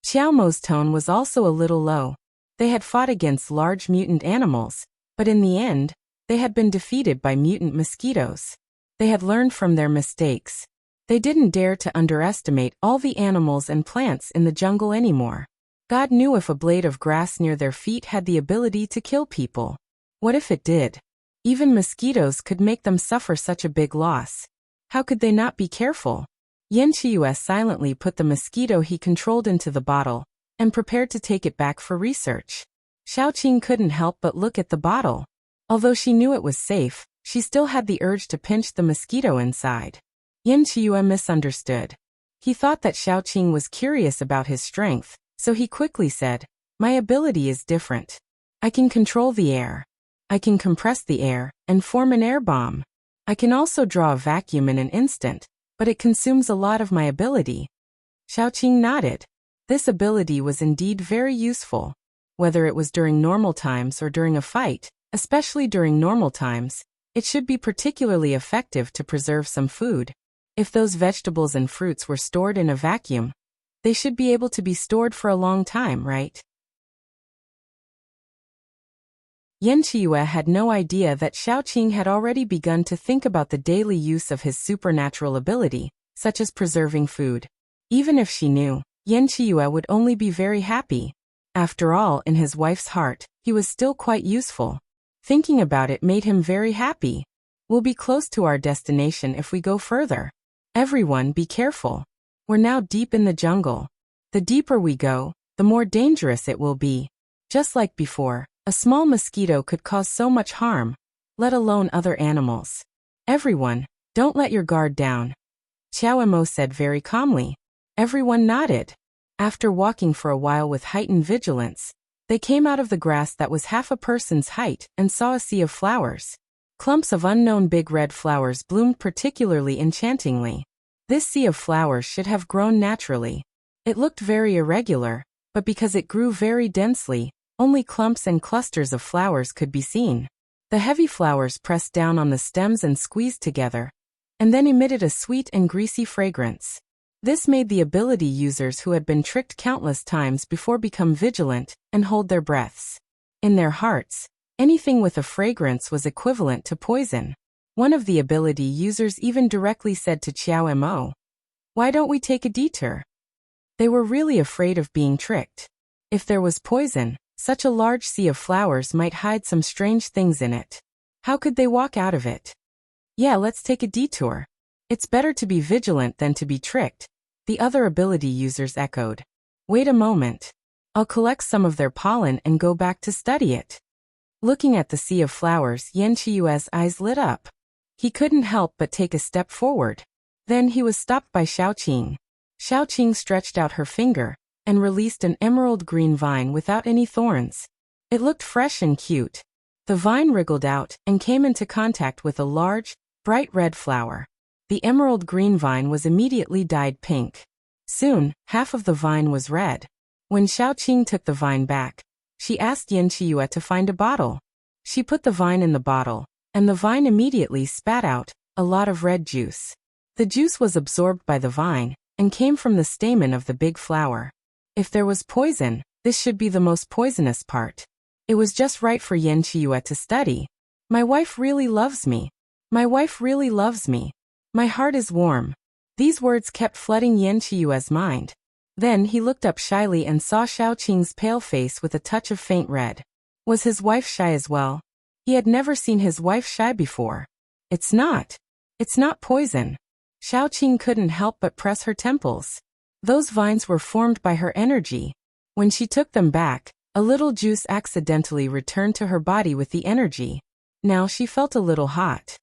Xiaomo's tone was also a little low. They had fought against large mutant animals, but in the end, they had been defeated by mutant mosquitoes. They had learned from their mistakes. They didn't dare to underestimate all the animals and plants in the jungle anymore. God knew if a blade of grass near their feet had the ability to kill people. What if it did? Even mosquitoes could make them suffer such a big loss. How could they not be careful? Yan Qiyu silently put the mosquito he controlled into the bottle and prepared to take it back for research. Xiaoqing couldn't help but look at the bottle. Although she knew it was safe, she still had the urge to pinch the mosquito inside. Yan Qiyu misunderstood. He thought that Xiaoqing was curious about his strength, so he quickly said, "My ability is different. I can control the air. I can compress the air and form an air bomb. I can also draw a vacuum in an instant, but it consumes a lot of my ability." Xiaoqing nodded. This ability was indeed very useful. Whether it was during normal times or during a fight, especially during normal times, it should be particularly effective to preserve some food. If those vegetables and fruits were stored in a vacuum, they should be able to be stored for a long time, right? Yan Qiyu had no idea that Xiaoqing had already begun to think about the daily use of his supernatural ability, such as preserving food. Even if she knew, Yan Qiyu would only be very happy. After all, in his wife's heart, he was still quite useful. Thinking about it made him very happy. We'll be close to our destination if we go further. Everyone, be careful. We're now deep in the jungle. The deeper we go, the more dangerous it will be. Just like before, a small mosquito could cause so much harm, let alone other animals. Everyone, don't let your guard down. Xiaomo said very calmly. Everyone nodded. After walking for a while with heightened vigilance, they came out of the grass that was half a person's height and saw a sea of flowers. Clumps of unknown big red flowers bloomed particularly enchantingly. This sea of flowers should have grown naturally. It looked very irregular, but because it grew very densely, only clumps and clusters of flowers could be seen. The heavy flowers pressed down on the stems and squeezed together, and then emitted a sweet and greasy fragrance. This made the ability users who had been tricked countless times before become vigilant and hold their breaths. In their hearts, anything with a fragrance was equivalent to poison. One of the ability users even directly said to Xiaomo, "Why don't we take a detour?" They were really afraid of being tricked. If there was poison, such a large sea of flowers might hide some strange things in it. How could they walk out of it? "Yeah, let's take a detour. It's better to be vigilant than to be tricked," the other ability users echoed. "Wait a moment. I'll collect some of their pollen and go back to study it." Looking at the sea of flowers, Yan Qiyu's eyes lit up. He couldn't help but take a step forward. Then he was stopped by Xiaoqing. Xiaoqing stretched out her finger and released an emerald green vine without any thorns. It looked fresh and cute. The vine wriggled out and came into contact with a large, bright red flower. The emerald green vine was immediately dyed pink. Soon, half of the vine was red. When Xiaoqing took the vine back, she asked Yan Qiyu to find a bottle. She put the vine in the bottle, and the vine immediately spat out a lot of red juice. The juice was absorbed by the vine and came from the stamen of the big flower. If there was poison, this should be the most poisonous part. It was just right for Yan Qiyu to study. "My wife really loves me. My wife really loves me. My heart is warm." These words kept flooding Yan Qiyu's mind. Then he looked up shyly and saw Xiaoqing's pale face with a touch of faint red. Was his wife shy as well? He had never seen his wife shy before. It's not poison. Xiaoqing couldn't help but press her temples. Those vines were formed by her energy. When she took them back, a little juice accidentally returned to her body with the energy. Now she felt a little hot.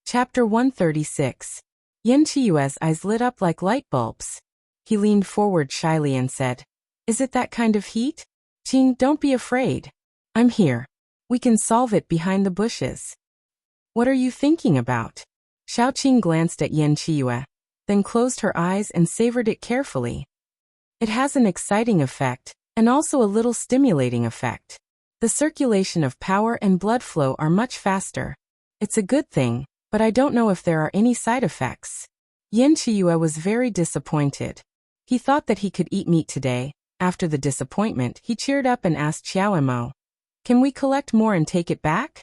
Chapter 136. Yan Qiyue's eyes lit up like light bulbs. He leaned forward shyly and said, "Is it that kind of heat? Qing, don't be afraid. I'm here. We can solve it behind the bushes." "What are you thinking about?" Xiaoqing glanced at Yan Qiyue, then closed her eyes and savored it carefully. "It has an exciting effect, and also a little stimulating effect. The circulation of power and blood flow are much faster. It's a good thing, but I don't know if there are any side effects." Yan Qiyue was very disappointed. He thought that he could eat meat today. After the disappointment, he cheered up and asked Xiao Emo, "Can we collect more and take it back?"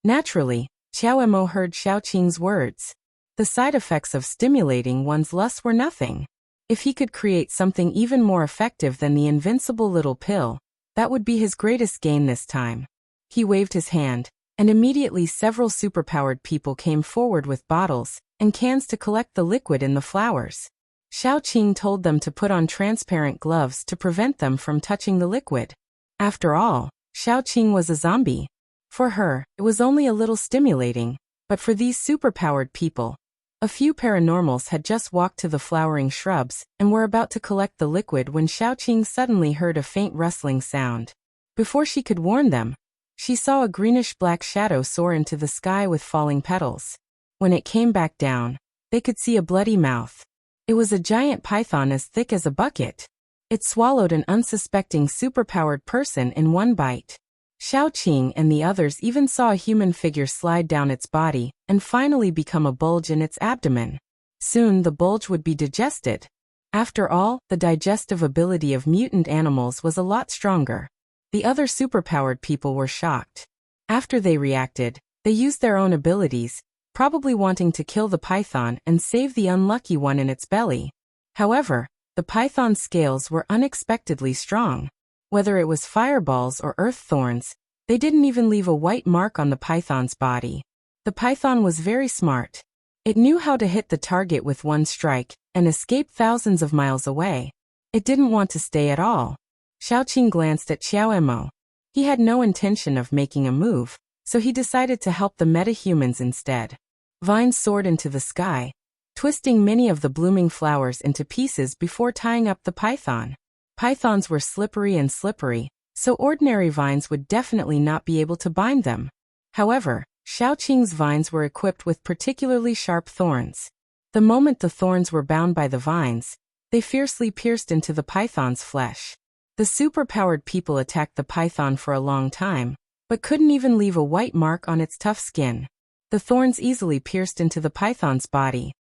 Naturally, Xiao Emo heard Xiaoqing's words. The side effects of stimulating one's lust were nothing. If he could create something even more effective than the invincible little pill, that would be his greatest gain this time. He waved his hand, and immediately several superpowered people came forward with bottles and cans to collect the liquid in the flowers. Xiaoqing told them to put on transparent gloves to prevent them from touching the liquid. After all, Xiaoqing was a zombie. For her, it was only a little stimulating, but for these superpowered people, a few paranormals had just walked to the flowering shrubs and were about to collect the liquid when Xiaoqing suddenly heard a faint rustling sound. Before she could warn them, she saw a greenish-black shadow soar into the sky with falling petals. When it came back down, they could see a bloody mouth. It was a giant python as thick as a bucket. It swallowed an unsuspecting superpowered person in one bite. Xiaoqing and the others even saw a human figure slide down its body and finally become a bulge in its abdomen. Soon the bulge would be digested. After all, the digestive ability of mutant animals was a lot stronger. The other superpowered people were shocked. After they reacted, they used their own abilities, probably wanting to kill the python and save the unlucky one in its belly. However, the python's scales were unexpectedly strong. Whether it was fireballs or earth thorns, they didn't even leave a white mark on the python's body. The python was very smart. It knew how to hit the target with one strike and escape thousands of miles away. It didn't want to stay at all. Xiaoqing glanced at Xiao Emo. He had no intention of making a move, so he decided to help the metahumans instead. Vines soared into the sky, twisting many of the blooming flowers into pieces before tying up the python. Pythons were slippery, so ordinary vines would definitely not be able to bind them. However, Xiaoqing's vines were equipped with particularly sharp thorns. The moment the thorns were bound by the vines, they fiercely pierced into the python's flesh. The superpowered people attacked the python for a long time, but couldn't even leave a white mark on its tough skin. The thorns easily pierced into the python's body.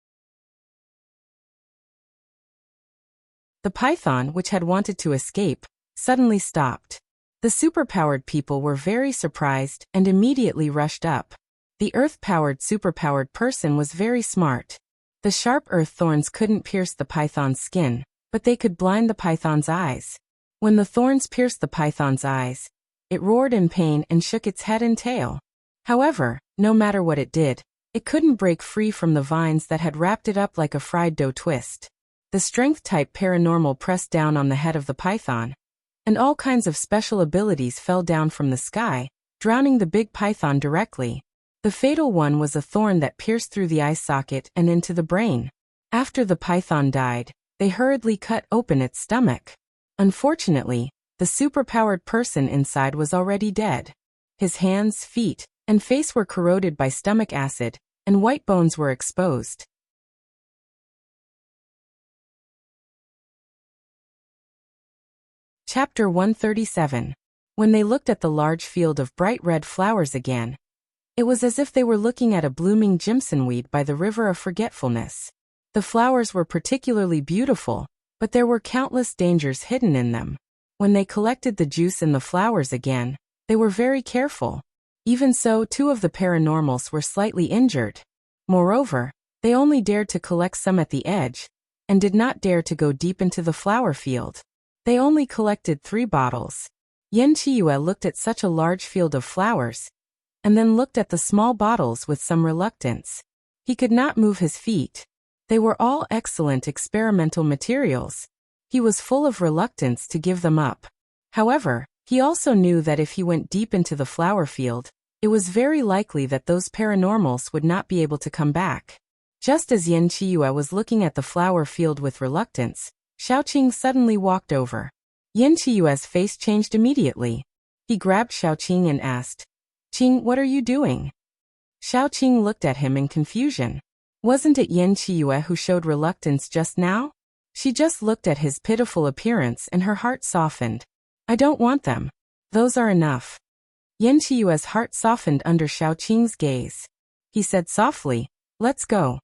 The python, which had wanted to escape, suddenly stopped. The superpowered people were very surprised and immediately rushed up. The earth-powered superpowered person was very smart. The sharp earth thorns couldn't pierce the python's skin, but they could blind the python's eyes. When the thorns pierced the python's eyes, it roared in pain and shook its head and tail. However, no matter what it did, it couldn't break free from the vines that had wrapped it up like a fried dough twist. The strength-type paranormal pressed down on the head of the python, and all kinds of special abilities fell down from the sky, drowning the big python directly. The fatal one was a thorn that pierced through the eye socket and into the brain. After the python died, they hurriedly cut open its stomach. Unfortunately, the superpowered person inside was already dead. His hands, feet, and face were corroded by stomach acid, and white bones were exposed. Chapter 137. When they looked at the large field of bright red flowers again, it was as if they were looking at a blooming jimsonweed by the river of forgetfulness. The flowers were particularly beautiful, but there were countless dangers hidden in them. When they collected the juice in the flowers again, they were very careful. Even so, 2 of the paranormals were slightly injured. Moreover, they only dared to collect some at the edge, and did not dare to go deep into the flower field. They only collected 3 bottles. Yan Chiyue looked at such a large field of flowers, and then looked at the small bottles with some reluctance. He could not move his feet. They were all excellent experimental materials. He was full of reluctance to give them up. However, he also knew that if he went deep into the flower field, it was very likely that those paranormals would not be able to come back. Just as Yan Chiyue was looking at the flower field with reluctance, Xiaoqing suddenly walked over. Yan Chiyue's face changed immediately. He grabbed Xiaoqing and asked, "Qing, what are you doing?" Xiaoqing looked at him in confusion. Wasn't it Yan Chiyue who showed reluctance just now? She just looked at his pitiful appearance and her heart softened. "I don't want them. Those are enough." Yan Chiyue's heart softened under Xiaoqing's gaze. He said softly, "Let's go."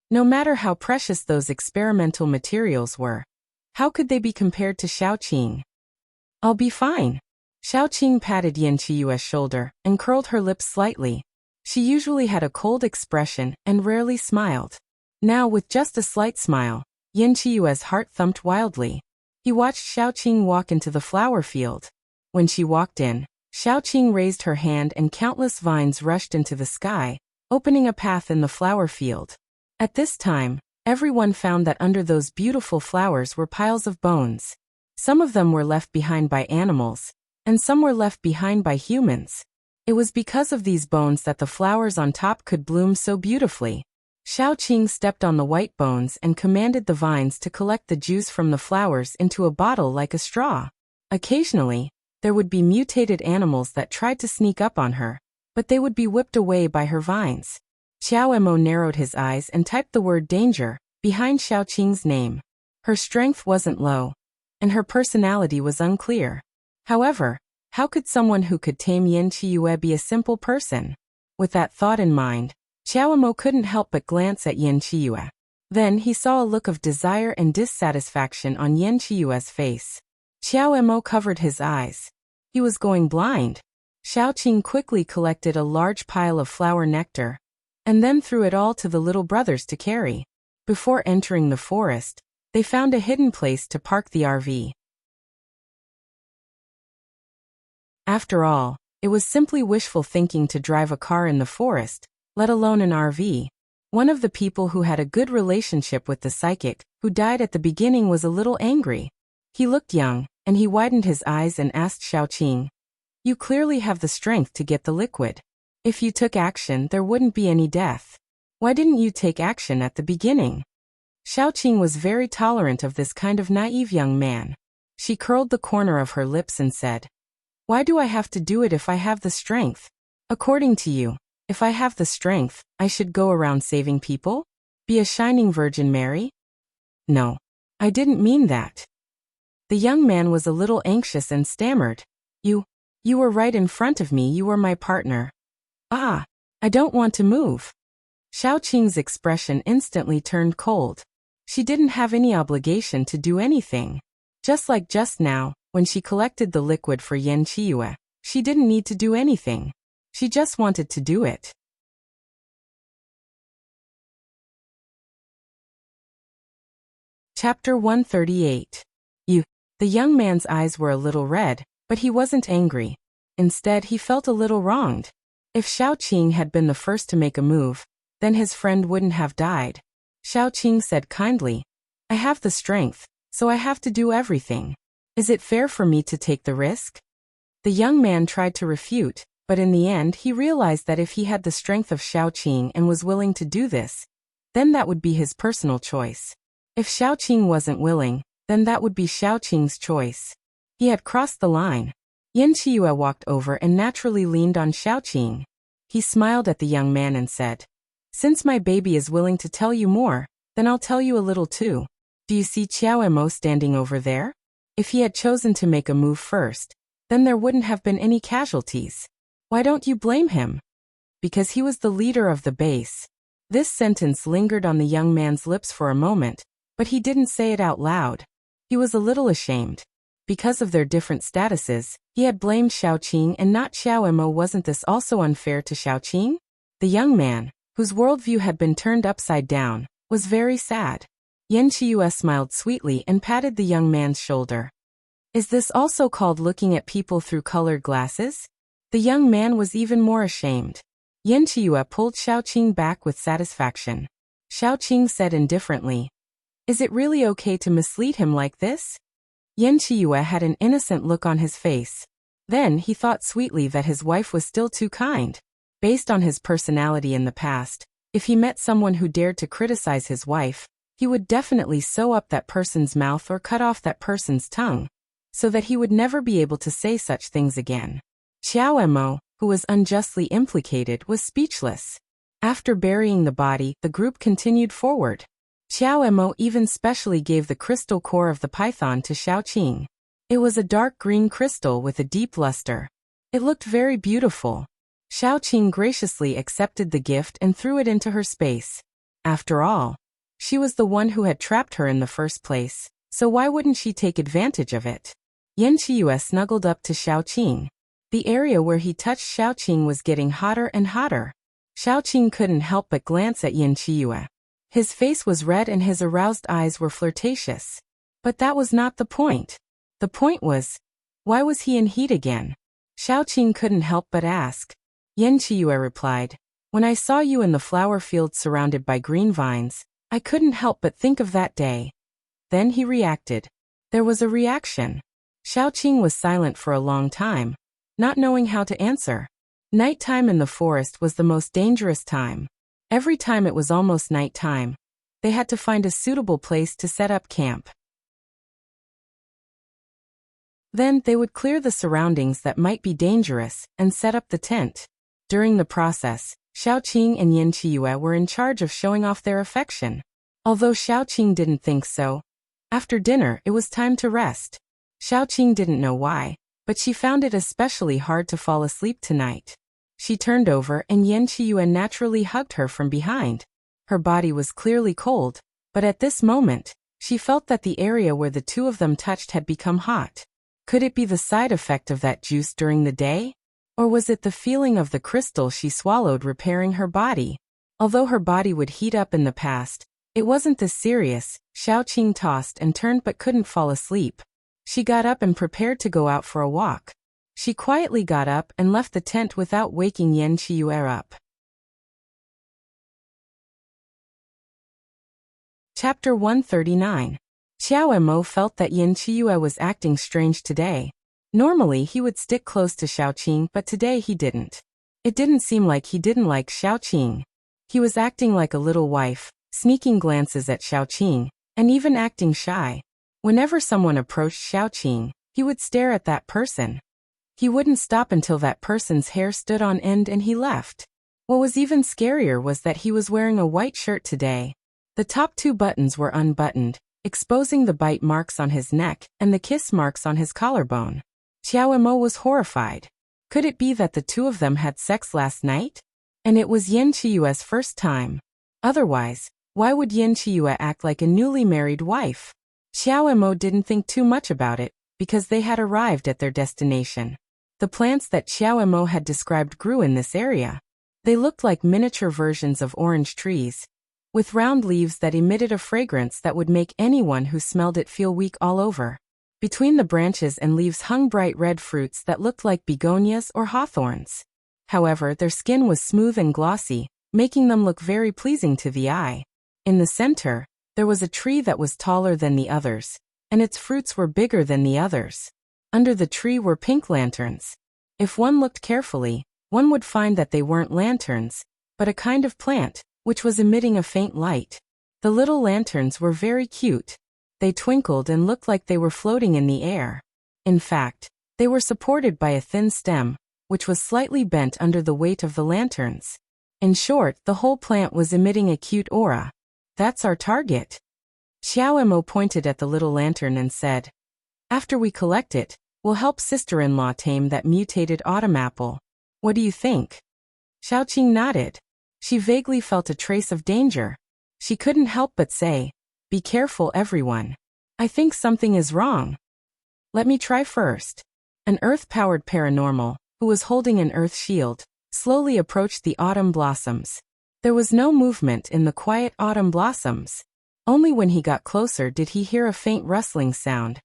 No matter how precious those experimental materials were, how could they be compared to Xiaoqing? "I'll be fine." Xiaoqing patted Yan Chiyue's shoulder and curled her lips slightly. She usually had a cold expression and rarely smiled. Now, with just a slight smile, Yan Chiyue's heart thumped wildly. He watched Xiaoqing walk into the flower field. When she walked in, Xiaoqing raised her hand and countless vines rushed into the sky, opening a path in the flower field. At this time, everyone found that under those beautiful flowers were piles of bones. Some of them were left behind by animals, and some were left behind by humans. It was because of these bones that the flowers on top could bloom so beautifully. Xiaoqing stepped on the white bones and commanded the vines to collect the juice from the flowers into a bottle like a straw. Occasionally, there would be mutated animals that tried to sneak up on her, but they would be whipped away by her vines. Xiao Emo narrowed his eyes and typed the word danger behind Xiaoqing's name. Her strength wasn't low, and her personality was unclear. However, how could someone who could tame Yan Chiyue be a simple person? With that thought in mind, Xiao Emo couldn't help but glance at Yan Chiyue. Then he saw a look of desire and dissatisfaction on Yan Chiyue's face. Xiao Emo covered his eyes. He was going blind. Xiaoqing quickly collected a large pile of flower nectar, and then threw it all to the little brothers to carry. Before entering the forest, they found a hidden place to park the RV. After all, it was simply wishful thinking to drive a car in the forest, let alone an RV. One of the people who had a good relationship with the psychic, who died at the beginning, was a little angry. He looked young, and he widened his eyes and asked Xiaoqing, "You clearly have the strength to get the liquid. If you took action, there wouldn't be any death. Why didn't you take action at the beginning?" Xiaoqing was very tolerant of this kind of naive young man. She curled the corner of her lips and said, "Why do I have to do it if I have the strength? According to you, if I have the strength, I should go around saving people? Be a shining Virgin Mary?" "No, I didn't mean that." The young man was a little anxious and stammered, You were right in front of me, you were my partner." "Ah, I don't want to move." Xiaoqing's expression instantly turned cold. She didn't have any obligation to do anything. Just like just now, when she collected the liquid for Yan Chiyue, she didn't need to do anything. She just wanted to do it. Chapter 138. The young man's eyes were a little red, but he wasn't angry. Instead, he felt a little wronged. If Xiaoqing had been the first to make a move, then his friend wouldn't have died. Xiaoqing said kindly, "I have the strength, so I have to do everything. Is it fair for me to take the risk?" The young man tried to refute, but in the end he realized that if he had the strength of Xiaoqing and was willing to do this, then that would be his personal choice. If Xiaoqing wasn't willing, then that would be Xiaoqing's choice. He had crossed the line. Yan Chiyue walked over and naturally leaned on Xiaoqing. He smiled at the young man and said, "Since my baby is willing to tell you more, then I'll tell you a little too. Do you see Xiao Emo standing over there? If he had chosen to make a move first, then there wouldn't have been any casualties. Why don't you blame him? Because he was the leader of the base." This sentence lingered on the young man's lips for a moment, but he didn't say it out loud. He was a little ashamed. Because of their different statuses, he had blamed Xiaoqing and not Xiao Emo. Wasn't this also unfair to Xiaoqing? The young man, whose worldview had been turned upside down, was very sad. Yan Chiyue smiled sweetly and patted the young man's shoulder. Is this also called looking at people through colored glasses? The young man was even more ashamed. Yan Qiyu pulled Xiaoqing back with satisfaction. Xiaoqing said indifferently, "Is it really okay to mislead him like this?" Yan Qiyu had an innocent look on his face. Then he thought sweetly that his wife was still too kind. Based on his personality in the past, if he met someone who dared to criticize his wife, he would definitely sew up that person's mouth or cut off that person's tongue, so that he would never be able to say such things again. Xiao Emo, who was unjustly implicated, was speechless. After burying the body, the group continued forward. Xiao Emo even specially gave the crystal core of the python to Xiaoqing. It was a dark green crystal with a deep luster. It looked very beautiful. Xiaoqing graciously accepted the gift and threw it into her space. After all, she was the one who had trapped her in the first place, so why wouldn't she take advantage of it? Yan Qiyu snuggled up to Xiaoqing. The area where he touched Xiaoqing was getting hotter and hotter. Xiaoqing couldn't help but glance at Yan Qiyu. His face was red and his aroused eyes were flirtatious. But that was not the point. The point was, why was he in heat again? Xiaoqing couldn't help but ask. Yan Qiyu replied, "When I saw you in the flower field surrounded by green vines, I couldn't help but think of that day." Then he reacted. There was a reaction. Xiaoqing was silent for a long time, not knowing how to answer. Nighttime in the forest was the most dangerous time. Every time it was almost nighttime, they had to find a suitable place to set up camp. Then they would clear the surroundings that might be dangerous and set up the tent. During the process, Xiaoqing and Yan Qiyu were in charge of showing off their affection. Although Xiaoqing didn't think so, after dinner it was time to rest. Xiaoqing didn't know why, but she found it especially hard to fall asleep tonight. She turned over and Yan Qiyu naturally hugged her from behind. Her body was clearly cold, but at this moment, she felt that the area where the two of them touched had become hot. Could it be the side effect of that juice during the day? Or was it the feeling of the crystal she swallowed repairing her body? Although her body would heat up in the past, it wasn't this serious. Xiaoqing tossed and turned but couldn't fall asleep. She got up and prepared to go out for a walk. She quietly got up and left the tent without waking Yan Qiyu up. Chapter 139. Xiao Emo felt that Yan Qiyu was acting strange today. Normally he would stick close to Xiaoqing, but today he didn't. It didn't seem like he didn't like Xiaoqing. He was acting like a little wife, sneaking glances at Xiaoqing, and even acting shy. Whenever someone approached Xiaoqing, he would stare at that person. He wouldn't stop until that person's hair stood on end and he left. What was even scarier was that he was wearing a white shirt today. The top two buttons were unbuttoned, exposing the bite marks on his neck and the kiss marks on his collarbone. Xiao Emo was horrified. Could it be that the two of them had sex last night? And it was Yan Qiyu's first time. Otherwise, why would Yan Qiyu act like a newly married wife? Xiao Emo didn't think too much about it, because they had arrived at their destination. The plants that Xiao Emo had described grew in this area. They looked like miniature versions of orange trees, with round leaves that emitted a fragrance that would make anyone who smelled it feel weak all over. Between the branches and leaves hung bright red fruits that looked like begonias or hawthorns. However, their skin was smooth and glossy, making them look very pleasing to the eye. In the center, there was a tree that was taller than the others, and its fruits were bigger than the others. Under the tree were pink lanterns. If one looked carefully, one would find that they weren't lanterns, but a kind of plant, which was emitting a faint light. The little lanterns were very cute. They twinkled and looked like they were floating in the air. In fact, they were supported by a thin stem, which was slightly bent under the weight of the lanterns. In short, the whole plant was emitting a cute aura. That's our target. Xiao Emo pointed at the little lantern and said, "After we collect it, we'll help sister-in-law tame that mutated autumn apple. What do you think?" Xiaoqing nodded. She vaguely felt a trace of danger. She couldn't help but say, "Be careful, everyone. I think something is wrong. Let me try first." An earth-powered paranormal, who was holding an earth shield, slowly approached the autumn blossoms. There was no movement in the quiet autumn blossoms. Only when he got closer did he hear a faint rustling sound.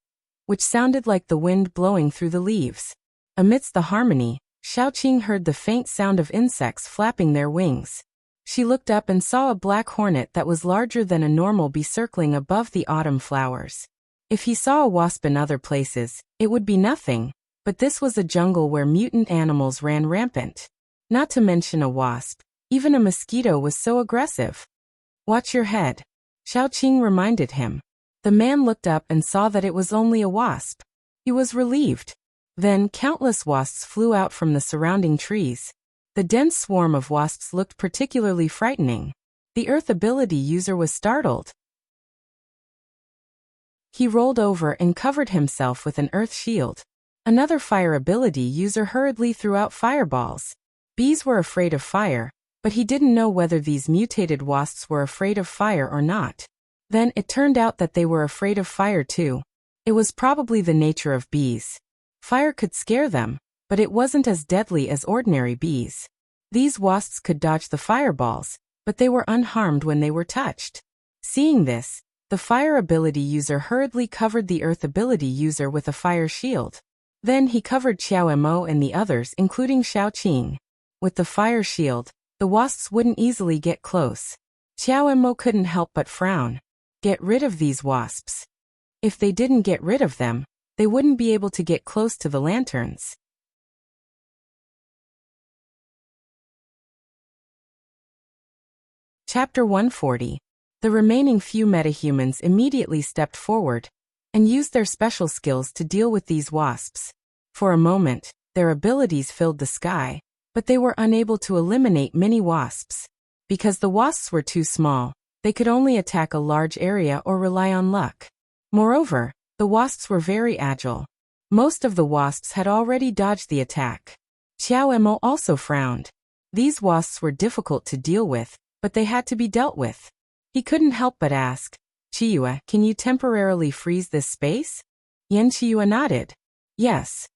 which sounded like the wind blowing through the leaves. Amidst the harmony, Xiaoqing heard the faint sound of insects flapping their wings. She looked up and saw a black hornet that was larger than a normal bee circling above the autumn flowers. If he saw a wasp in other places, it would be nothing, but this was a jungle where mutant animals ran rampant. Not to mention a wasp, even a mosquito was so aggressive. "Watch your head," Xiaoqing reminded him. The man looked up and saw that it was only a wasp. He was relieved. Then countless wasps flew out from the surrounding trees. The dense swarm of wasps looked particularly frightening. The earth ability user was startled. He rolled over and covered himself with an earth shield. Another fire ability user hurriedly threw out fireballs. Bees were afraid of fire, but he didn't know whether these mutated wasps were afraid of fire or not. Then it turned out that they were afraid of fire too. It was probably the nature of bees. Fire could scare them, but it wasn't as deadly as ordinary bees. These wasps could dodge the fireballs, but they were unharmed when they were touched. Seeing this, the fire ability user hurriedly covered the earth ability user with a fire shield. Then he covered Xiao Mo and the others, including Xiaoqing. With the fire shield, the wasps wouldn't easily get close. Xiao Mo couldn't help but frown. Get rid of these wasps. If they didn't get rid of them, they wouldn't be able to get close to the lanterns. Chapter 140. The remaining few metahumans immediately stepped forward and used their special skills to deal with these wasps. For a moment, their abilities filled the sky, but they were unable to eliminate many wasps. Because the wasps were too small, they could only attack a large area or rely on luck. Moreover, the wasps were very agile. Most of the wasps had already dodged the attack. Xiao Mo also frowned. These wasps were difficult to deal with, but they had to be dealt with. He couldn't help but ask, "Chiyue, can you temporarily freeze this space?" Yan Chiyue nodded. "Yes."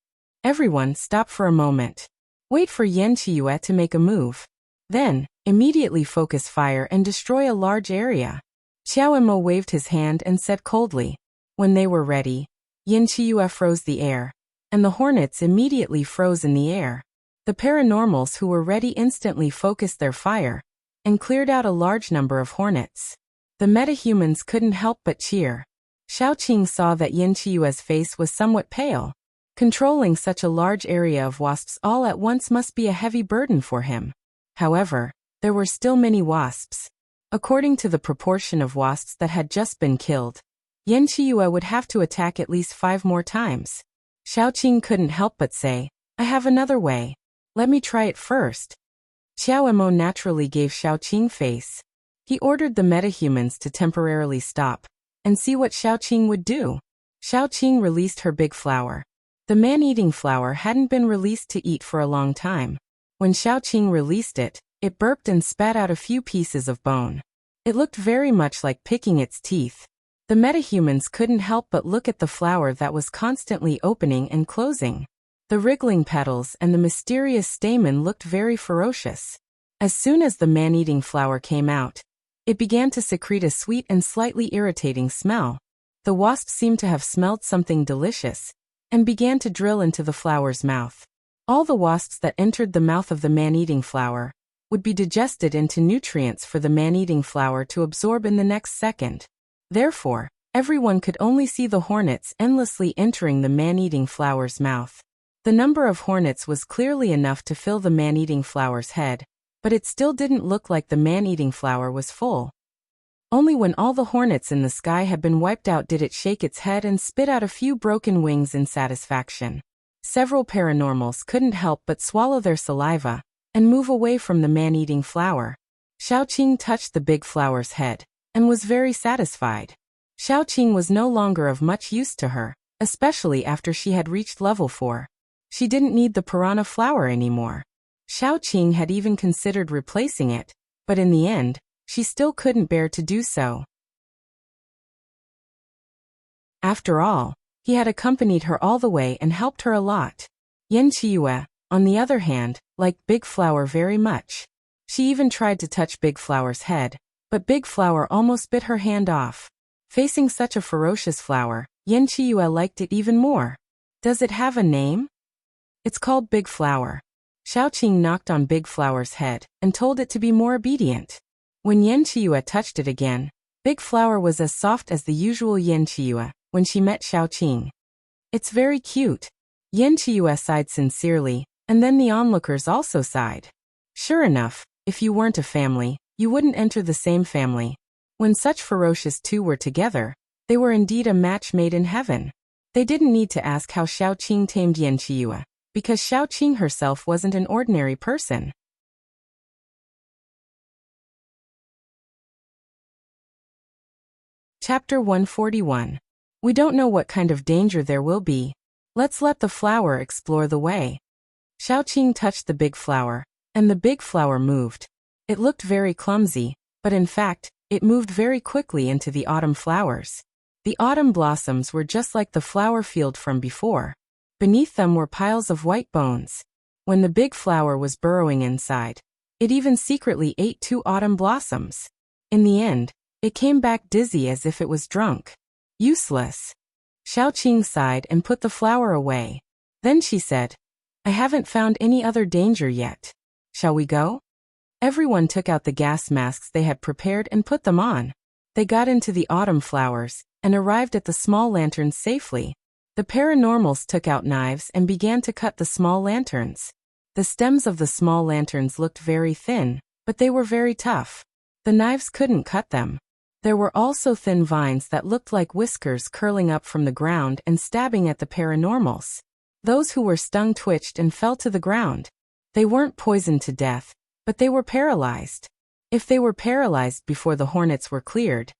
Everyone stop for a moment. Wait for Yan Chiyue to make a move. Then, immediately focus fire and destroy a large area. Xiao Mo waved his hand and said coldly. When they were ready, Yan Chiyue froze the air, and the hornets immediately froze in the air. The paranormals who were ready instantly focused their fire and cleared out a large number of hornets. The metahumans couldn't help but cheer. Xiaoqing saw that Yan Chiyue's face was somewhat pale. Controlling such a large area of wasps all at once must be a heavy burden for him. However, there were still many wasps. According to the proportion of wasps that had just been killed, Yan Chiyue would have to attack at least 5 more times. Xiaoqing couldn't help but say, "I have another way. Let me try it first." Xiao Mo naturally gave Xiaoqing face. He ordered the metahumans to temporarily stop and see what Xiaoqing would do. Xiaoqing released her big flower. The man-eating flower hadn't been released to eat for a long time. When Xiaoqing released it, it burped and spat out a few pieces of bone. It looked very much like picking its teeth. The metahumans couldn't help but look at the flower that was constantly opening and closing. The wriggling petals and the mysterious stamen looked very ferocious. As soon as the man-eating flower came out, it began to secrete a sweet and slightly irritating smell. The wasp seemed to have smelled something delicious and began to drill into the flower's mouth. All the wasps that entered the mouth of the man-eating flower would be digested into nutrients for the man-eating flower to absorb in the next second. Therefore, everyone could only see the hornets endlessly entering the man-eating flower's mouth. The number of hornets was clearly enough to fill the man-eating flower's head, but it still didn't look like the man-eating flower was full. Only when all the hornets in the sky had been wiped out did it shake its head and spit out a few broken wings in satisfaction. Several paranormals couldn't help but swallow their saliva and move away from the man-eating flower. Xiaoqing touched the big flower's head and was very satisfied. Xiaoqing was no longer of much use to her, especially after she had reached level 4. She didn't need the piranha flower anymore. Xiaoqing had even considered replacing it, but in the end, she still couldn't bear to do so. After all, he had accompanied her all the way and helped her a lot. Yan Chiyue, on the other hand, liked Big Flower very much. She even tried to touch Big Flower's head, but Big Flower almost bit her hand off. Facing such a ferocious flower, Yan Chiyue liked it even more. Does it have a name? It's called Big Flower. Xiaoqing knocked on Big Flower's head and told it to be more obedient. When Yan Chiyue touched it again, Big Flower was as soft as the usual Yan Chiyue when she met Xiaoqing. It's very cute. Yan Chiyue sighed sincerely, and then the onlookers also sighed. Sure enough, if you weren't a family, you wouldn't enter the same family. When such ferocious two were together, they were indeed a match made in heaven. They didn't need to ask how Xiaoqing tamed Yan Chiyue, because Xiaoqing herself wasn't an ordinary person. Chapter 141. We don't know what kind of danger there will be. Let's let the flower explore the way. Xiaoqing touched the big flower, and the big flower moved. It looked very clumsy, but in fact, it moved very quickly into the autumn flowers. The autumn blossoms were just like the flower field from before. Beneath them were piles of white bones. When the big flower was burrowing inside, it even secretly ate 2 autumn blossoms. In the end, it came back dizzy as if it was drunk. Useless. Xiaoqing sighed and put the flower away. Then she said, I haven't found any other danger yet. Shall we go? Everyone took out the gas masks they had prepared and put them on. They got into the autumn flowers and arrived at the small lanterns safely. The paranormals took out knives and began to cut the small lanterns. The stems of the small lanterns looked very thin, but they were very tough. The knives couldn't cut them. There were also thin vines that looked like whiskers curling up from the ground and stabbing at the paranormals. Those who were stung twitched and fell to the ground. They weren't poisoned to death, but they were paralyzed. If they were paralyzed before the hornets were cleared,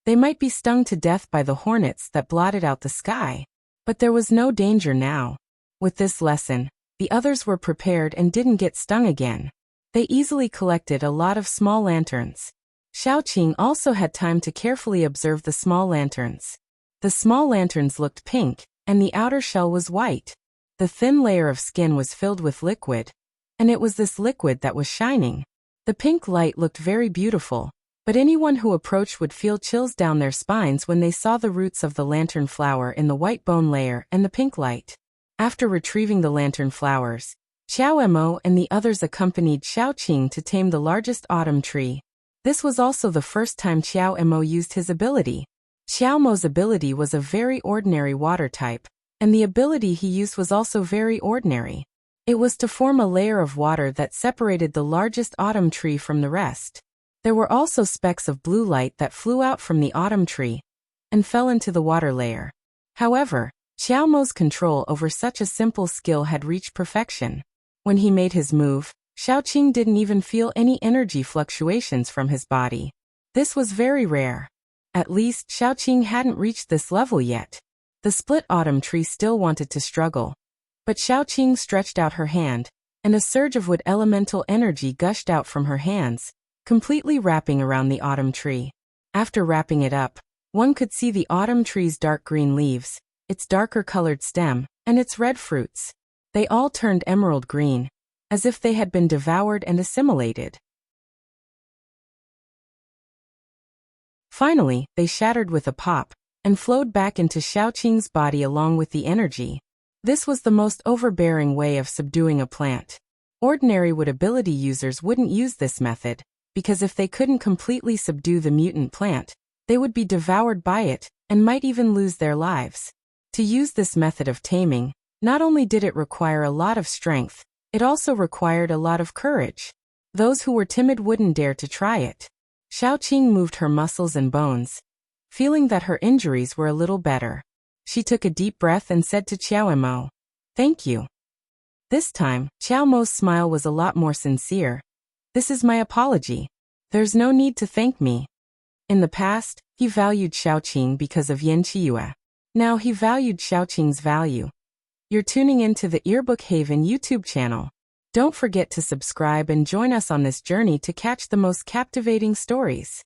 they might be stung to death by the hornets that blotted out the sky. But there was no danger now. With this lesson, the others were prepared and didn't get stung again. They easily collected a lot of small lanterns. Xiaoqing also had time to carefully observe the small lanterns. The small lanterns looked pink, and the outer shell was white. The thin layer of skin was filled with liquid, and it was this liquid that was shining. The pink light looked very beautiful, but anyone who approached would feel chills down their spines when they saw the roots of the lantern flower in the white bone layer and the pink light. After retrieving the lantern flowers, Xiao Mo and the others accompanied Xiaoqing to tame the largest autumn tree. This was also the first time Xiao Mo used his ability. Xiao Mo's ability was a very ordinary water type, and the ability he used was also very ordinary. It was to form a layer of water that separated the largest autumn tree from the rest. There were also specks of blue light that flew out from the autumn tree and fell into the water layer. However, Xiao Mo's control over such a simple skill had reached perfection. When he made his move, Xiaoqing didn't even feel any energy fluctuations from his body. This was very rare. At least Xiaoqing hadn't reached this level yet. The split autumn tree still wanted to struggle. But Xiaoqing stretched out her hand, and a surge of wood elemental energy gushed out from her hands, completely wrapping around the autumn tree. After wrapping it up, one could see the autumn tree's dark green leaves, its darker colored stem, and its red fruits. They all turned emerald green, as if they had been devoured and assimilated. Finally, they shattered with a pop, and flowed back into Xiaoqing's body along with the energy. This was the most overbearing way of subduing a plant. Ordinary wood ability users wouldn't use this method, because if they couldn't completely subdue the mutant plant, they would be devoured by it, and might even lose their lives. To use this method of taming, not only did it require a lot of strength, it also required a lot of courage. Those who were timid wouldn't dare to try it. Xiaoqing moved her muscles and bones, feeling that her injuries were a little better. She took a deep breath and said to Xiao Mo, "Thank you." This time, Xiao Mo's smile was a lot more sincere. "This is my apology. There's no need to thank me." In the past, he valued Xiaoqing because of Yan Chiyue. Now he valued Xiaoqing's value. You're tuning into the Earbook Haven YouTube channel. Don't forget to subscribe and join us on this journey to catch the most captivating stories.